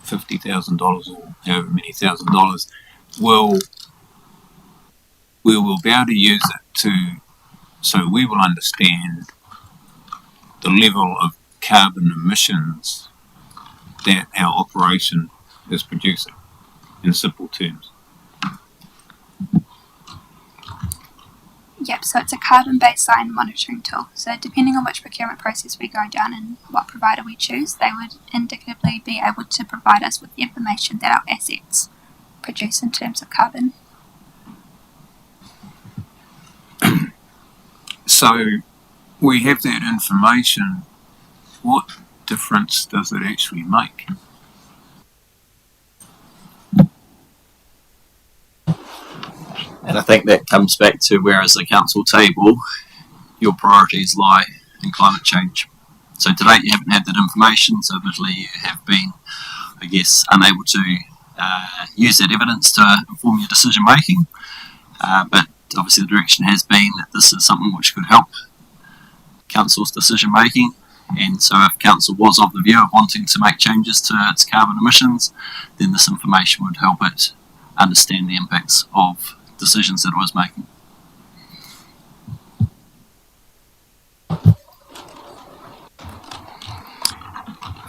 $50,000 or however many $1,000, we will be able to use it so we will understand the level of carbon emissions that our operation is producing, in simple terms. Yep, so it's a carbon baseline monitoring tool. So depending on which procurement process we go down and what provider we choose, they would indicatively be able to provide us with the information that our assets produce in terms of carbon. So we have that information. What difference does it actually make? And I think that comes back to where, as the council table, your priorities lie in climate change. So to date, you haven't had that information, so admittedly you have been, I guess, unable to use that evidence to inform your decision making. But obviously the direction has been that this is something which could help council's decision making, And so if council was of the view of wanting to make changes to its carbon emissions, then this information would help it understand the impacts of decisions that it was making.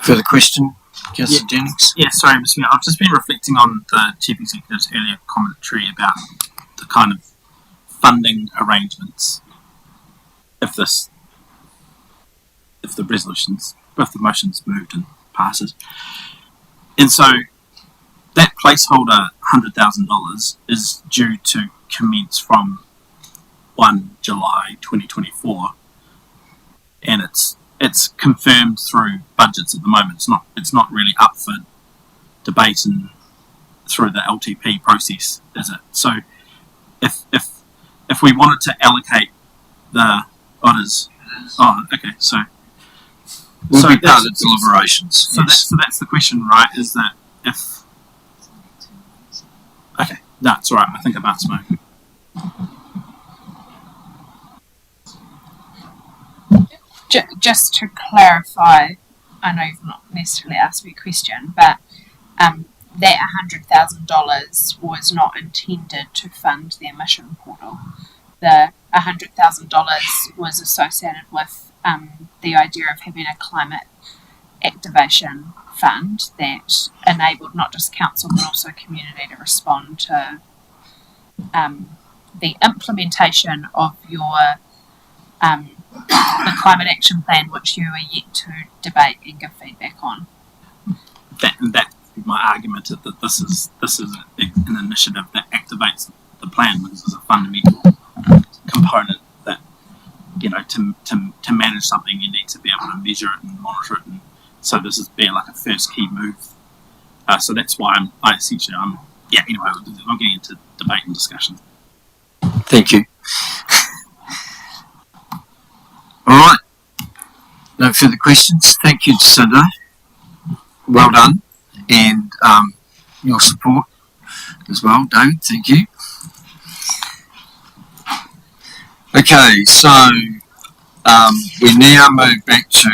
Further question, Councillor Jennings? Yeah, sorry, Mr. Mayor. I've just been reflecting on the Chief Executive's earlier commentary about the kind of funding arrangements if the motion's moved and passes. And so that placeholder $100,000 is due to commence from 1 July 2024, and it's confirmed through budgets at the moment. It's not really up for debate and through the LTP process, is it? So if we wanted to allocate the orders, so We'll be part of deliberations. So that's the question, right? Is that if that's all right. I think I've answered my. Just to clarify, I know you've not necessarily asked me a question, but that $100,000 was not intended to fund the emission portal. The $100,000 was associated with the idea of having a climate activation fund that enabled not just council but also community to respond to the implementation of your the climate action plan, which you are yet to debate and give feedback on. That my argument is that this is an initiative that activates the plan, because it's a fundamental component that, you know, to manage something you need to be able to measure it and monitor it, and so this is being like a first key move. So that's why I'm getting into debate and discussion. Thank you. All right. No further questions. Thank you, Jacinda. Well done. And your support as well, David. Thank you. Okay, so we now move back to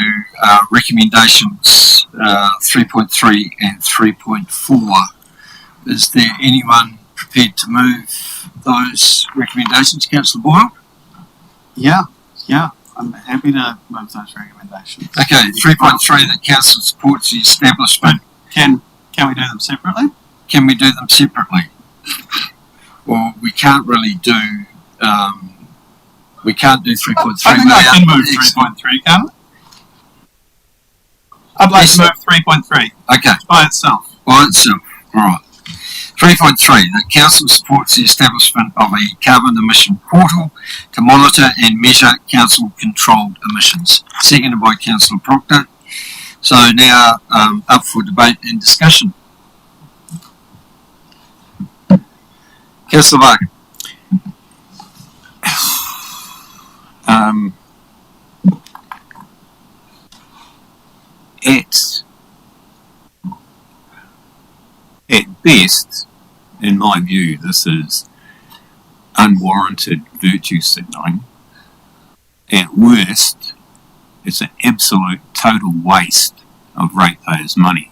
recommendations 3.3 and 3.4. Is there anyone prepared to move those recommendations, Councillor Boyle? Yeah, I'm happy to move those recommendations. Okay, 3.3, that council supports the establishment. Can we do them separately? Can we do them separately? Well, we can't really do. We can't do 3.3. I think I can move 3.3, can't I? I'd like to move 3.3. Okay. By itself. By itself. All right. 3.3, that council supports the establishment of a carbon emission portal to monitor and measure council controlled emissions. Seconded by Councillor Proctor. So now up for debate and discussion. Councillor Barker. At best, in my view, this is unwarranted virtue signalling. At worst, it's an absolute total waste of ratepayers' money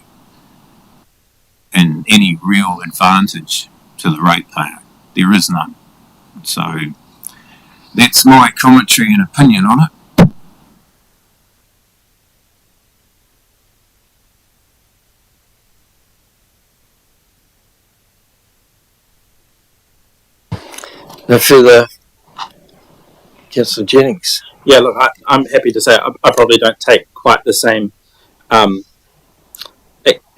and any real advantage to the ratepayer. There is none. So that's my commentary and opinion on it. No further, Councillor Jennings. Yeah, look, I'm happy to say I probably don't take quite the same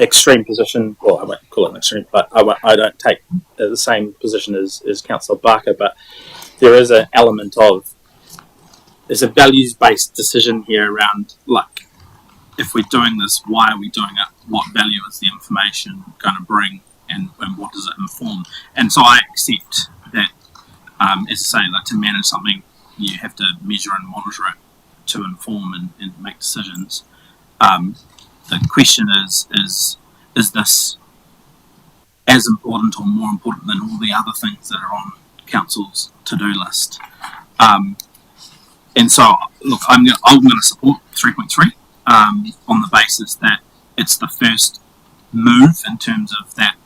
extreme position. Well, I won't call it an extreme, but I don't take the same position as Councillor Barker. But there is an element of, there's a values-based decision here around, like, if we're doing this, why are we doing it? What value is the information going to bring, and what does it inform? And so I accept that, as I say, like, to manage something, you have to measure and monitor it to inform and make decisions. The question is this as important or more important than all the other things that are on council's to-do list? And so, look, I'm going to support 3.3. on the basis that it's the first move in terms of that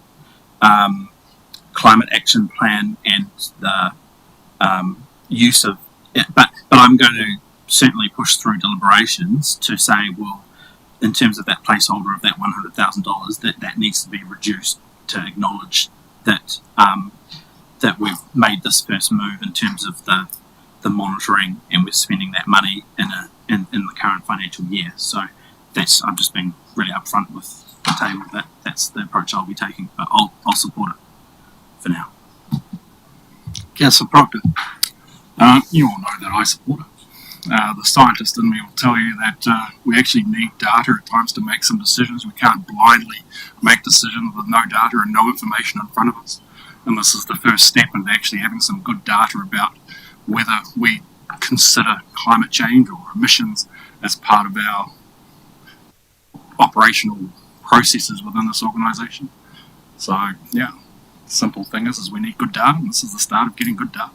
climate action plan and the use of it. But I'm going to certainly push through deliberations to say, well, in terms of that placeholder of that $100,000, that needs to be reduced to acknowledge that that we've made this first move in terms of the monitoring, and we're spending that money in the current financial year. So I'm just being really upfront with the table that that's the approach I'll be taking, but I'll support it for now. Councillor Proctor. You all know that I support it. The scientist in me will tell you that we actually need data at times to make some decisions. We can't blindly make decisions with no data and no information in front of us. And this is the first step into actually having some good data about whether we consider climate change or emissions as part of our operational processes within this organisation. So, yeah, simple thing is we need good data, and this is the start of getting good data.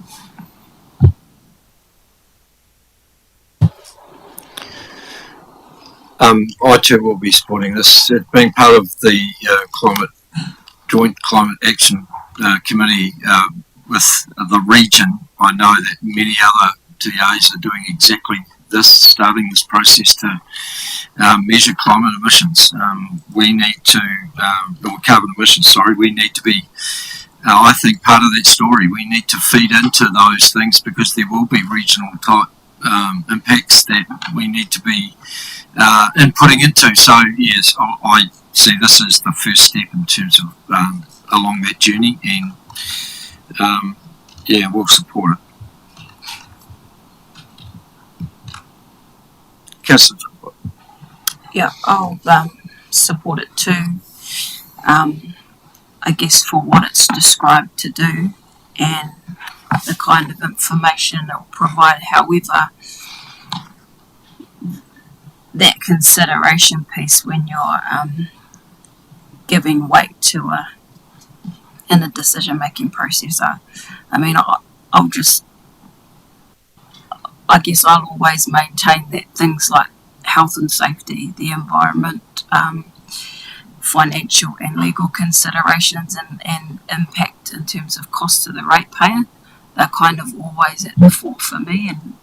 I too will be supporting this. Being part of the Joint Climate Action Committee with the region, I know that many other TAs are doing exactly this, starting this process to measure climate emissions. We need to, or carbon emissions, sorry, we need to be, I think, part of that story. We need to feed into those things because there will be regional type impacts that we need to be inputting into. So yes, I see this as the first step in terms of along that journey, and yeah, we'll support it. Councillor. Yeah, I'll support it too. I guess for what it's described to do and the kind of information it will provide. However, that consideration piece when you're giving weight to in a decision-making process, I guess I'll always maintain that things like health and safety, the environment, financial and legal considerations and impact in terms of cost to the ratepayer, they're kind of always at the fore for me. And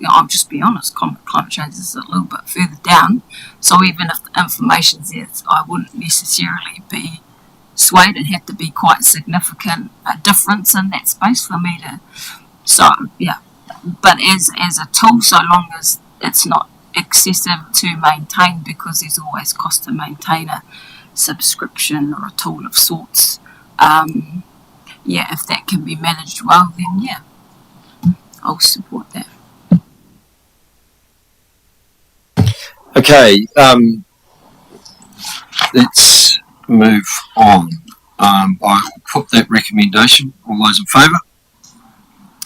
I'll just be honest, climate change is a little bit further down, so even if the information's there, I wouldn't necessarily be swayed. It'd have to be quite significant difference in that space for me to, so yeah. But as a tool, so long as it's not excessive to maintain, because there's always cost to maintain a subscription or a tool of sorts, yeah, if that can be managed well, then yeah, I'll support that. Okay, let's move on. I will put that recommendation. All those in favour?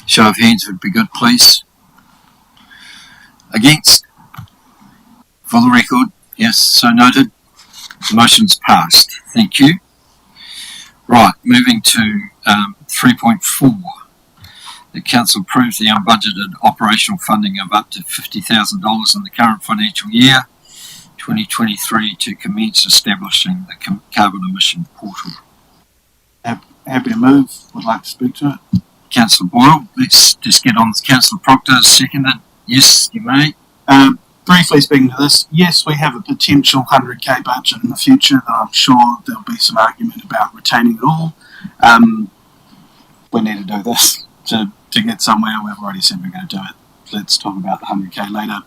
Show of hands would be good, please. Against? For the record, yes, so noted. The motion's passed. Thank you. Right, moving to 3.4. The Council approves the unbudgeted operational funding of up to $50,000 in the current financial year, 2023, to commence establishing the carbon emission portal. Happy to move. Would like to speak to it. Councillor Boyle, let's just get on with Councillor Proctor. Seconded. Yes, you may. Briefly speaking to this, yes, we have a potential 100k budget in the future that I'm sure there'll be some argument about retaining it all. We need to do this to get somewhere. We've already said we're going to do it. Let's talk about the 100k later.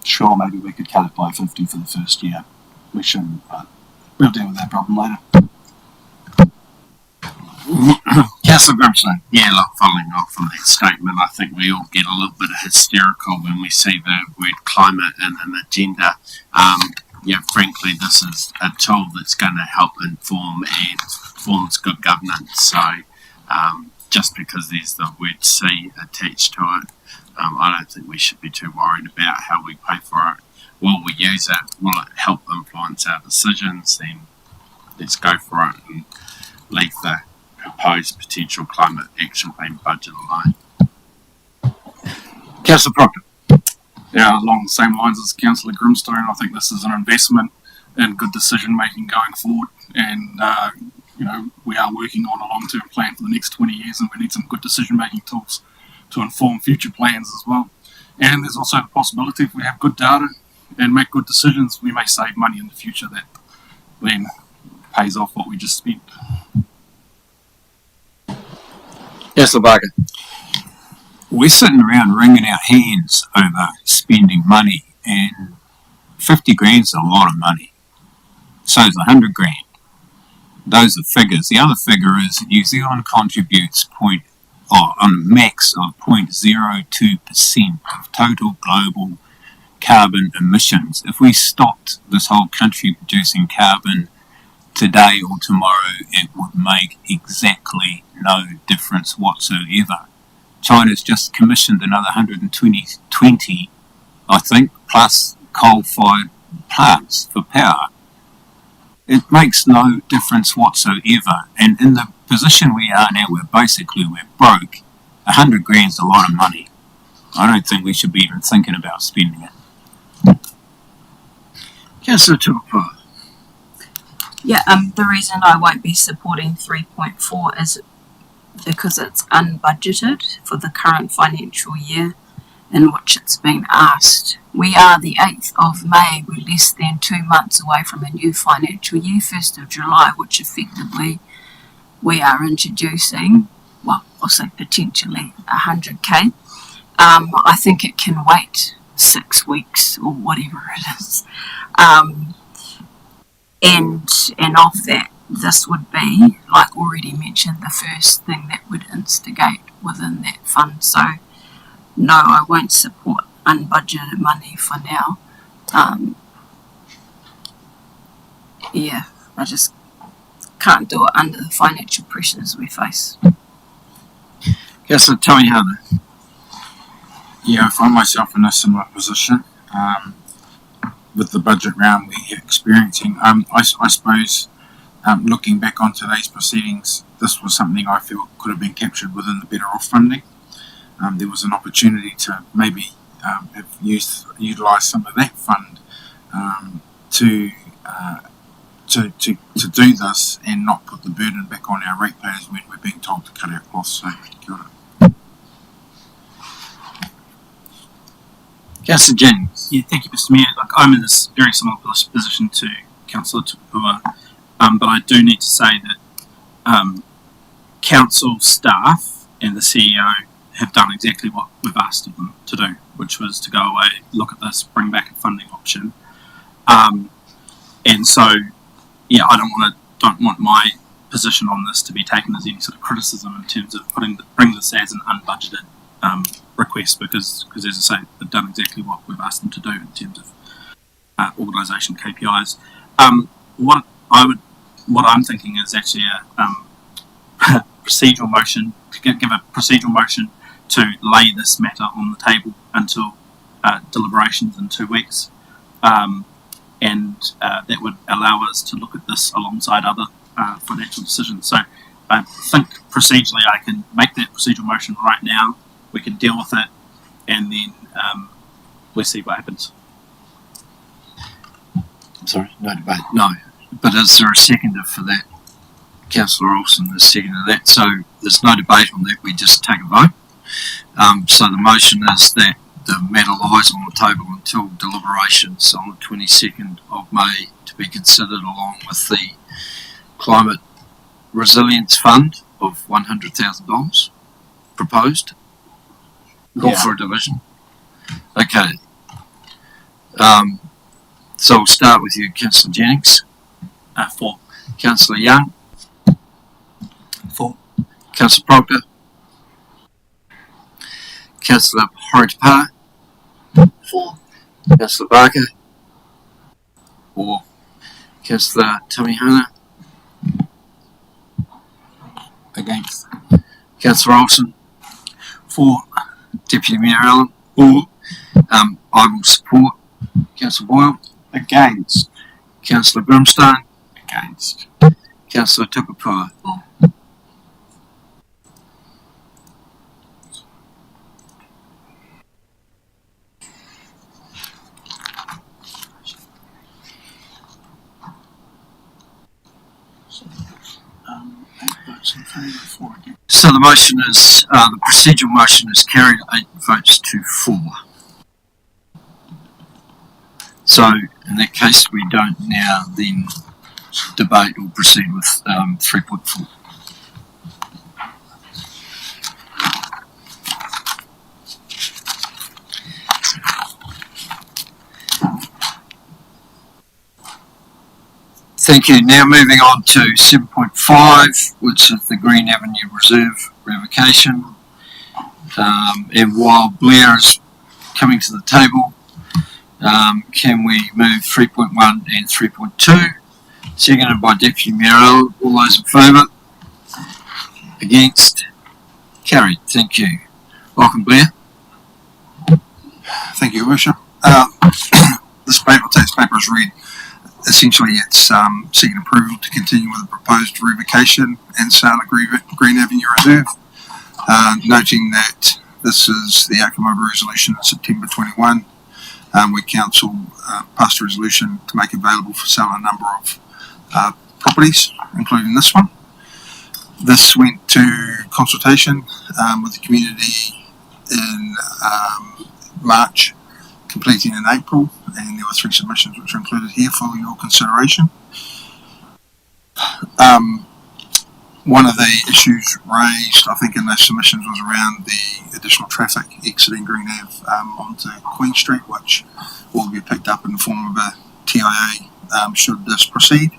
Sure, maybe we could cut it by 50 for the first year. We shouldn't, but we'll deal with that problem later. Councillor Grimstone. Yeah, look, following off from that statement, I think we all get a little bit hysterical when we see the word climate in an agenda. Yeah, frankly, this is a tool that's going to help inform and forms good governance. So just because there's the word C attached to it, I don't think we should be too worried about how we pay for it. Will we use it? Will it help influence our decisions? Then let's go for it and leave the proposed potential climate action plan budget alone. Councillor Proctor. along the same lines as Councillor Grimstone, I think this is an investment in good decision making going forward, and we are working on a long-term plan for the next 20 years, and we need some good decision making tools to inform future plans as well. And there's also the possibility, if we have good data and make good decisions, we may save money in the future that then pays off what we just spent. Councillor Barker. We're sitting around wringing our hands over spending money, and 50 grand's a lot of money. So is 100 grand. Those are figures. The other figure is that New Zealand contributes on a max of 0.02% of total global carbon emissions. If we stopped this whole country producing carbon today or tomorrow, it would make exactly no difference whatsoever. China's just commissioned another 120, I think, plus coal-fired plants for power. It makes no difference whatsoever. And in the position we are now, we're broke. 100 grand's a lot of money. I don't think we should be even thinking about spending it. Councillor Tupapa. Yeah, the reason I won't be supporting 3.4 is because it's unbudgeted for the current financial year in which it's been asked. We are the 8th of May, we're less than 2 months away from a new financial year, 1st of July, which effectively we are introducing, well, I'll say potentially 100k. I think it can wait 6 weeks or whatever it is. And of that, this would be, like already mentioned, the first thing that would instigate within that fund. So, no, I won't support unbudgeted money for now. I just can't do it under the financial pressures we face. Councillor Tawihana. Yeah, I find myself in a similar position with the budget round we're experiencing. I suppose, looking back on today's proceedings, this was something I feel could have been captured within the Better Off funding. There was an opportunity to maybe have utilised some of that fund to do this and not put the burden back on our ratepayers when we're being told to cut our costs. So, kia ora. Councillor Jennings. Yeah, thank you, Mr. Mayor. I'm in this very similar position to Councillor Tupua, but I do need to say that council staff and the CEO have done exactly what we've asked of them to do, which was to go away, look at this, bring back a funding option. And so, yeah, I don't want my position on this to be taken as any sort of criticism in terms of bring this as an unbudgeted request, because as I say, they've done exactly what we've asked them to do in terms of organisation KPIs. What I'm thinking is actually a procedural motion to give a procedural motion to lay this matter on the table until deliberations in 2 weeks, and that would allow us to look at this alongside other financial decisions. So I think procedurally I can make that procedural motion right now. We can deal with it, and then we'll see what happens. Sorry, no debate. No. But is there a seconder for that? Councillor Olsen is seconded that. So there's no debate on that. We just take a vote. So the motion is that the matter lies on the table until deliberations on the 22nd of May to be considered, along with the Climate Resilience Fund of $100,000 proposed. Call for a division. Okay. So we'll start with you, Councillor Jennings. 4. Councillor Young. 4. Councillor Proctor. Councillor Horowhenua. 4. Councillor Barker. 4. Councillor Tawihana. Against. Councillor Olsen. 4. Deputy Mayor Allen. 4. I will support. Councillor Boyle. Against. Councillor Grimstone. Against. Councillor Tupapa. votes in favour, 4 against. So the motion is, the procedural motion is carried 8 votes to 4. So in that case, we don't now then debate or proceed with 3.4. Thank you. Now moving on to 7.5, which is the Green Avenue Reserve revocation. And while Blair is coming to the table, can we move 3.1 and 3.2? Seconded by Deputy Mayor All those in favour? Against? Carried. Thank you. Welcome, Blair. Thank you, Worship. This tax paper is read. Essentially, it's seeking approval to continue with the proposed revocation and sale of Green Avenue Reserve, noting that this is the outcome of a resolution in September 21, where Council passed a resolution to make available for sale a number of properties, including this one. This went to consultation with the community in March, completing in April, and there were 3 submissions which are included here for your consideration. One of the issues raised, I think, in those submissions was around the additional traffic exiting Green Ave onto Queen Street, which will be picked up in the form of a TIA should this proceed.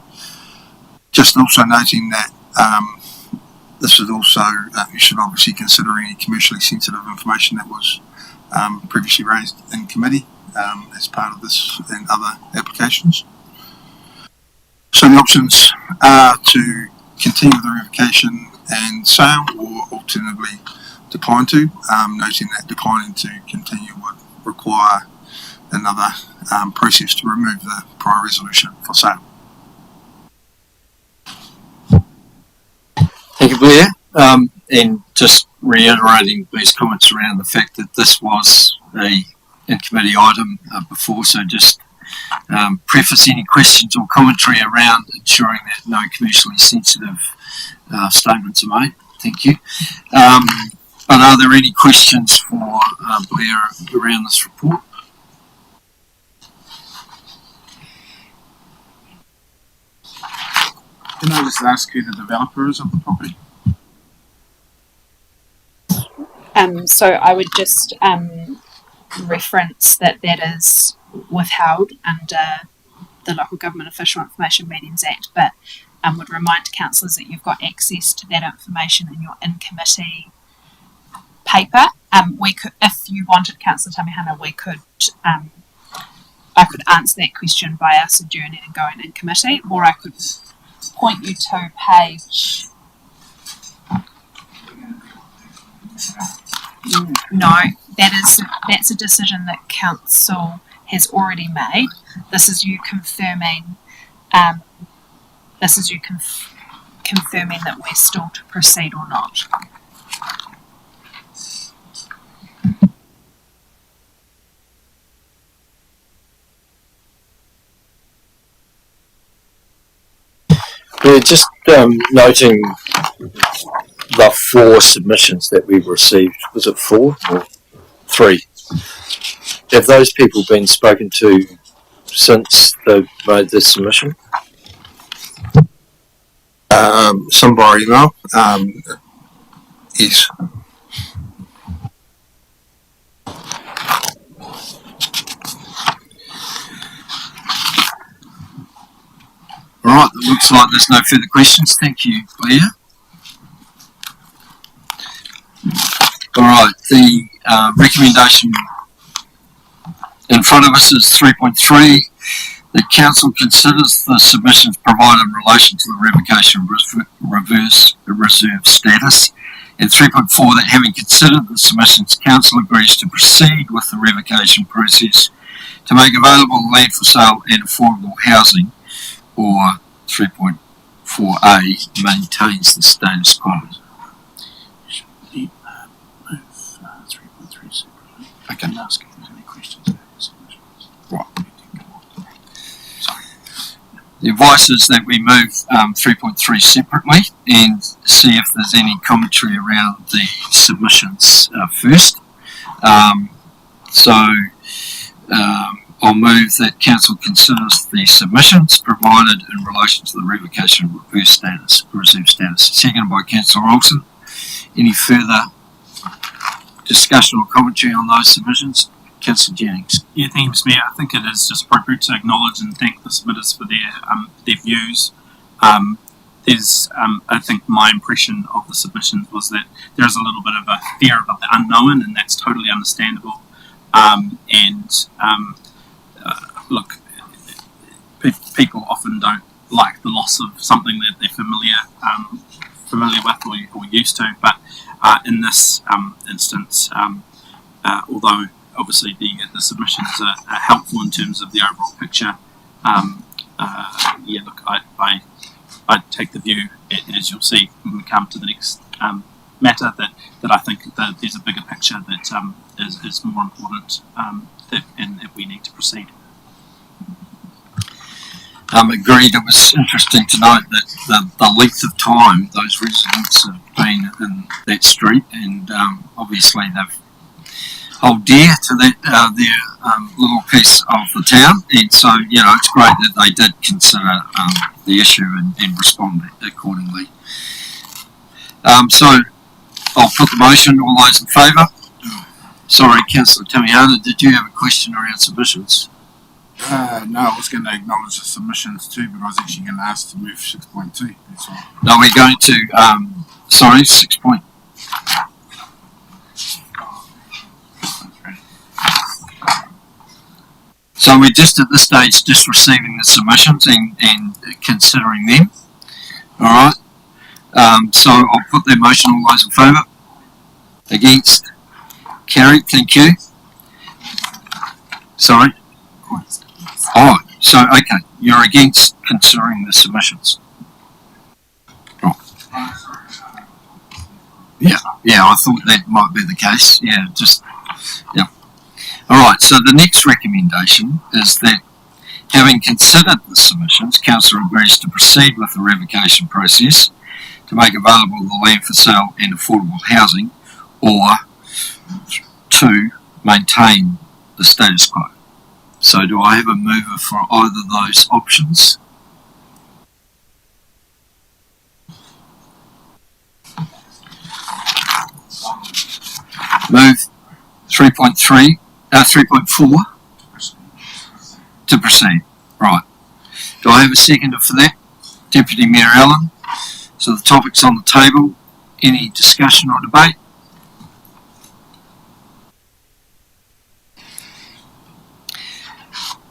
Just also noting that this is also, you should obviously consider any commercially sensitive information that was previously raised in committee as part of this and other applications. So the options are to continue the revocation and sale, or alternatively decline to, noting that declining to continue would require another process to remove the prior resolution for sale. Thank you, Blair. And just reiterating Blair's comments around the fact that this was a in-committee item before, so just preface any questions or commentary around ensuring that no commercially sensitive statements are made. Thank you. But are there any questions for Blair around this report? Can I just ask who the developer is of the property? So I would just reference that is withheld under the Local Government Official Information Meetings Act, but would remind councillors that you've got access to that information in your in-committee paper. We could, if you wanted, Councillor Tamihana, we could I could answer that question by us adjourning and going in committee, or I could point you to page. No, that's a decision that council has already made. This is you confirming. Confirming that we're still to proceed or not. Yeah, just noting the 4 submissions that we've received. Was it 4 or 3? Have those people been spoken to since they've made this submission? Some by email. Yes. All right, it looks like there's no further questions. Thank you, Blair. All right, the recommendation in front of us is 3.3. The council considers the submissions provided in relation to the revocation of reverse reserve status. And 3.4, that having considered the submissions, council agrees to proceed with the revocation process to make available land for sale and affordable housing, or 3.4a, maintains the status quo. I can ask if there's any questions about this. Right. The advice is that we move 3.3 separately and see if there's any commentary around the submissions first. I'll move that Council considers the submissions provided in relation to the revocation of reserve status. Seconded by Councillor Olsen. Any further discussion or commentary on those submissions? Councillor Jennings. Yeah, thank you, Mr. Mayor. I think it is just appropriate to acknowledge and thank the submitters for their views. I think my impression of the submission was that there is a little bit of a fear of the unknown, and that's totally understandable. Look, people often don't like the loss of something that they're familiar with or used to, but in this instance, although obviously the submissions are helpful in terms of the overall picture, I take the view, as you'll see when we come to the next matter, that I think that there's a bigger picture that is more important, and that we need to proceed. Agreed. It was interesting to note that the length of time those residents have been in that street, and obviously they've hold dear to that their little piece of the town, and so it's great that they did consider the issue and respond accordingly. So I'll put the motion. All those in favour? Sorry, Councillor Tamiana, did you have a question around submissions? No, I was going to acknowledge the submissions too, but I was actually going to ask to move 6.2. That's all. No, we're going to, 6 point. So we're just at this stage just receiving the submissions and considering them. Alright. So I'll put the motion. All those in favour? Against? Carried, thank you. Sorry? Oh, so okay, you're against considering the submissions. Right. Yeah, I thought that might be the case. Yeah. Alright, so the next recommendation is that, having considered the submissions, Council agrees to proceed with the revocation process to make available the land for sale and affordable housing, or to maintain the status quo. So do I have a mover for either of those options? Move 3.4 to proceed. Right. Do I have a seconder for that? Deputy Mayor Allen. So the topic's on the table. Any discussion or debate?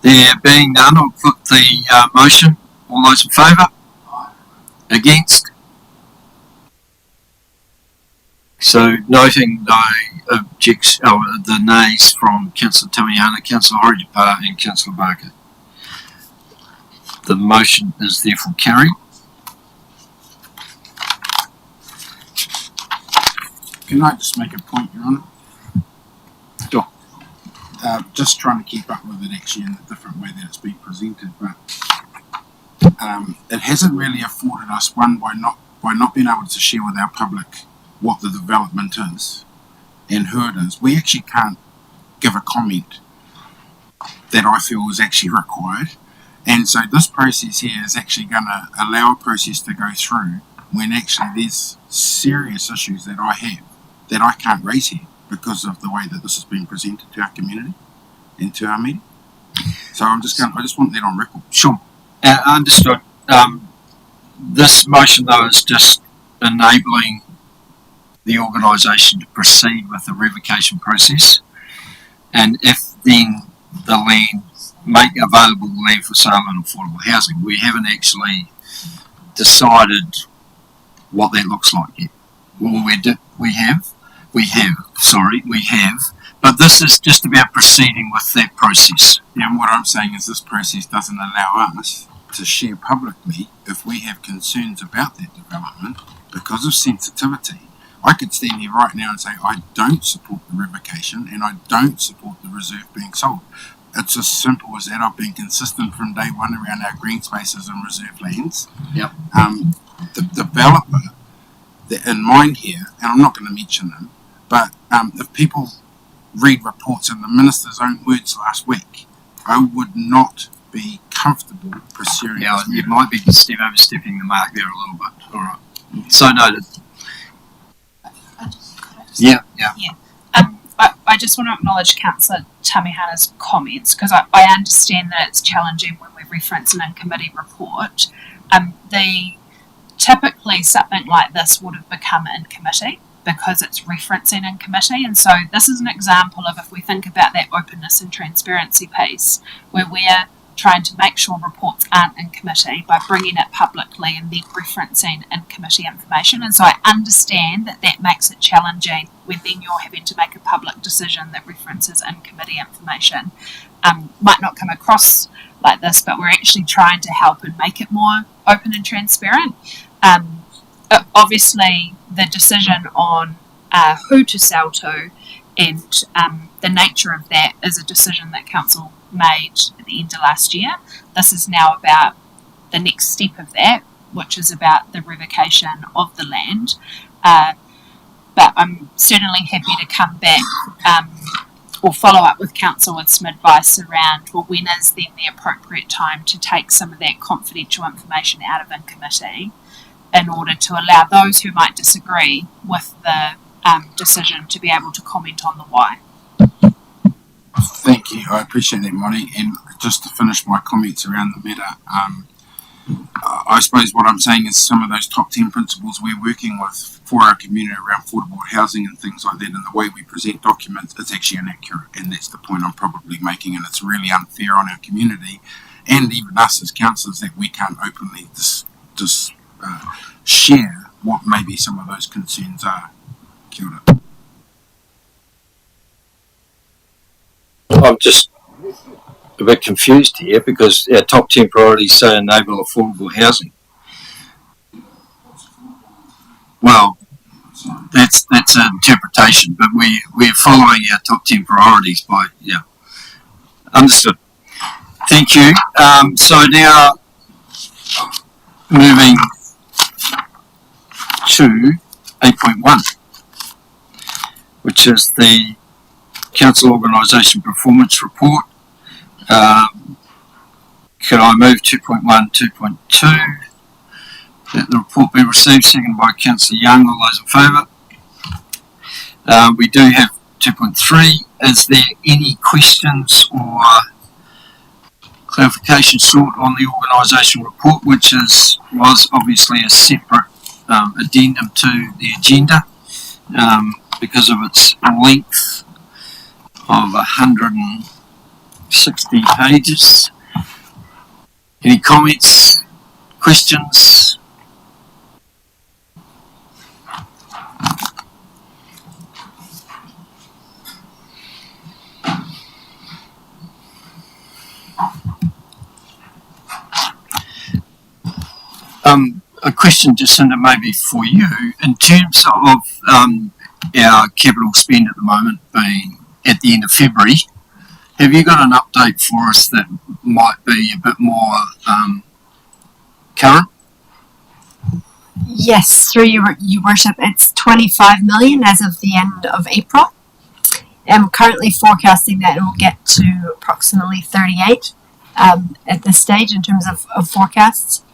There being none, I'll put the motion. All those in favour? Against? So, noting the nays from Councillor Tamiana, Councillor Horowhenua and Councillor Barker. The motion is therefore carried. Can I just make a point, Your Honour? Sure. Just trying to keep up with it actually in a different way that it's been presented, but it hasn't really afforded us, one, by not being able to share with our public what the development is and who it is. We actually can't give a comment that I feel is actually required, and so this process here is actually going to allow a process to go through when actually there's serious issues that I have that I can't raise here because of the way that this has been presented to our community and to our meeting. So I just want that on record. Sure. Understood. This motion though is just enabling the organisation to proceed with the revocation process, and if then the land, make available the land for sale and affordable housing. We haven't actually decided what that looks like yet. Well, we have, but this is just about proceeding with that process. Yeah, and what I'm saying is this process doesn't allow us to share publicly if we have concerns about that development because of sensitivity. I could stand here right now and say I don't support the revocation and I don't support the reserve being sold, it's as simple as that. I've been consistent from day one around our green spaces and reserve lands. Yep. The developer in mind here, and I'm not going to mention them, but if people read reports in the minister's own words last week, I would not be comfortable pursuing. Yeah, you might be overstepping the mark there a little bit. All right. So noted. Yeah. I just want to acknowledge Councillor Tamihana's comments because I understand that it's challenging when we reference an in-committee report. Typically something like this would have become in committee because it's referencing in committee, and so this is an example of if we think about that openness and transparency piece where we're trying to make sure reports aren't in committee by bringing it publicly and then referencing in committee information. And so I understand that that makes it challenging when then you're having to make a public decision that references in committee information. Might not come across like this, but we're actually trying to help and make it more open and transparent. Obviously the decision on who to sell to and the nature of that is a decision that council made at the end of last year. This is now about the next step of that, which is about the revocation of the land. But I'm certainly happy to come back or follow up with council with some advice around, well, when is then the appropriate time to take some of that confidential information out of in committee in order to allow those who might disagree with the decision to be able to comment on the why. Thank you. I appreciate that, Monty. And just to finish my comments around the matter, I suppose what I'm saying is some of those top 10 principles we're working with for our community around affordable housing and things like that, and the way we present documents is actually inaccurate. And that's the point I'm probably making, and it's really unfair on our community and even us as councillors that we can't openly share what maybe some of those concerns are. Kia ora. I'm just a bit confused here because our top 10 priorities say enable affordable housing. Well, that's an interpretation, but we're following our top 10 priorities by, yeah. Understood. Thank you. So now moving to 8.1, which is the Council Organisation Performance Report. Could I move 2.1, 2.2? That the report be received, seconded by Councillor Young. All those in favour? We do have 2.3. Is there any questions or clarification sought on the organisation report, which was obviously a separate addendum to the agenda because of its length of 160 pages. Any comments, questions? A question, Jacinda, maybe for you, in terms of our capital spend at the moment being at the end of February, have you got an update for us that might be a bit more current? Yes, through your worship, it's 25 million as of the end of April. I'm currently forecasting that it will get to approximately 38 at this stage in terms of forecasts.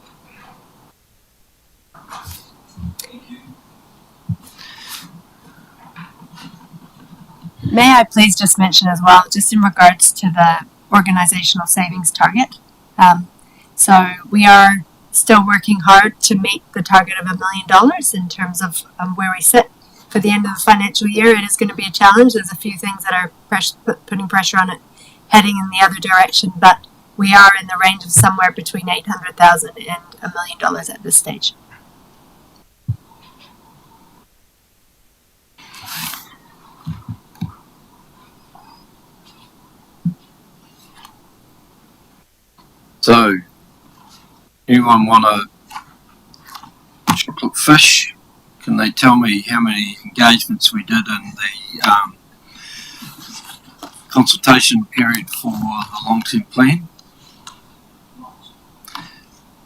May I please just mention as well, just in regards to the organisational savings target. So we are still working hard to meet the target of $1 million in terms of where we sit for the end of the financial year. It is going to be a challenge. There's a few things that are putting pressure on it heading in the other direction, but we are in the range of somewhere between $800,000 and $1 million at this stage. So, anyone want a chocolate fish? Can they tell me how many engagements we did in the consultation period for the long-term plan.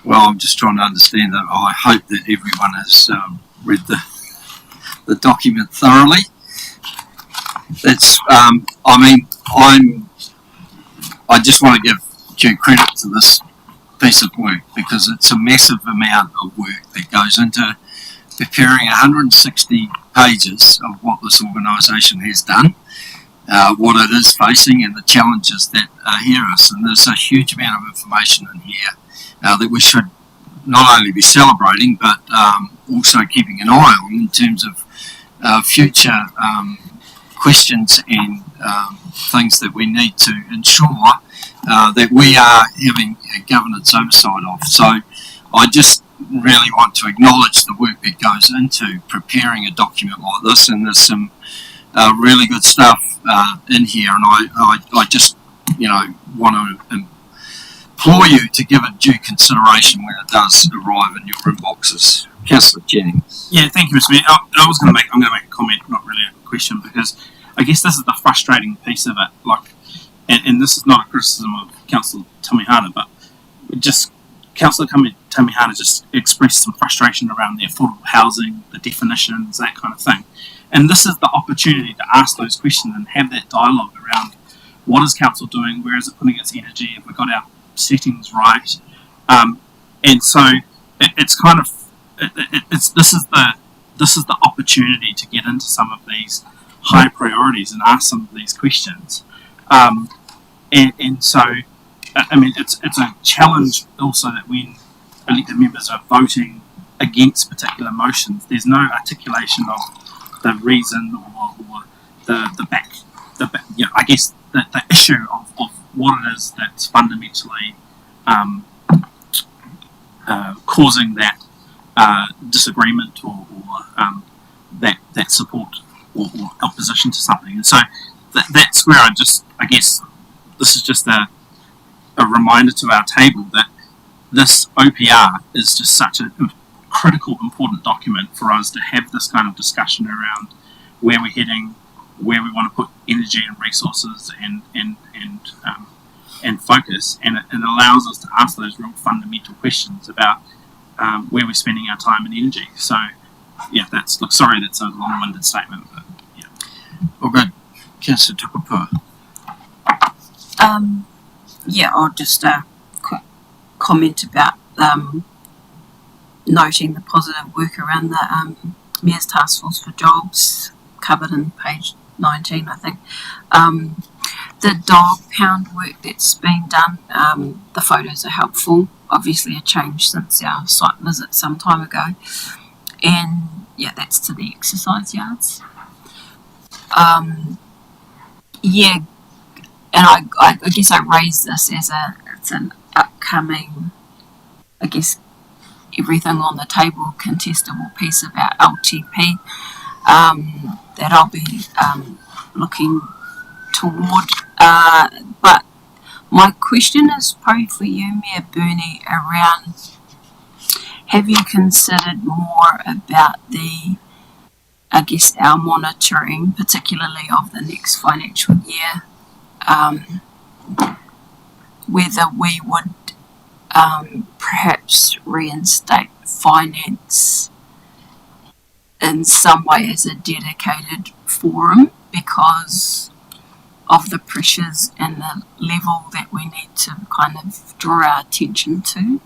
Well, I'm just trying to understand that. I hope that everyone has read the document thoroughly. That's, I just want to give due credit to this piece of work because it's a massive amount of work that goes into preparing 160 pages of what this organisation has done, what it is facing and the challenges that are here us. And there's a huge amount of information in here that we should not only be celebrating but also keeping an eye on in terms of future questions and things that we need to ensure that we are having a governance oversight of. So I just really want to acknowledge the work that goes into preparing a document like this, and there's some really good stuff in here, and I just want to implore you to give it due consideration when it does arrive in your inboxes. Councillor Jennings. Yeah, thank you, Mr. Mayor. I'm going to make a comment, not really a question, because I guess this is the frustrating piece of it. And this is not a criticism of Councillor Tamihana, but just Councillor Tamihana just expressed some frustration around the affordable housing, the definitions, that kind of thing. And this is the opportunity to ask those questions and have that dialogue around what is council doing, where is it putting its energy, have we got our settings right? And so it's kind of this is the opportunity to get into some of these high priorities and ask some of these questions. And so, I mean, it's a challenge also that when elected members are voting against particular motions, there's no articulation of the reason or the back, I guess the issue of what it is that's fundamentally causing that disagreement or that support or opposition to something. And so that's where I guess this is just a reminder to our table that this OPR is just such a critical, important document for us to have this kind of discussion around where we're heading, where we want to put energy and resources and focus, and it allows us to ask those real fundamental questions about where we're spending our time and energy. So, yeah, sorry that's a long-winded statement, but yeah. Well, good. Councillor Tukapua. I'll just quick comment about noting the positive work around the Mayor's Task Force for Jobs, covered in page 19, I think. The dog pound work that's been done, the photos are helpful. Obviously a change since our site visit some time ago. And yeah, that's to the exercise yards. And I guess I raised this as it's an upcoming, I guess, everything on the table contestable piece about LTP that I'll be looking toward. But my question is probably for you, Mayor Burney, around have you considered more about our monitoring, particularly of the next financial year, whether we would perhaps reinstate finance in some way as a dedicated forum because of the pressures and the level that we need to kind of draw our attention to.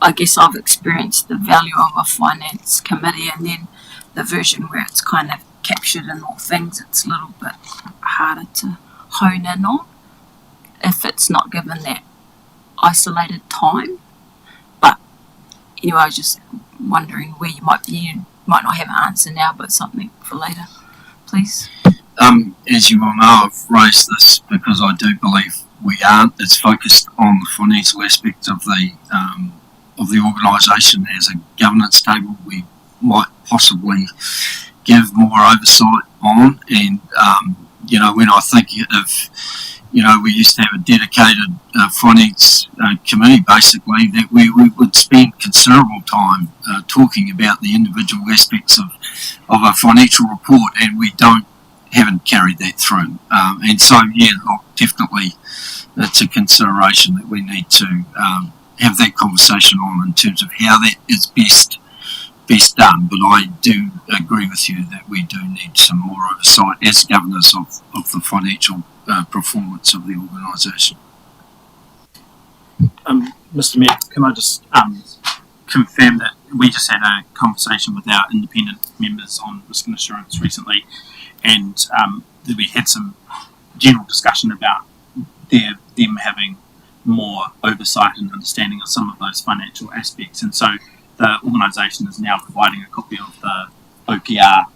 I guess I've experienced the value of a finance committee, and then the version where it's kind of captured in all things, it's a little bit harder to hone in on if it's not given that isolated time. But anyway, I was just wondering where you might be. You might not have an answer now, but something for later, please. As you will know, I've raised this because I do believe we aren't. It's focused on the financial aspect of the organisation as a governance table. We might possibly give more oversight on, and when I think of, we used to have a dedicated finance committee, basically, that we would spend considerable time talking about the individual aspects of a financial report, and we don't haven't carried that through. And so, yeah, look, definitely it's a consideration that we need to have that conversation on in terms of how that is best done. But I do agree with you that we do need some more oversight as governors of the financial performance of the organisation. Mr. Mayor, can I just confirm that we just had a conversation with our independent members on risk and assurance recently, and that we had some general discussion about them having more oversight and understanding of some of those financial aspects, and so the organisation is now providing a copy of the OPR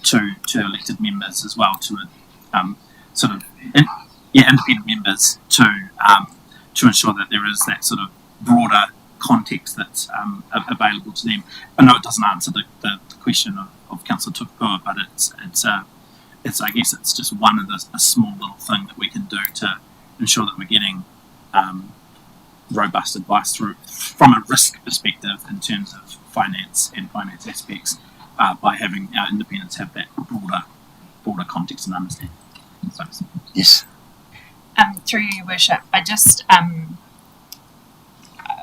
to elected members as well, to independent members to ensure that there is that sort of broader context that's available to them. I know it doesn't answer the question of Councillor Tukapua, but it's I guess it's just one of a small little thing that we can do to ensure that we're getting robust advice from a risk perspective in terms of finance and finance aspects, by having our independents have that broader context and understanding. So, yes. Through you, Your Worship, I just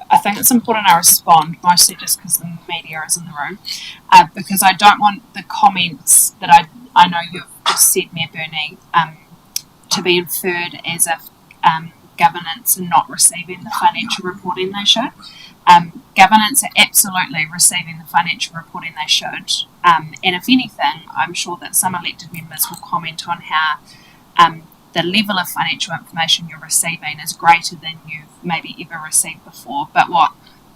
I think it's important I respond, mostly just because the media is in the room, because I don't want the comments that I know you've just said, Mayor Burney, to be inferred as if governance are not receiving the financial reporting they should. Governance are absolutely receiving the financial reporting they should, and if anything, I'm sure that some elected members will comment on how the level of financial information you're receiving is greater than you've maybe ever received before. But what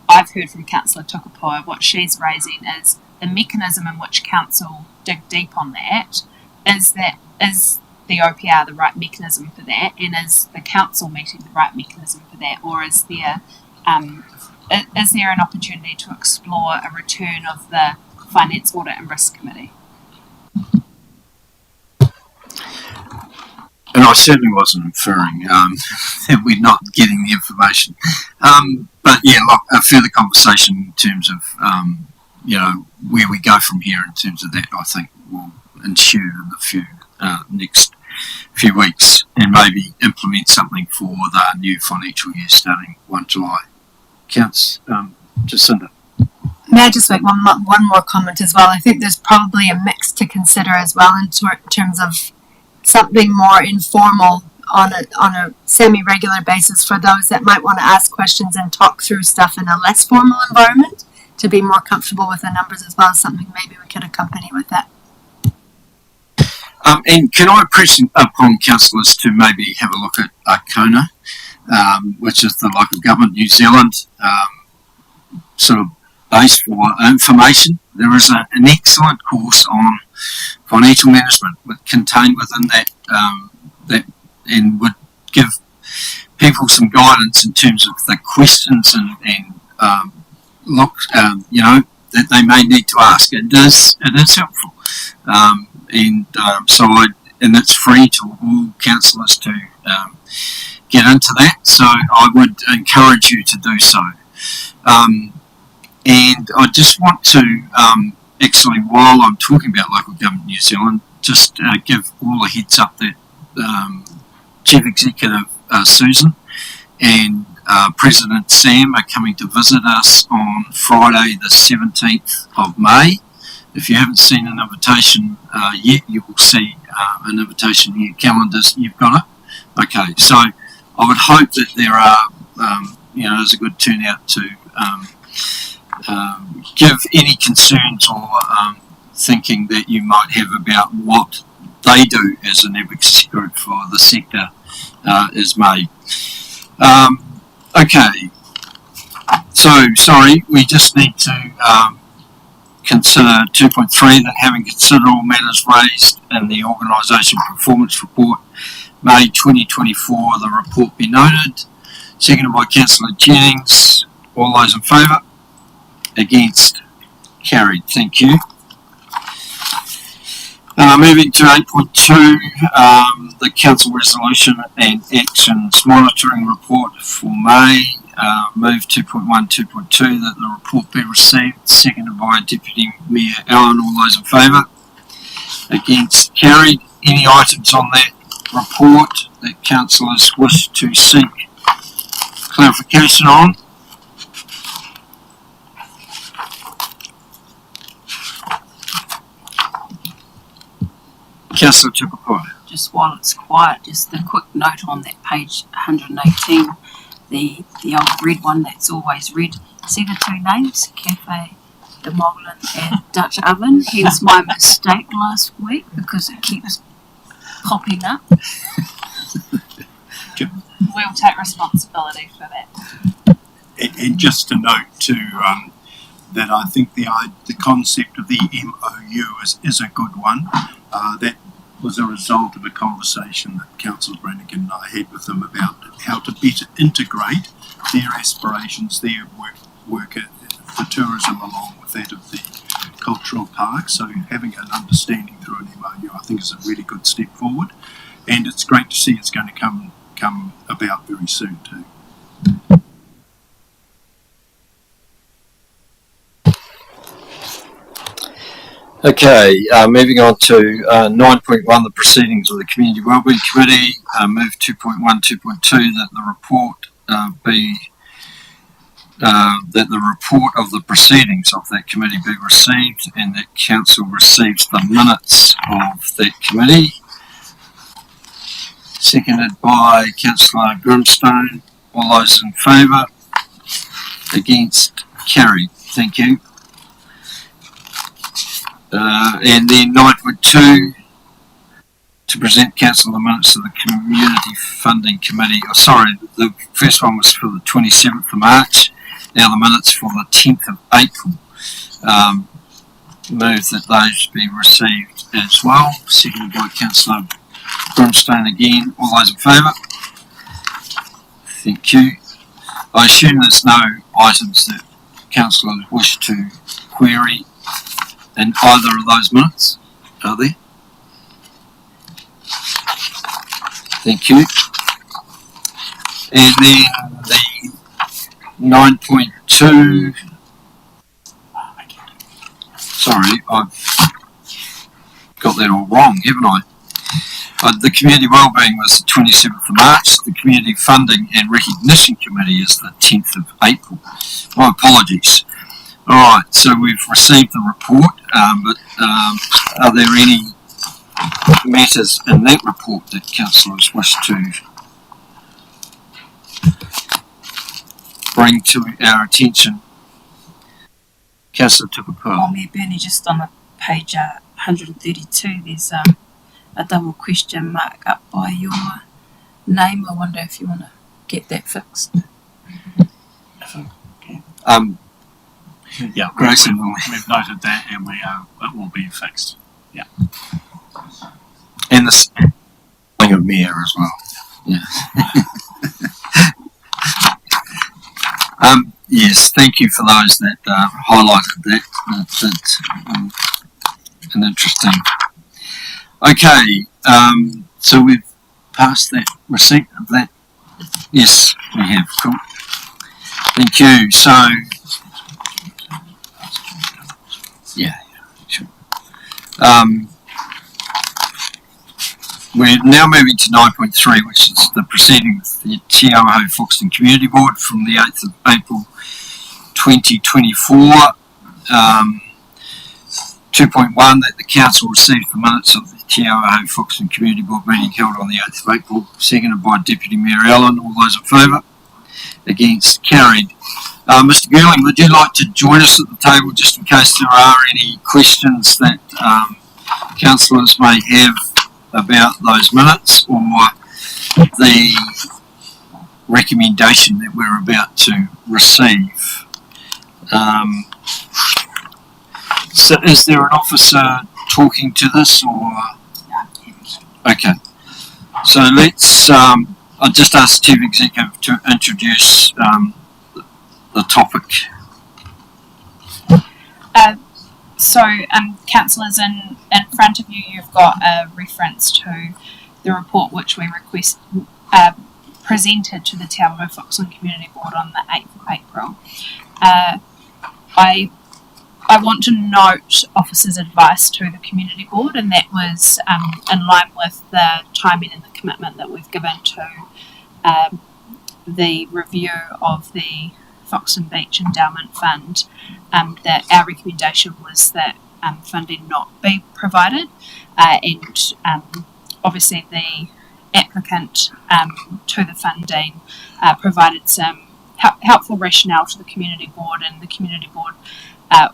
I've heard from Councillor Tukapua, what she's raising is the mechanism in which Council dig deep on that. Is the OPR the right mechanism for that, and is the Council meeting the right mechanism for that, or is there an opportunity to explore a return of the Finance Audit and Risk Committee? And I certainly wasn't inferring that we're not getting the information. But yeah, look, a further conversation in terms of, where we go from here in terms of that, I think will ensue in the next few weeks, and maybe implement something for the new financial year starting 1 July. Jacinda. May I just make one more comment as well? I think there's probably a mix to consider as well in terms of something more informal on a semi-regular basis for those that might want to ask questions and talk through stuff in a less formal environment, to be more comfortable with the numbers as well, something maybe we could accompany with that. And can I press upon councillors to maybe have a look at Arcona, which is the local government New Zealand sort of base for information. There is an excellent course on financial management contained within that, and would give people some guidance in terms of the questions and that they may need to ask. It is helpful, and it's free to all councillors to get into that. So I would encourage you to do so. And I just want to actually, while I'm talking about local government New Zealand, just give all a heads up that Chief Executive Susan and President Sam are coming to visit us on Friday the 17th of May. If you haven't seen an invitation yet, you will see an invitation in your calendars. You've got it? Okay, so I would hope that there are, there's a good turnout to give any concerns or thinking that you might have about what they do as an advocacy group for the sector is made. Okay, so sorry, we just need to consider 2.3, that having considered all matters raised in the organisation performance report May 2024, the report be noted. Seconded by Councillor Jennings. All those in favour? Against? Carried. Thank you. Moving to 8.2, the Council Resolution and Actions Monitoring Report for May. Move 2.1, 2.2, that the report be received. Seconded by Deputy Mayor Allen. All those in favour? Against? Carried. Any items on that report that councillors wish to seek clarification on? Councillor Tupapai. Just while it's quiet, just a quick note on that page 118, the old red one that's always red. See the two names, Cafe de Moglin and Dutch Oven? Hence my mistake last week because it keeps popping up. We'll take responsibility for that. And just to note too, that I think the concept of the MOU is a good one. That was a result of a conversation that Councillor Brannigan and I had with them about how to better integrate their aspirations, their work for tourism along with that of the cultural park. So having an understanding through an MOU I think is a really good step forward, and it's great to see it's going to come about very soon too. Okay, moving on to 9.1, the proceedings of the Community Wellbeing Committee. Move 2.1, 2.2 that the report that the report of the proceedings of that committee be received, and that council receives the minutes of that committee. Seconded by Councillor Grimstone. All those in favour? Against? Carried. Thank you. And then 9.2, to present council the minutes of the Community Funding Committee. Oh, sorry, the first one was for the 27th of March. Now the minutes for the 10th of April. Move that those be received as well. Seconded by Councillor Grimstone again. All those in favour? Thank you. I assume there's no items that councillors wish to query in either of those minutes, are there? Thank you. And then the 9.2, sorry, I've got that all wrong, haven't I? The Community Wellbeing was the 27th of March, the Community Funding and Recognition Committee is the 10th of April. My apologies. Alright, so we've received the report, but are there any matters in that report that councillors wish to bring to our attention? Councillor Tupapai. Me, Bernie, just on the page 132, there's a double question mark up by your name. I wonder if you want to get that fixed. Yeah, Grayson, we've noted that, and it will be fixed. Yeah. And the thing of mayor as well. Yeah. Yes, thank you for those that highlighted that. That's an interesting. Okay, so we've passed that receipt of that. Yes, we have. Cool. Thank you. So. Yeah, sure. We're now moving to 9.3, which is the proceedings of the Te Awaho Foxton Community Board from the 8th of April 2024. 2.1, that the council receives the minutes of the Te Awaho Foxton Community Board meeting held on the 8th of April, seconded by Deputy Mayor Allen. All those in favour? Against? Carried. Mr. Gerling, would you like to join us at the table just in case there are any questions that councillors may have about those minutes or the recommendation that we're about to receive? So is there an officer talking to this or? Okay. So let's, I'll just ask Chief Executive to introduce the topic. Councillors, in front of you, you've got a reference to the report which we presented to the Te Awaho Foxton Community Board on the 8th of April. I want to note officers' advice to the community board, and that was in line with the timing and the commitment that we've given to the review of the Foxton Beach Endowment Fund. That our recommendation was that funding not be provided, and obviously the applicant to the funding provided some helpful rationale to the community board, and the community board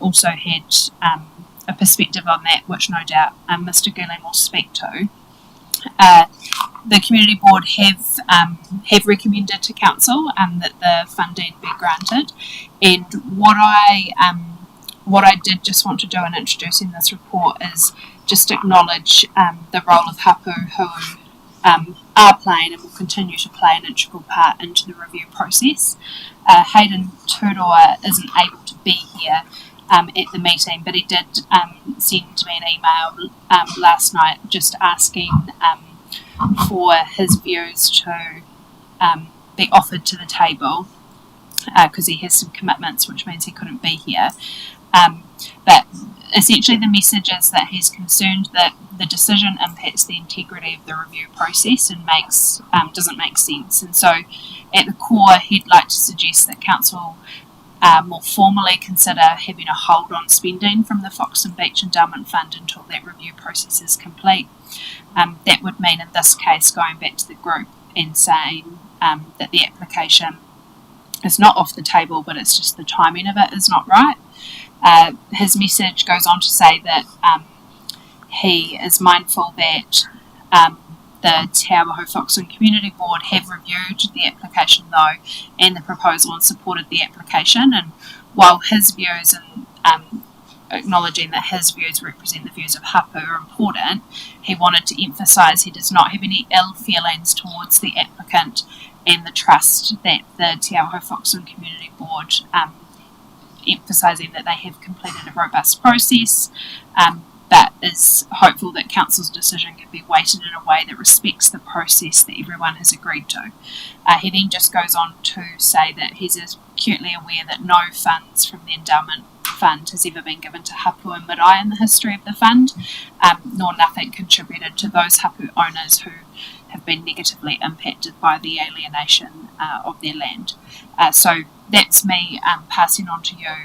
also had a perspective on that, which no doubt Mr. Gillen will speak to. The community board have recommended to council that the funding be granted, and what I did just want to do in introducing this report is just acknowledge the role of hapu, who are playing and will continue to play an integral part into the review process. Hayden Turoa isn't able to be here at the meeting, but he did send me an email last night just asking for his views to be offered to the table, because he has some commitments, which means he couldn't be here. But essentially the message is that he's concerned that the decision impacts the integrity of the review process and doesn't make sense. And so at the core, he'd like to suggest that council more formally consider having a hold on spending from the Foxton Beach Endowment Fund until that review process is complete. That would mean in this case going back to the group and saying that the application is not off the table, but it's just the timing of it is not right. His message goes on to say that he is mindful that the Te Awaho Foxton Community Board have reviewed the application though and the proposal and supported the application, and while his views and acknowledging that his views represent the views of hapu are important, he wanted to emphasise he does not have any ill feelings towards the applicant and the trust that the Te Awaho Foxton Community Board emphasising that they have completed a robust process, but is hopeful that council's decision can be weighted in a way that respects the process that everyone has agreed to. He then just goes on to say that he's acutely aware that no funds from the endowment fund has ever been given to hapu and marae in the history of the fund, nor nothing contributed to those hapu owners who have been negatively impacted by the alienation of their land. So that's me passing on to you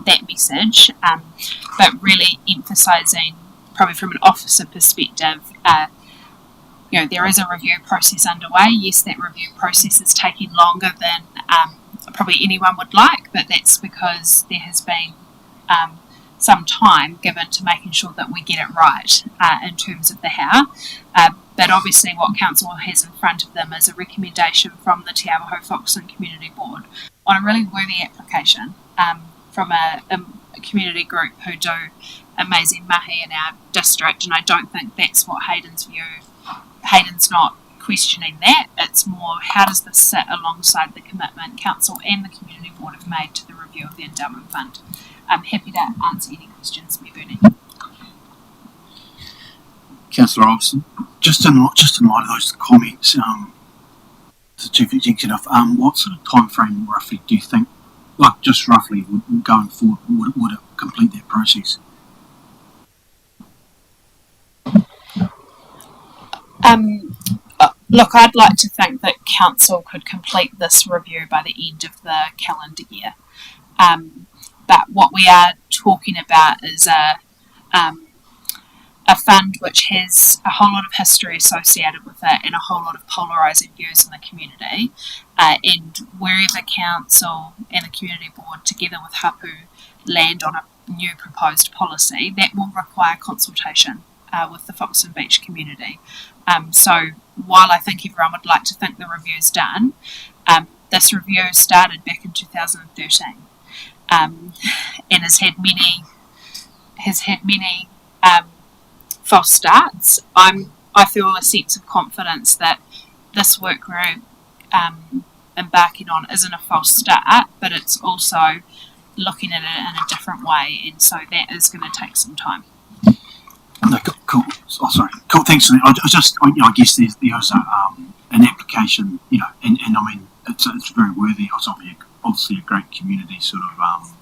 that message, but really emphasising, probably from an officer perspective, there is a review process underway. Yes, that review process is taking longer than probably anyone would like, but that's because there has been some time given to making sure that we get it right in terms of the how. But obviously what council has in front of them is a recommendation from the Te Awaho Foxton Community Board on a really worthy application from a community group who do amazing mahi in our district, and I don't think that's what Hayden's view. Hayden's not questioning that, it's more how does this sit alongside the commitment council and the community board have made to the review of the endowment fund. I'm happy to answer any questions, me Bernie. Councillor Olsen, just in light of those comments, the Chief Executive, what sort of time frame roughly do you think, like just roughly going forward, would it complete that process? Look, I'd like to think that council could complete this review by the end of the calendar year. But what we are talking about is a fund which has a whole lot of history associated with it and a whole lot of polarising views in the community. And wherever council and the community board, together with hapu, land on a new proposed policy, that will require consultation with the Foxton Beach community. So while I think everyone would like to think the review's done, this review started back in 2013 and has had many false starts. I feel a sense of confidence that this work we're embarking on isn't a false start, but it's also looking at it in a different way, and so that is going to take some time. No, cool. Oh, sorry. Cool. Thanks for that. I guess there's an application, and I mean it's very worthy. It's obviously a great community sort of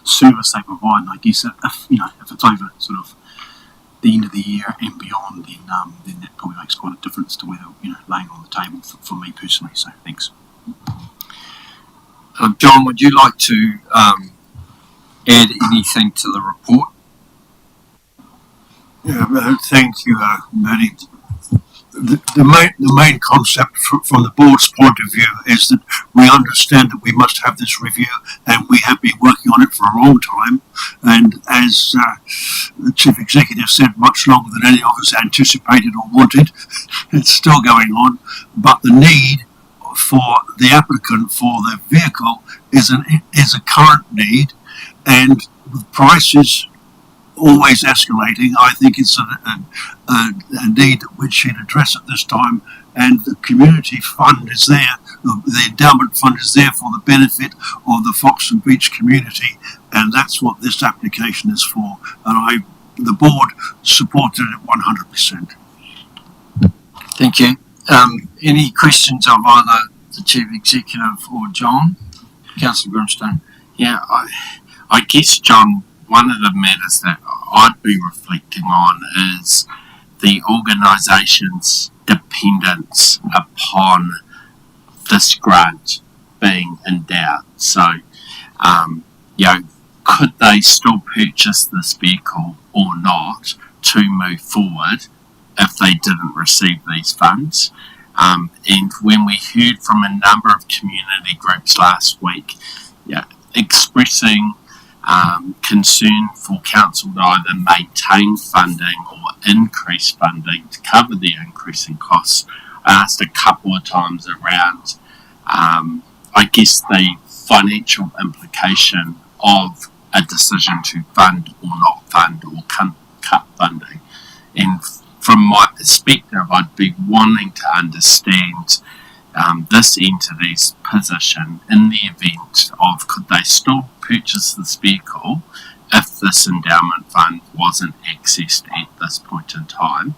service they provide. And I guess if it's over sort of the end of the year and beyond, then that probably makes quite a difference to whether laying on the table for me personally. So thanks. John, would you like to add anything to the report? Yeah, thank you, Bernie. The main concept from the board's point of view is that we understand that we must have this review, and we have been working on it for a long time. And as the Chief Executive said, much longer than any of us anticipated or wanted, it's still going on. But the need for the applicant for the vehicle is a current need, and with prices always escalating, I think it's a need that we should address at this time. And the community fund is there, the endowment fund is there for the benefit of the Foxton Beach community, and that's what this application is for. And the board supported it 100%. Thank you. Any questions of either the Chief Executive or John? Councillor Grimstone. Yeah, I guess, John, one of the matters that I'd be reflecting on is the organisation's dependence upon this grant being endowed. So, could they still purchase this vehicle or not to move forward if they didn't receive these funds? And when we heard from a number of community groups last week, expressing concern for council to either maintain funding or increase funding to cover the increasing costs. I asked a couple of times around, I guess, the financial implication of a decision to fund or not fund or cut funding. And from my perspective, I'd be wanting to understand this entity's position in the event of could they still purchase this vehicle if this endowment fund wasn't accessed at this point in time.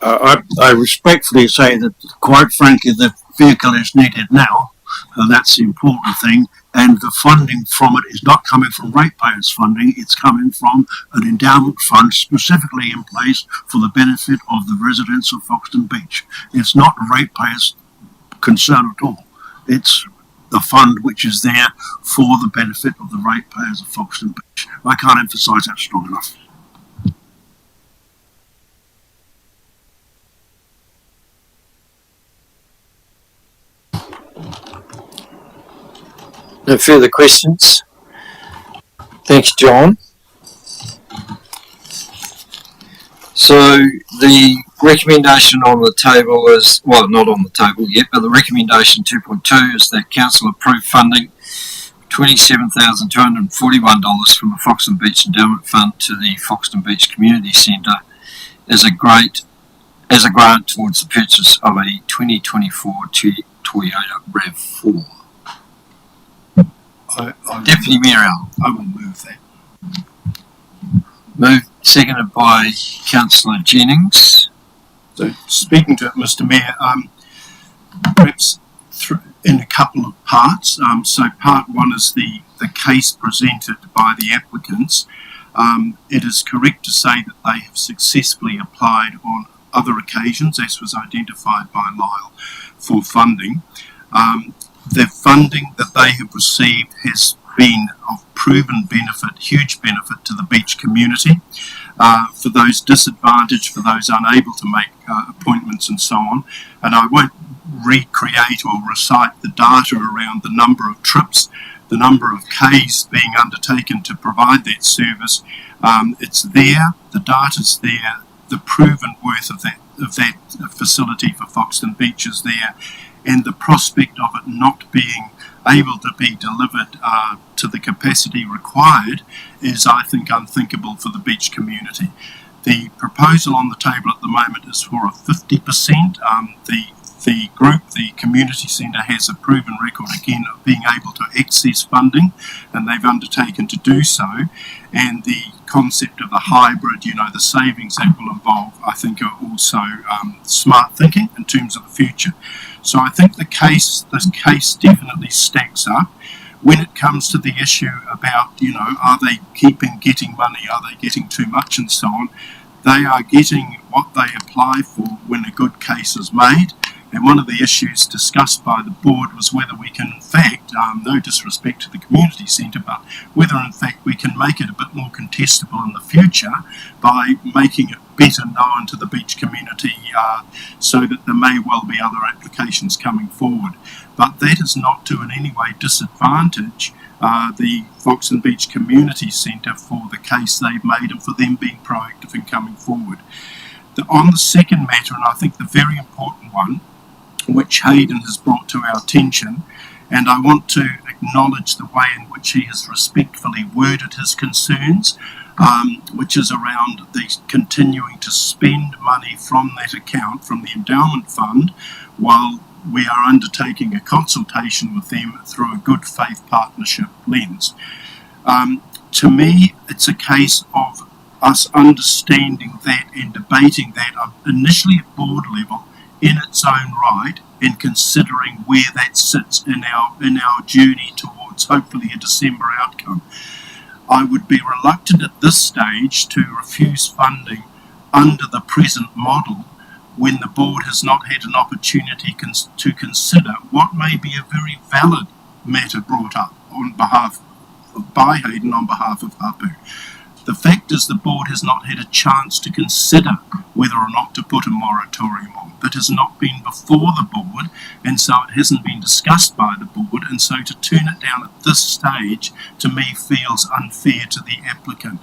I respectfully say that, quite frankly, the vehicle is needed now, and that's the important thing. And the funding from it is not coming from ratepayers' funding, it's coming from an endowment fund specifically in place for the benefit of the residents of Foxton Beach. It's not a ratepayers' concern at all. It's the fund which is there for the benefit of the ratepayers of Foxton Beach. I can't emphasise that strong enough. No further questions? Thanks, John. So the recommendation on the table is, well, not on the table yet, but the recommendation 2.2 is that council approve funding $27,241 from the Foxton Beach Endowment Fund to the Foxton Beach Community Centre as a grant towards the purchase of a 2024 Toyota RAV4. Deputy Mayor Allen. I will move that. Moved, seconded by Councillor Jennings. So, speaking to it, Mr. Mayor, perhaps in a couple of parts. So, part one is the case presented by the applicants. It is correct to say that they have successfully applied on other occasions, as was identified by Lyle, for funding. The funding that they have received has been of proven benefit, huge benefit to the beach community, for those disadvantaged, for those unable to make appointments and so on. And I won't recreate or recite the data around the number of trips, the number of Ks being undertaken to provide that service. It's there, the data's there, the proven worth of that facility for Foxton Beach is there, and the prospect of it not being able to be delivered to the capacity required is, I think, unthinkable for the beach community. The proposal on the table at the moment is for a 50%. The group, the community centre, has a proven record again of being able to access funding, and they've undertaken to do so. And the concept of the hybrid, the savings that will involve, I think, are also smart thinking in terms of the future. So I think this case definitely stacks up. When it comes to the issue about, are they getting money, are they getting too much and so on, they are getting what they apply for when a good case is made. And one of the issues discussed by the board was whether we can, in fact, no disrespect to the community centre, but whether in fact we can make it a bit more contestable in the future by making it better known to the beach community so that there may well be other applications coming forward. But that is not to in any way disadvantage the Foxton Beach Community Centre for the case they've made and for them being proactive in coming forward. On the second matter, and I think the very important one, which Hayden has brought to our attention, and I want to acknowledge the way in which he has respectfully worded his concerns, which is around the continuing to spend money from that account, from the endowment fund, while we are undertaking a consultation with them through a good faith partnership lens. To me, it's a case of us understanding that and debating that initially at board level in its own right, and considering where that sits in our journey towards hopefully a December outcome. I would be reluctant at this stage to refuse funding under the present model when the board has not had an opportunity to consider what may be a very valid matter brought up by Hayden on behalf of Hapu. The fact is the board has not had a chance to consider whether or not to put a moratorium on. That has not been before the board, and so it hasn't been discussed by the board, and so to turn it down at this stage to me feels unfair to the applicant.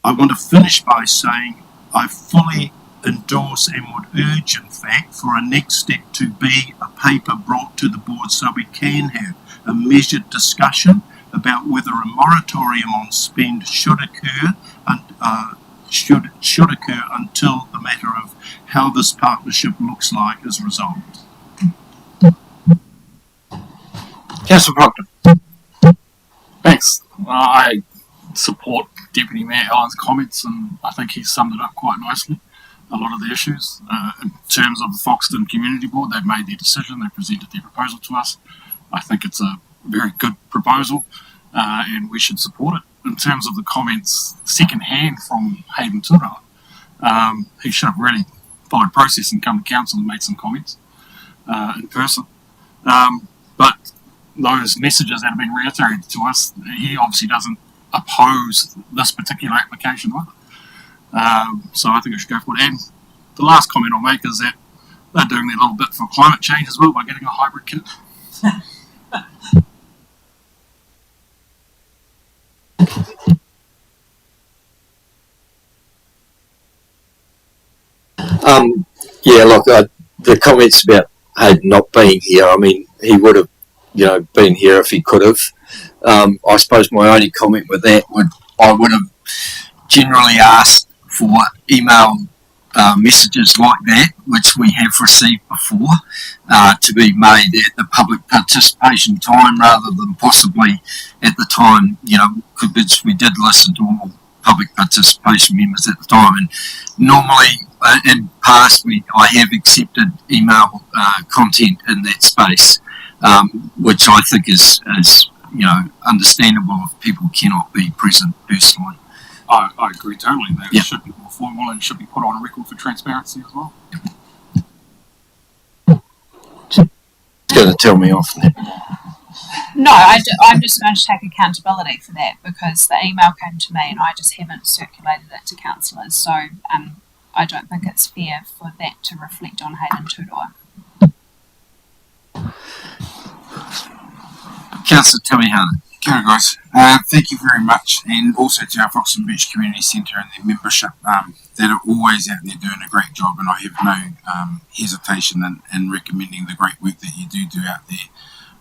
I want to finish by saying I fully endorse and would urge, in fact, for a next step to be a paper brought to the board so we can have a measured discussion about whether a moratorium on spend should occur and should occur until the matter of how this partnership looks like is resolved. Councillor Proctor. Thanks. I support Deputy Mayor Allen's comments, and I think he's summed it up quite nicely. A lot of the issues in terms of the Foxton Community Board, they've made their decision, they've presented their proposal to us. I think it's a very good proposal, and we should support it. In terms of the comments second hand from Hayden Tura, he should have really followed process and come to council and made some comments in person. But those messages that have been reiterated to us, he obviously doesn't oppose this particular application either. So I think we should go for it. And the last comment I'll make is that they're doing their little bit for climate change as well by getting a hybrid kit. Yeah, look, the comments about Hayden not being here, I mean, he would have, been here if he could have. I suppose my only comment with that I would have generally asked for email messages like that, which we have received before, to be made at the public participation time rather than possibly at the time, because we did listen to all public participation members at the time, and normally in past I have accepted email content in that space, which I think is understandable if people cannot be present personally. I agree totally. That should be more formal and should be put on record for transparency as well. It's going to tell me off there. No, I'm just going to take accountability for that because the email came to me and I just haven't circulated it to councillors. So I don't think it's fair for that to reflect on Hayden Tudor. Councillor Timmy Hunter. Kia ora, guys. Thank you very much, and also to our Foxton Beach Community Centre and their membership that are always out there doing a great job, and I have no hesitation in recommending the great work that you do out there.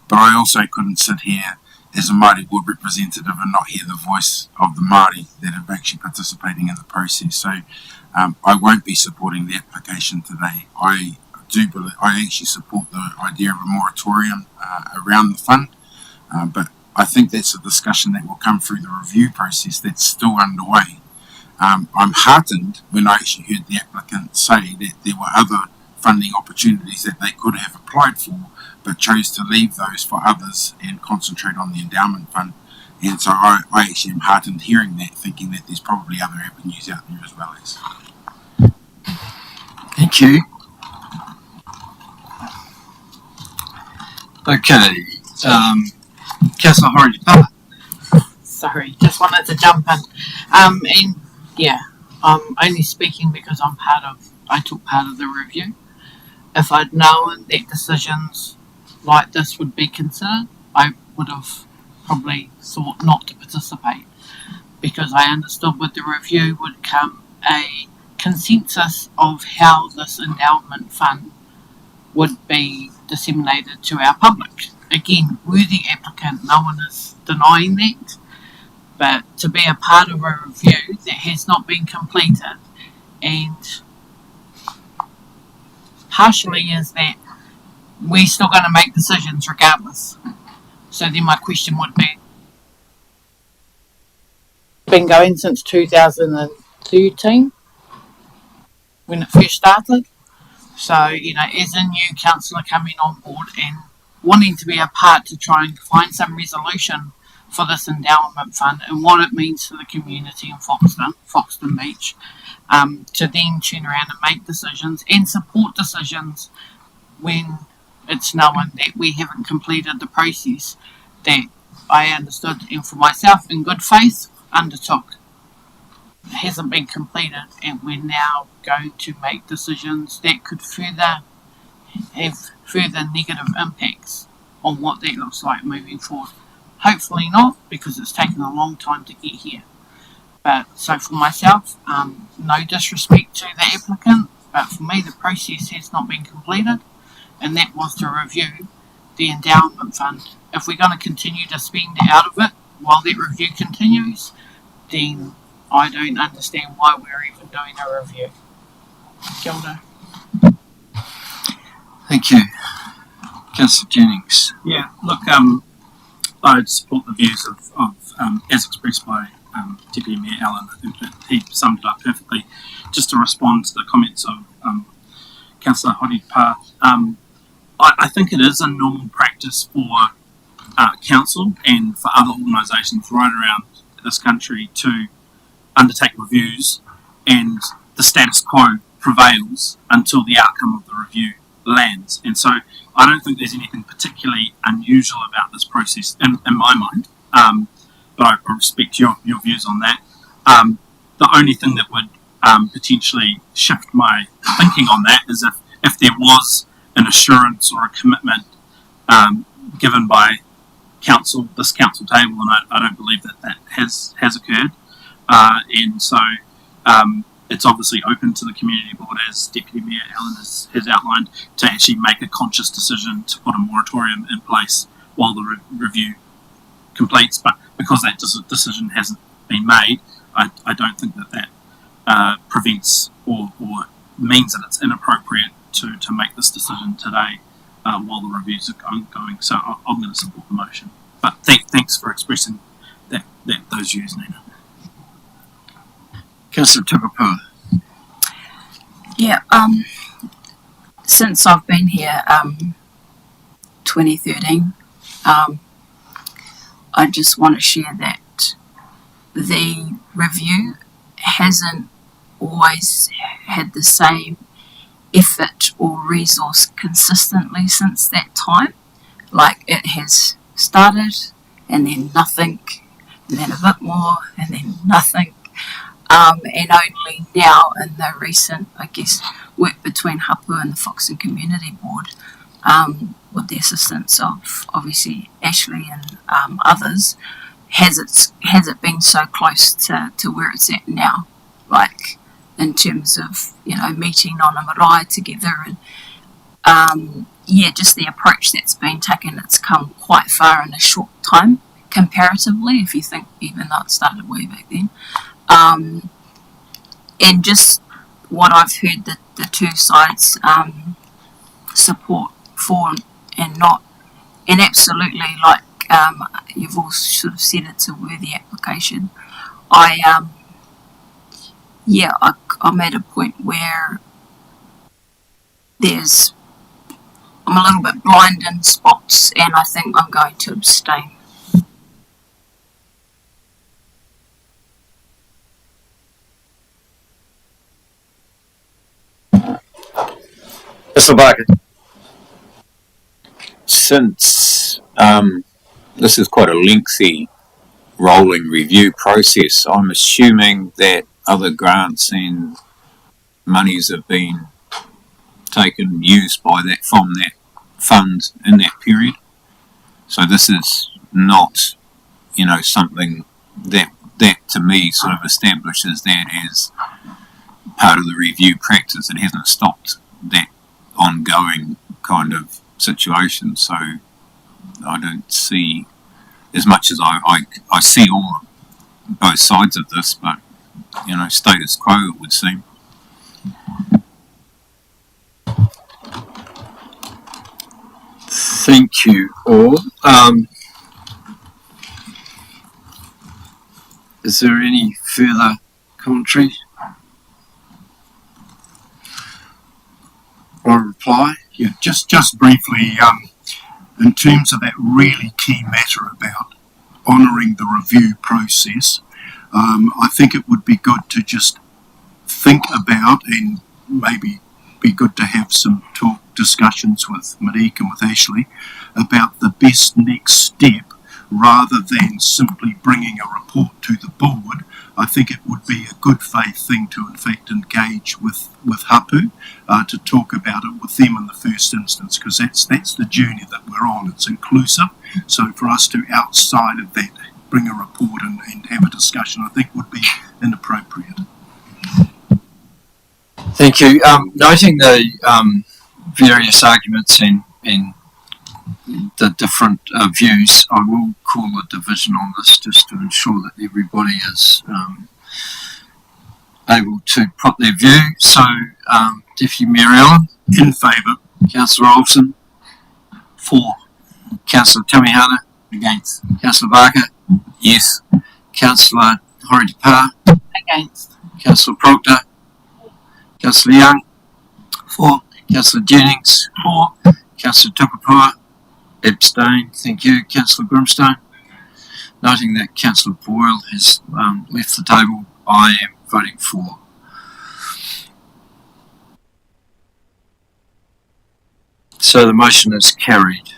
But I also couldn't sit here as a Māori board representative and not hear the voice of the Māori that are actually participating in the process. So I won't be supporting the application today. I actually support the idea of a moratorium around the fund, but I think that's a discussion that will come through the review process that's still underway. I'm heartened when I actually heard the applicant say that there were other funding opportunities that they could have applied for, but chose to leave those for others and concentrate on the endowment fund. And so I actually am heartened hearing that, thinking that there's probably other avenues out there as well as. Thank you. Okay, Councillor Horowhenua. Sorry, just wanted to jump in. And yeah, I'm only speaking because I took part of the review. If I'd known that decisions like this would be considered, I would have probably sought not to participate, because I understood with the review would come a consensus of how this endowment fund would be disseminated to our public. Again, worthy applicant, no one is denying that, but to be a part of a review that has not been completed, and partially is that we're still going to make decisions regardless. So then my question would be, been going since 2013 when it first started. So, as a new councillor coming on board and wanting to be a part to try and find some resolution for this endowment fund and what it means for the community in Foxton Beach, to then turn around and make decisions and support decisions when it's known that we haven't completed the process that I understood and for myself in good faith undertook. It hasn't been completed, and we're now going to make decisions that could have further negative impacts on what that looks like moving forward. Hopefully not, because it's taken a long time to get here. But so for myself, no disrespect to the applicant, but for me the process has not been completed, and that was to review the endowment fund. If we're going to continue to spend out of it while that review continues, then I don't understand why we're even doing a review. Kia ora. Thank you. Councillor Jennings. Yeah, look, I'd support the views of as expressed by Deputy Mayor Allen. I think that he summed it up perfectly. Just to respond to the comments of Councillor Horowhenua, I think it is a normal practice for council and for other organisations right around this country to undertake reviews, and the status quo prevails until the outcome of the review lands. And so I don't think there's anything particularly unusual about this process in my mind, but I respect your views on that. The only thing that would potentially shift my thinking on that is if there was an assurance or a commitment given by this council table, and I don't believe that has occurred. And so it's obviously open to the community board, as Deputy Mayor Allen has outlined, to actually make a conscious decision to put a moratorium in place while the review completes. But because that decision hasn't been made, I don't think that prevents or means that it's inappropriate to make this decision today while the reviews are ongoing. So I'm going to support the motion. But thanks for expressing those views, Nina. Councillor Tukapua. Yeah, since I've been here, 2013, I just want to share that the review hasn't always had the same effort or resource consistently since that time. Like, it has started and then nothing, and then a bit more, and then nothing. And only now in the recent, I guess, work between Hapu and the Foxton Community Board, with the assistance of obviously Ashley and others, has it been so close to where it's at now, like in terms of meeting on a marae together, and just the approach that's been taken. It's come quite far in a short time comparatively, if you think, even though it started way back then. And just what I've heard the two sides support for and not, and absolutely, like, you've all sort of said it's a worthy application. I'm at a point where I'm a little bit blind in spots, and I think I'm going to abstain. Mr. Barker. Since this is quite a lengthy rolling review process, I'm assuming that other grants and monies have been used from that fund in that period. So this is not, something that to me sort of establishes that as part of the review practice. It hasn't stopped that ongoing kind of situation. So I don't see, as much as I see both sides of this, but status quo it would seem. Thank you all. Is there any further commentary or reply? Yeah, just briefly, in terms of that really key matter about honouring the review process, I think it would be good to just think about, and maybe be good to have some discussions with Monique and with Ashley about the best next step, rather than simply bringing a report to the board. I think it would be a good faith thing to in fact engage with Hapu to talk about it with them in the first instance, because that's the journey that we're on. It's inclusive, so for us to outside of that bring a report and have a discussion, I think would be inappropriate. Thank you. Noting the various arguments and the different views, I will call a division on this just to ensure that everybody is able to put their view. So, Deputy Mayor Allen? In favour. Councillor Olsen? For. Councillor Tamihana? Against. Councillor Barker? Yes. Councillor Horowhenua? Against. Councillor Proctor? Councillor Young? For. Councillor Jennings? For. Councillor Tukapua? Abstain. Thank you. Councillor Grimstone? Noting that Councillor Boyle has left the table, I am voting for. So the motion is carried.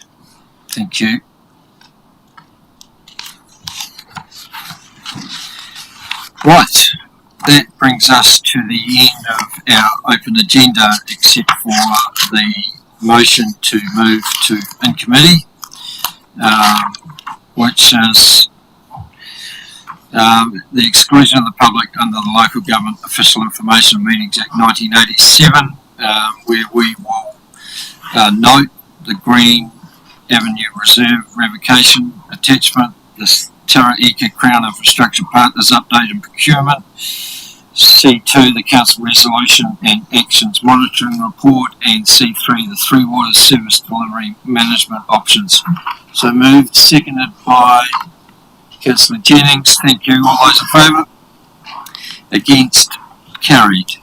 Thank you. Right. That brings us to the end of our open agenda, except for the motion to move to in committee, which is the exclusion of the public under the Local Government Official Information Meetings Act 1987, where we will note the Green Avenue Reserve revocation attachment, the Tara Eka Crown Infrastructure Partners update and procurement, C2, the Council Resolution and Actions Monitoring Report, and C3, the Three Waters Service Delivery Management Options. So moved, seconded by Councillor Jennings. Thank you. All those in favour? Against? Carried.